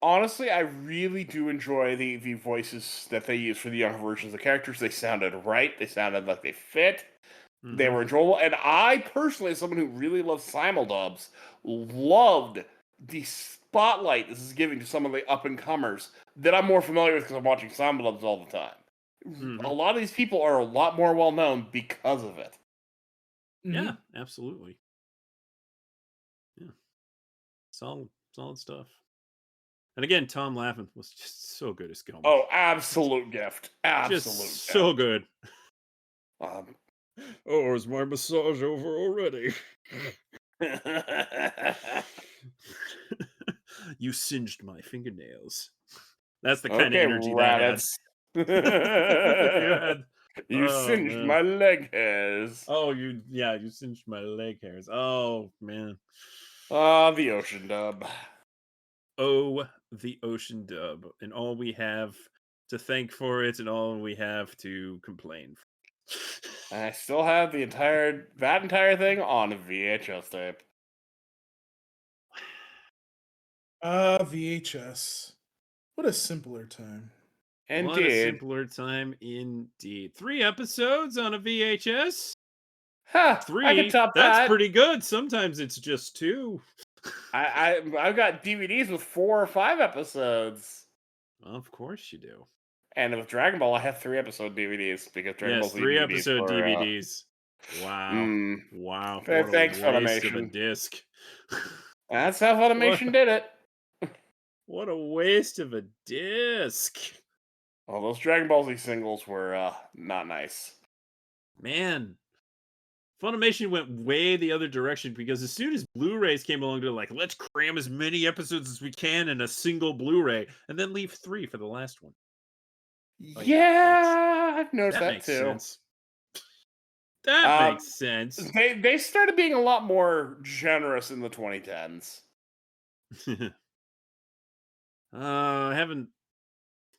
Honestly, I really do enjoy the voices that they use for the younger versions of the characters. They sounded right. They sounded like they fit. Mm-hmm. They were enjoyable. And I personally, as someone who really loves simuldubs, loved the spotlight this is giving to some of the up-and-comers that I'm more familiar with because I'm watching simuldubs all the time. Mm-hmm. A lot of these people are a lot more well-known because of it. Mm-hmm. Yeah, absolutely. Yeah. Solid stuff. And again, Tom Laffin was just so good as Gomes. Oh, absolute gift. Absolute just gift. So good. Is my massage over already? You singed my fingernails. That's the kind of energy rabbits. that had. You singed my leg hairs. Oh, you singed my leg hairs. Oh, man. The ocean dub. Oh, the ocean dub. And all we have to thank for it and all we have to complain for. I still have that entire thing on VHS tape. VHS. What a simpler time. Indeed. What a simpler time indeed. 3 episodes on a VHS? 3. I can top That's pretty good. Sometimes it's just 2. I've got DVDs with 4 or 5 episodes. Of course you do. And with Dragon Ball, I have 3-episode DVDs because Dragon Ball 3 episode DVDs. Wow. Wow. Thanks, what a waste Funimation. of a disc. That's how Funimation did it. What a waste of a disc. Well, those Dragon Ball Z singles were not nice. Man. Funimation went way the other direction because as soon as Blu-rays came along, they're like, let's cram as many episodes as we can in a single Blu-ray and then leave 3 for the last one. I've noticed that makes too. Sense. That makes sense. They started being a lot more generous in the 2010s. I haven't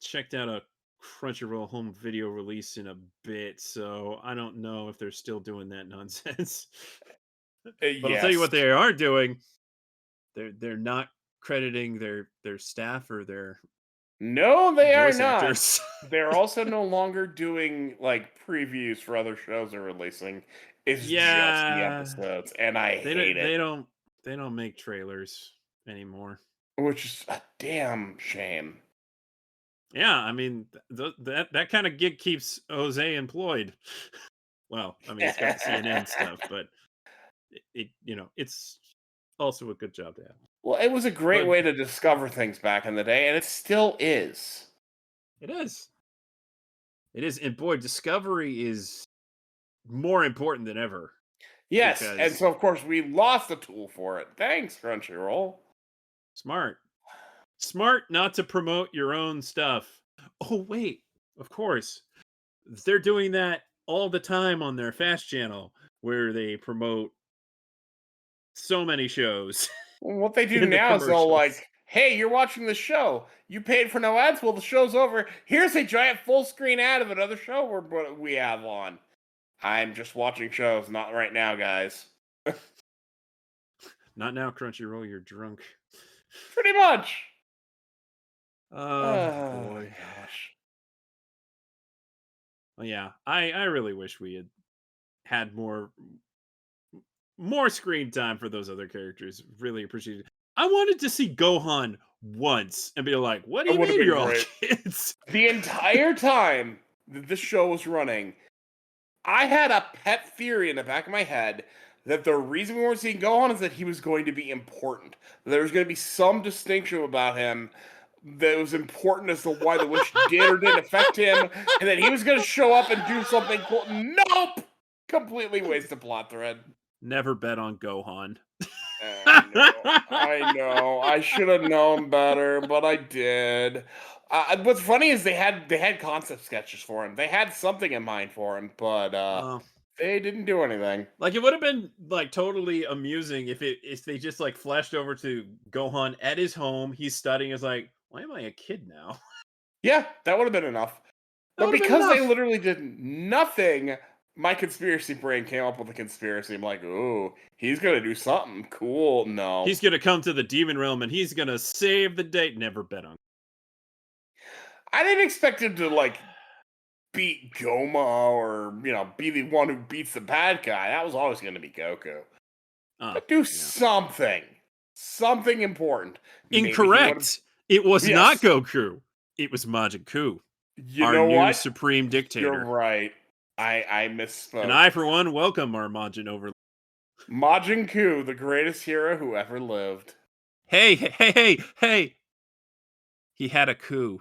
checked out a Crunchyroll home video release in a bit, so I don't know if they're still doing that nonsense. But I'll tell you what they are doing. They're not crediting their staff or their No, they are not. Actors. They're also no longer doing like previews for other shows they're releasing. It's just the episodes, and I hate it. They don't make trailers anymore, which is a damn shame. Yeah, I mean that kind of gig keeps Jose employed. Well, I mean it's got the CNN stuff, but it's also a good job to have. Well, it was a great way to discover things back in the day, and it still is. It is. It is, and boy, discovery is more important than ever. Yes, and so of course we lost the tool for it. Thanks, Crunchyroll. Smart. Smart not to promote your own stuff. Oh, wait. Of course. They're doing that all the time on their Fast channel where they promote so many shows What they do in the now is they'll commercials. hey, you're watching the show. You paid for no ads. Well, the show's over. Here's a giant full screen ad of another show we have on. I'm just watching shows, not right now, guys. Not now, Crunchyroll, you're drunk. Pretty much. Oh, boy. Gosh. Well, yeah, I really wish we had more screen time for those other characters. Really appreciate it. I wanted to see Gohan once and be like, "What do It you would've mean been you're all great. kids?" The entire time that this show was running, I had a pet theory in the back of my head that the reason we weren't seeing Gohan is that he was going to be important. There was going to be some distinction about him that was important as to why the wish did or didn't affect him, and that he was going to show up and do something cool. Nope! Completely wasted plot thread. Never bet on Gohan. I know. I should have known better, but I did. What's funny is they had concept sketches for him. They had something in mind for him, but they didn't do anything. Like it would have been like totally amusing if they just like flashed over to Gohan at his home. He's studying. Is like, why am I a kid now? Yeah, that would have been enough. That But would've been because they enough. literally did nothing, my conspiracy brain came up with a conspiracy. I'm like, ooh, he's gonna do something cool. No. He's gonna come to the demon realm and he's gonna save the day. Never bet on. I didn't expect him to like beat Goma or be the one who beats the bad guy. That was always gonna be Goku. But do something. Something important. Maybe he would've- Incorrect. It was not Yes. Goku. It was Majin Coup, You our know new what? supreme dictator. You're right. I misspoke. And I, for one, welcome our Majin over. Majin Coup, the greatest hero who ever lived. Hey, hey, hey, hey! He had a coup.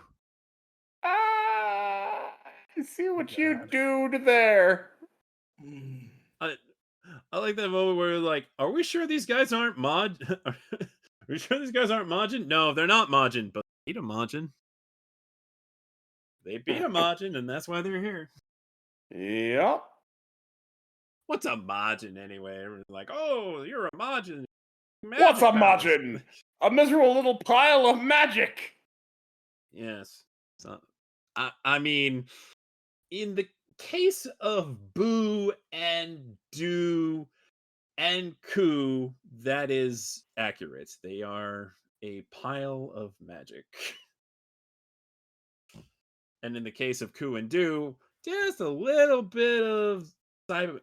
Ah, I see what you do there. I like that moment where like, are we sure these guys aren't Are we sure these guys aren't Majin? No, they're not Majin, but they beat a Majin. They beat a Majin, and that's why they're here. Yep. What's a Majin anyway? Everyone's like, oh, you're a Majin. What's a Magic powers." Majin? A miserable little pile of magic. Yes. So, I mean, in the case of Boo and Do and Coup, that is accurate. They are a pile of magic. And in the case of Coup and Do, just a little bit of cyber.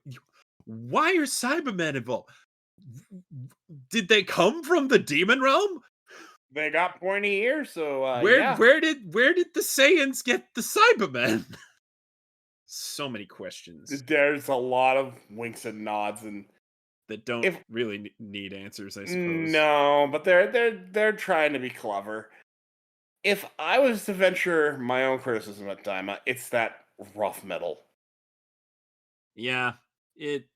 Why are Cybermen involved? Did they come from the demon realm? They got pointy ears, so Where did the Saiyans get the Cybermen? So many questions There's a lot of winks and nods and that don't really need answers, I suppose. no, but they're trying to be clever. If I was to venture my own criticism at Daima, it's that rough middle. Yeah, it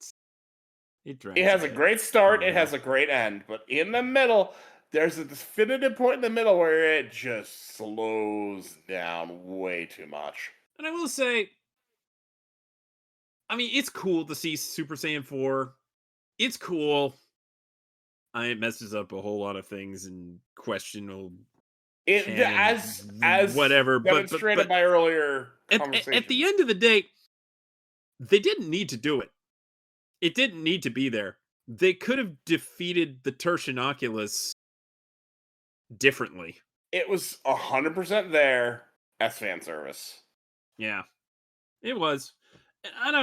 has a great start, it has a great end, but in the middle, there's a definitive point in the middle where it just slows down way too much. And I will say, I mean, it's cool to see Super Saiyan 4. It's cool. It messes up a whole lot of things and questionable. As whatever, demonstrated by earlier conversations. At the end of the day, they didn't need to do it. It didn't need to be there. They could have defeated the Tertianoculus differently. It was 100% there as fan service. Yeah, it was, and I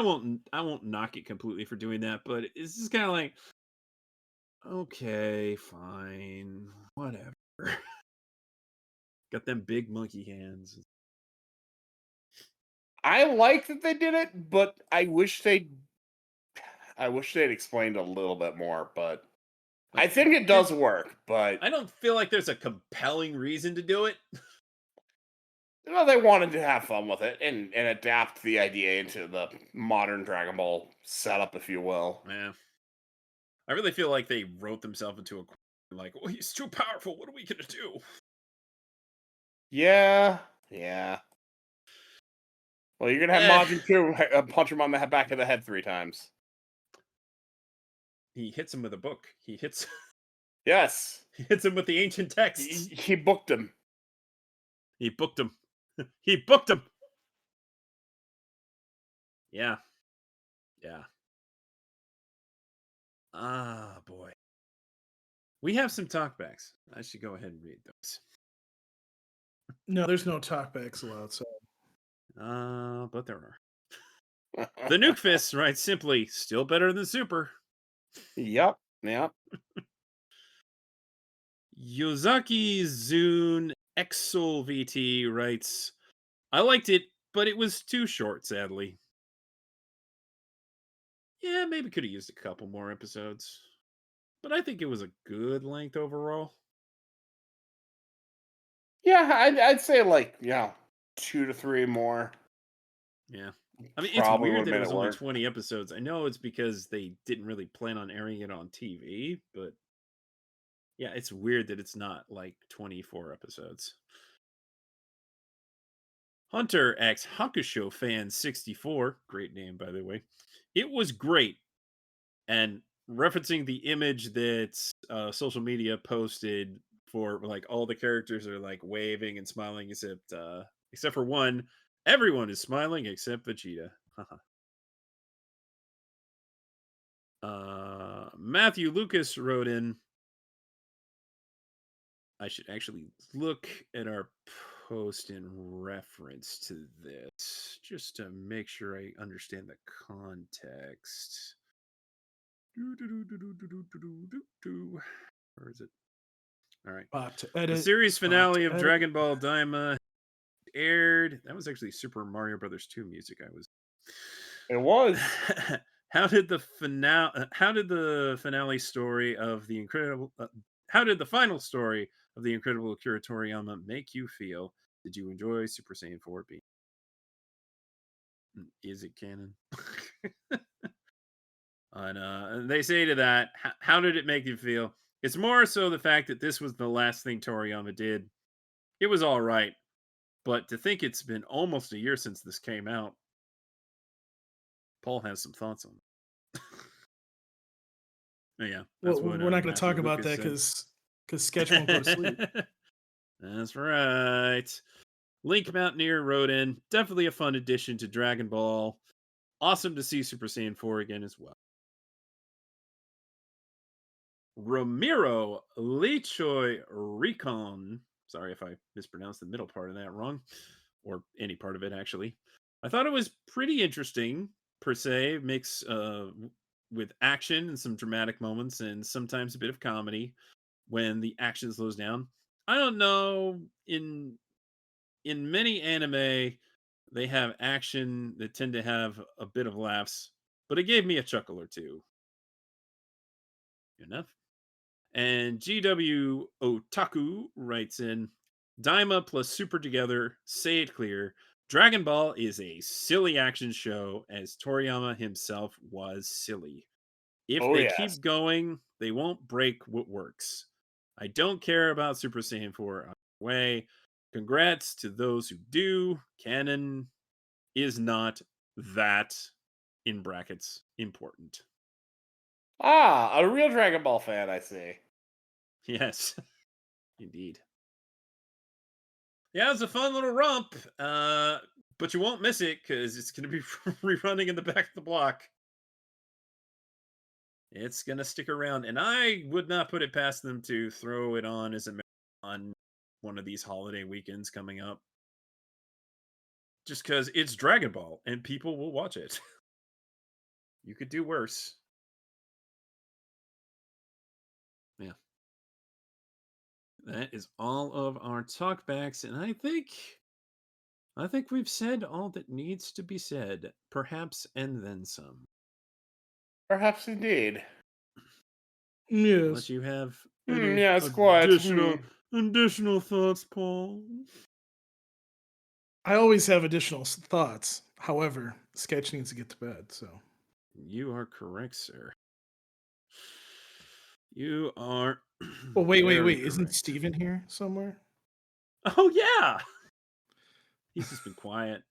won't knock it completely for doing that, but it's just kind of like, okay, fine, whatever. Got them big monkey hands. I like that they did it, but I wish they'd explained a little bit more, but I think it does work, but I don't feel like there's a compelling reason to do it. Well, they wanted to have fun with it and adapt the idea into the modern Dragon Ball setup, if you will. Yeah. I really feel like they wrote themselves into a like, oh, he's too powerful. What are we gonna do? Yeah. Well, you're gonna have Majin too punch him on the back of the head 3 times. He hits him with a book. He hits Yes. he hits him with the ancient texts. He booked him. He booked him. He booked him. Yeah. Ah, boy. We have some talkbacks. I should go ahead and read those. No, there's no talkbacks allowed. So But there are. The Nuke Fist writes simply, still better than Super. Yep. Yozaki Zune Exol VT writes, I liked it, but it was too short, sadly. Yeah, maybe could have used a couple more episodes. But I think it was a good length overall. Yeah, I'd say like 2 to 3 more. Yeah. I mean, Probably it's weird would've that made it was it only work. 20 episodes. I know it's because they didn't really plan on airing it on TV, but yeah, it's weird that it's not like 24 episodes. Hunter X Hakusho Fan 64, great name by the way. It was great. And referencing the image that social media posted for like all the characters are like waving and smiling except for one. Everyone is smiling except Vegeta. Matthew Lucas wrote in, I should actually look at our post in reference to this just to make sure I understand the context. Where is it? All right. The series finale of Dragon Ball Daima aired. That was actually Super Mario Brothers 2 music. It was. How did the finale story of the incredible? How did the final story of the incredible Akira Toriyama make you feel? Did you enjoy Super Saiyan 4 being? Is it canon? And they say to that, how did it make you feel? It's more so the fact that this was the last thing Toriyama did. It was all right, but to think it's been almost a year since this came out, Paul has some thoughts on it. Yeah, well, we're not going to talk about that because Sketch won't go to sleep. That's right. Link Mountaineer wrote in, definitely a fun addition to Dragon Ball. Awesome to see Super Saiyan 4 again as well. Ramiro Lechoy Recon. Sorry if I mispronounced the middle part of that wrong, or any part of it, actually. I thought it was pretty interesting, per se. Mix with action and some dramatic moments, and sometimes a bit of comedy when the action slows down. I don't know. In many anime, they have action that tend to have a bit of laughs, but it gave me a chuckle or two. Enough. And GW Otaku writes in, Daima plus Super together, say it clear. Dragon Ball is a silly action show, as Toriyama himself was silly. If they keep going, they won't break what works. I don't care about Super Saiyan 4 on the way. Congrats to those who do. Canon is not that, in brackets, important. A real Dragon Ball fan, I see. Yes, indeed. Yeah, it's a fun little romp, but you won't miss it because it's going to be rerunning in the back of the block. It's going to stick around, and I would not put it past them to throw it on as a on one of these holiday weekends coming up. Just because it's Dragon Ball, and people will watch it. You could do worse. Yeah. That is all of our talkbacks, and I think we've said all that needs to be said, perhaps, and then some. Perhaps indeed. Yes. Unless you have any yes, quite. additional thoughts, Paul. I always have additional thoughts. However, Sketch needs to get to bed, so. You are correct, sir. You are. Well, wait. very Isn't correct. Steven here somewhere? Oh yeah. He's just been quiet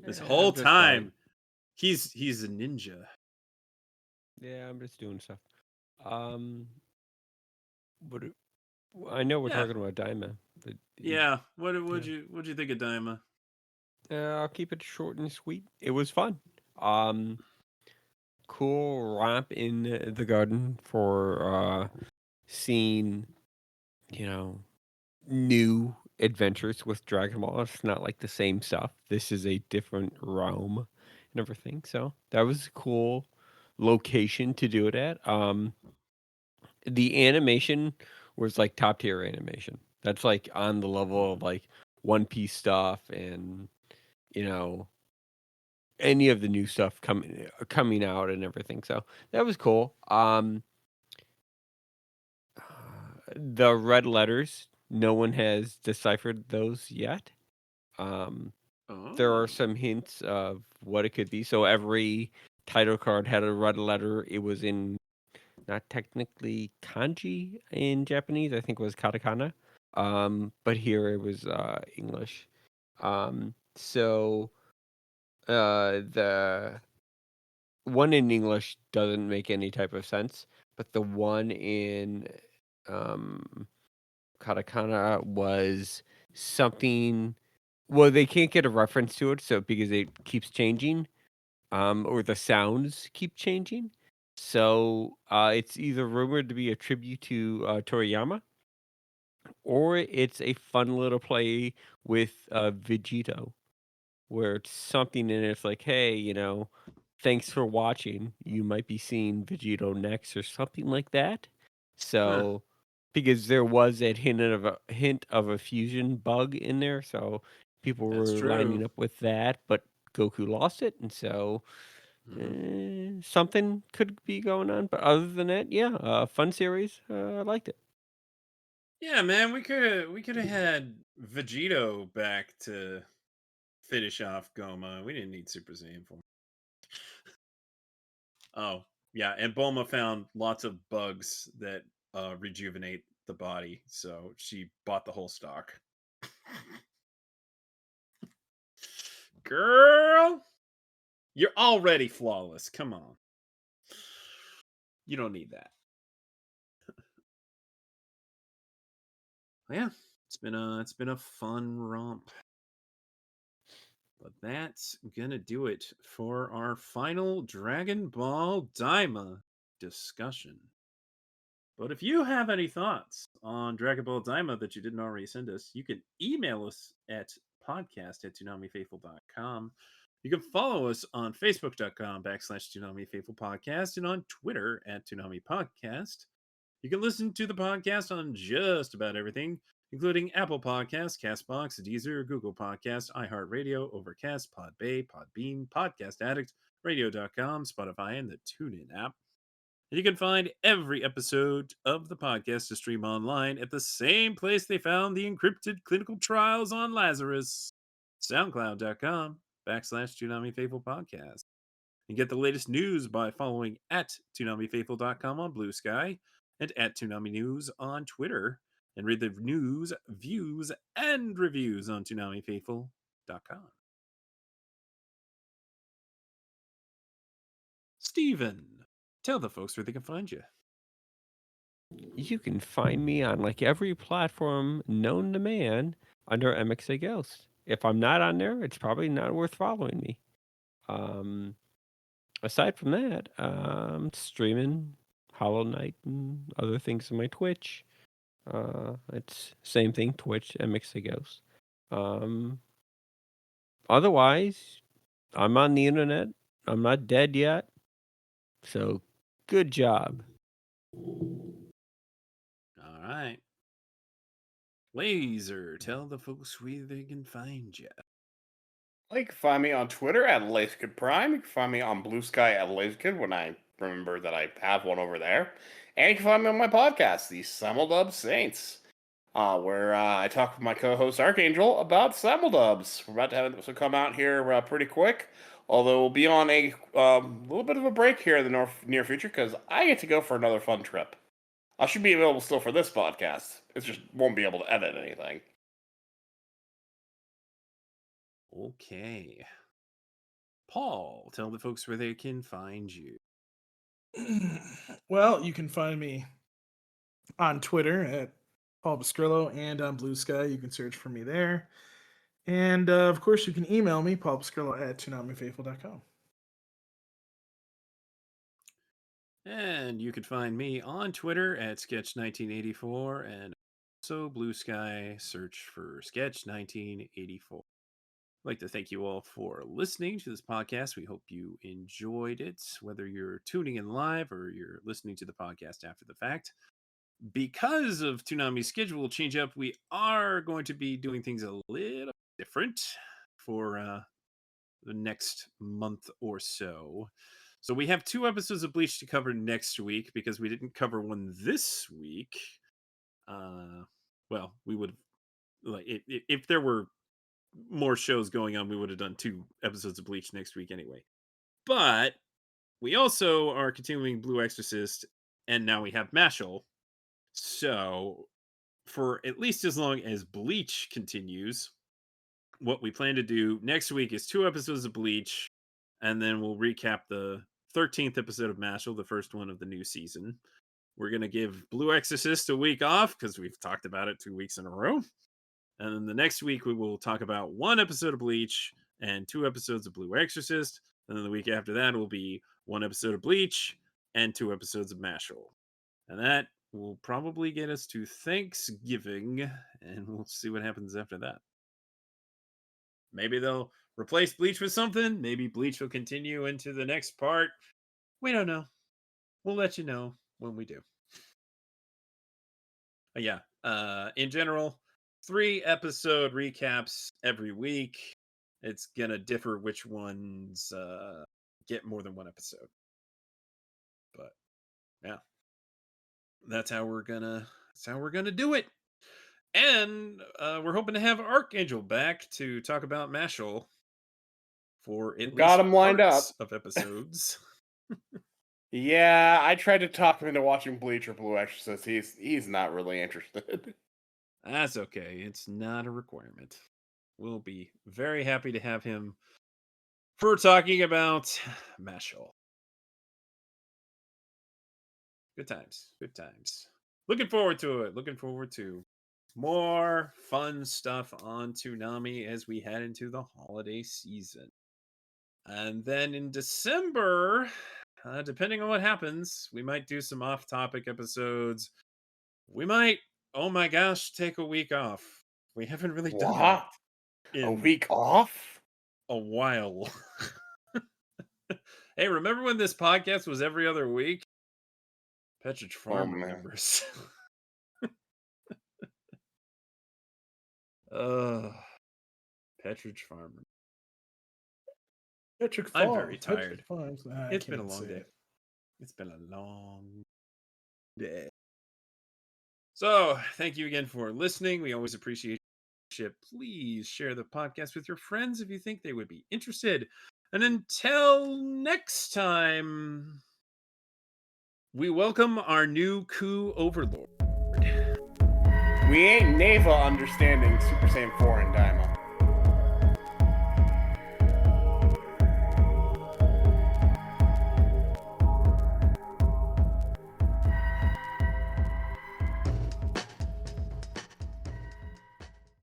this whole I'm just quiet. time. He's a ninja. Yeah, I'm just doing stuff. What I know we're Yeah. talking about Daima, but Yeah. What'd you think of Daima? I'll keep it short and sweet. It was fun. Cool romp in the garden for seeing, new adventures with Dragon Ball. It's not like the same stuff. This is a different realm and everything. So that was a cool location to do it at. The animation was like top tier animation. That's like on the level of like One Piece stuff and you know any of the new stuff coming out and everything. So that was cool. The red letters, no one has deciphered those yet. There are Oh. some hints of what it could be. So every title card had a red letter. It was in not technically kanji in Japanese. I think it was katakana. But here it was English. So the one in English doesn't make any type of sense, but the one in um, katakana was something. Well, they can't get a reference to it, so because it keeps changing, or the sounds keep changing. So it's either rumored to be a tribute to Toriyama, or it's a fun little play with Vegito, where it's something in it. It's like, hey, thanks for watching. You might be seeing Vegito next, or something like that. Huh. So, because there was that hint of a fusion bug in there, so people That's were true. lining up with that, but Goku lost it, and so something could be going on. But other than that, yeah, fun series. I liked it. Yeah, man, we could have had Vegito back to finish off Goma. We didn't need Super Saiyan 4. Oh, yeah, and Bulma found lots of bugs that rejuvenate the body, so she bought the whole stock. Girl, you're already flawless. Come on. You don't need that. Yeah, it's been a fun romp. But that's gonna do it for our final Dragon Ball Daima discussion. But if you have any thoughts on Dragon Ball Daima that you didn't already send us, you can email us at podcast@toonamifaithful.com. You can follow us on facebook.com/Toonami Podcast and on Twitter @Toonami Podcast. You can listen to the podcast on just about everything, including Apple Podcasts, Castbox, Deezer, Google Podcasts, iHeartRadio, Overcast, Podbay, Podbean, Podcast Addict, Radio.com, Spotify, and the TuneIn app. And you can find every episode of the podcast to stream online at the same place they found the encrypted clinical trials on Lazarus, soundcloud.com/Toonami Faithful Podcast. And get the latest news by following @ToonamiFaithful.com on Blue Sky and @Toonami News on Twitter. And read the news, views, and reviews on ToonamiFaithful.com. Steven, tell the folks where they can find you. You can find me on like every platform known to man under MXA Ghost. If I'm not on there, it's probably not worth following me. Aside from that, streaming Hollow Knight and other things on my Twitch. It's same thing, Twitch, MXA Ghost. Otherwise, I'm on the internet. I'm not dead yet. So good job. All right. Laser, tell the folks where they can find you. You can find me on Twitter at LaserKid Prime. You can find me on Blue Sky at LaserKid when I remember that I have one over there. And you can find me on my podcast, The Simuldub Saints, where I talk with my co-host Archangel about Simuldubs. We're about to have this come out here pretty quick, although we'll be on a little bit of a break here in the near future because I get to go for another fun trip. I should be available still for this podcast. It just won't be able to edit anything. Okay. Paul, tell the folks where they can find you. Well, you can find me on Twitter at Paul Bascrillo and on Blue Sky. You can search for me there. And of course, you can email me, paulbascrillo@toonamifaithful.com. And you can find me on Twitter at Sketch1984 and also Blue Sky, search for Sketch1984. I'd like to thank you all for listening to this podcast. We hope you enjoyed it, whether you're tuning in live or you're listening to the podcast after the fact. Because of Toonami's schedule change up, we are going to be doing things a little different for the next month or so. So we have 2 episodes of Bleach to cover next week because we didn't cover one this week. Well, we would like if there were more shows going on, we would have done 2 episodes of Bleach next week anyway. But we also are continuing Blue Exorcist, and now we have Mashal. So for at least as long as Bleach continues, what we plan to do next week is 2 episodes of Bleach, and then we'll recap the 13th episode of Mashal, the first one of the new season. We're going to give Blue Exorcist a week off because we've talked about it 2 weeks in a row. And then the next week, we will talk about 1 episode of Bleach and 2 episodes of Blue Exorcist. And then the week after that will be 1 episode of Bleach and 2 episodes of Mashal. And that will probably get us to Thanksgiving, and we'll see what happens after that. Maybe they'll replace Bleach with something. Maybe Bleach will continue into the next part. We don't know. We'll let you know when we do. Yeah. In general, 3 episode recaps every week. It's gonna differ which ones get more than 1 episode. But yeah. That's how we're gonna do it. And we're hoping to have Archangel back to talk about Mashal for at Got least him lined up parts of episodes. Yeah, I tried to talk him into watching Bleach or Blue Exorcist. He's not really interested. That's okay. It's not a requirement. We'll be very happy to have him for talking about Mashal. Good times. Good times. Looking forward to it. Looking forward to more fun stuff on Toonami as we head into the holiday season. And then in December, depending on what happens, we might do some off-topic episodes. We might, oh my gosh, take a week off. We haven't really done that A week off? a while. Hey, remember when this podcast was every other week? Petridge Farm remembers. Petridge Farmer. Petrick I'm Falls. very tired. Falls. It's been a long day. It's been a long day. So, thank you again for listening. We always appreciate it. Please share the podcast with your friends if you think they would be interested. And until next time, we welcome our new Coup overlord. We ain't Neva understanding Super Saiyan 4 and Daima.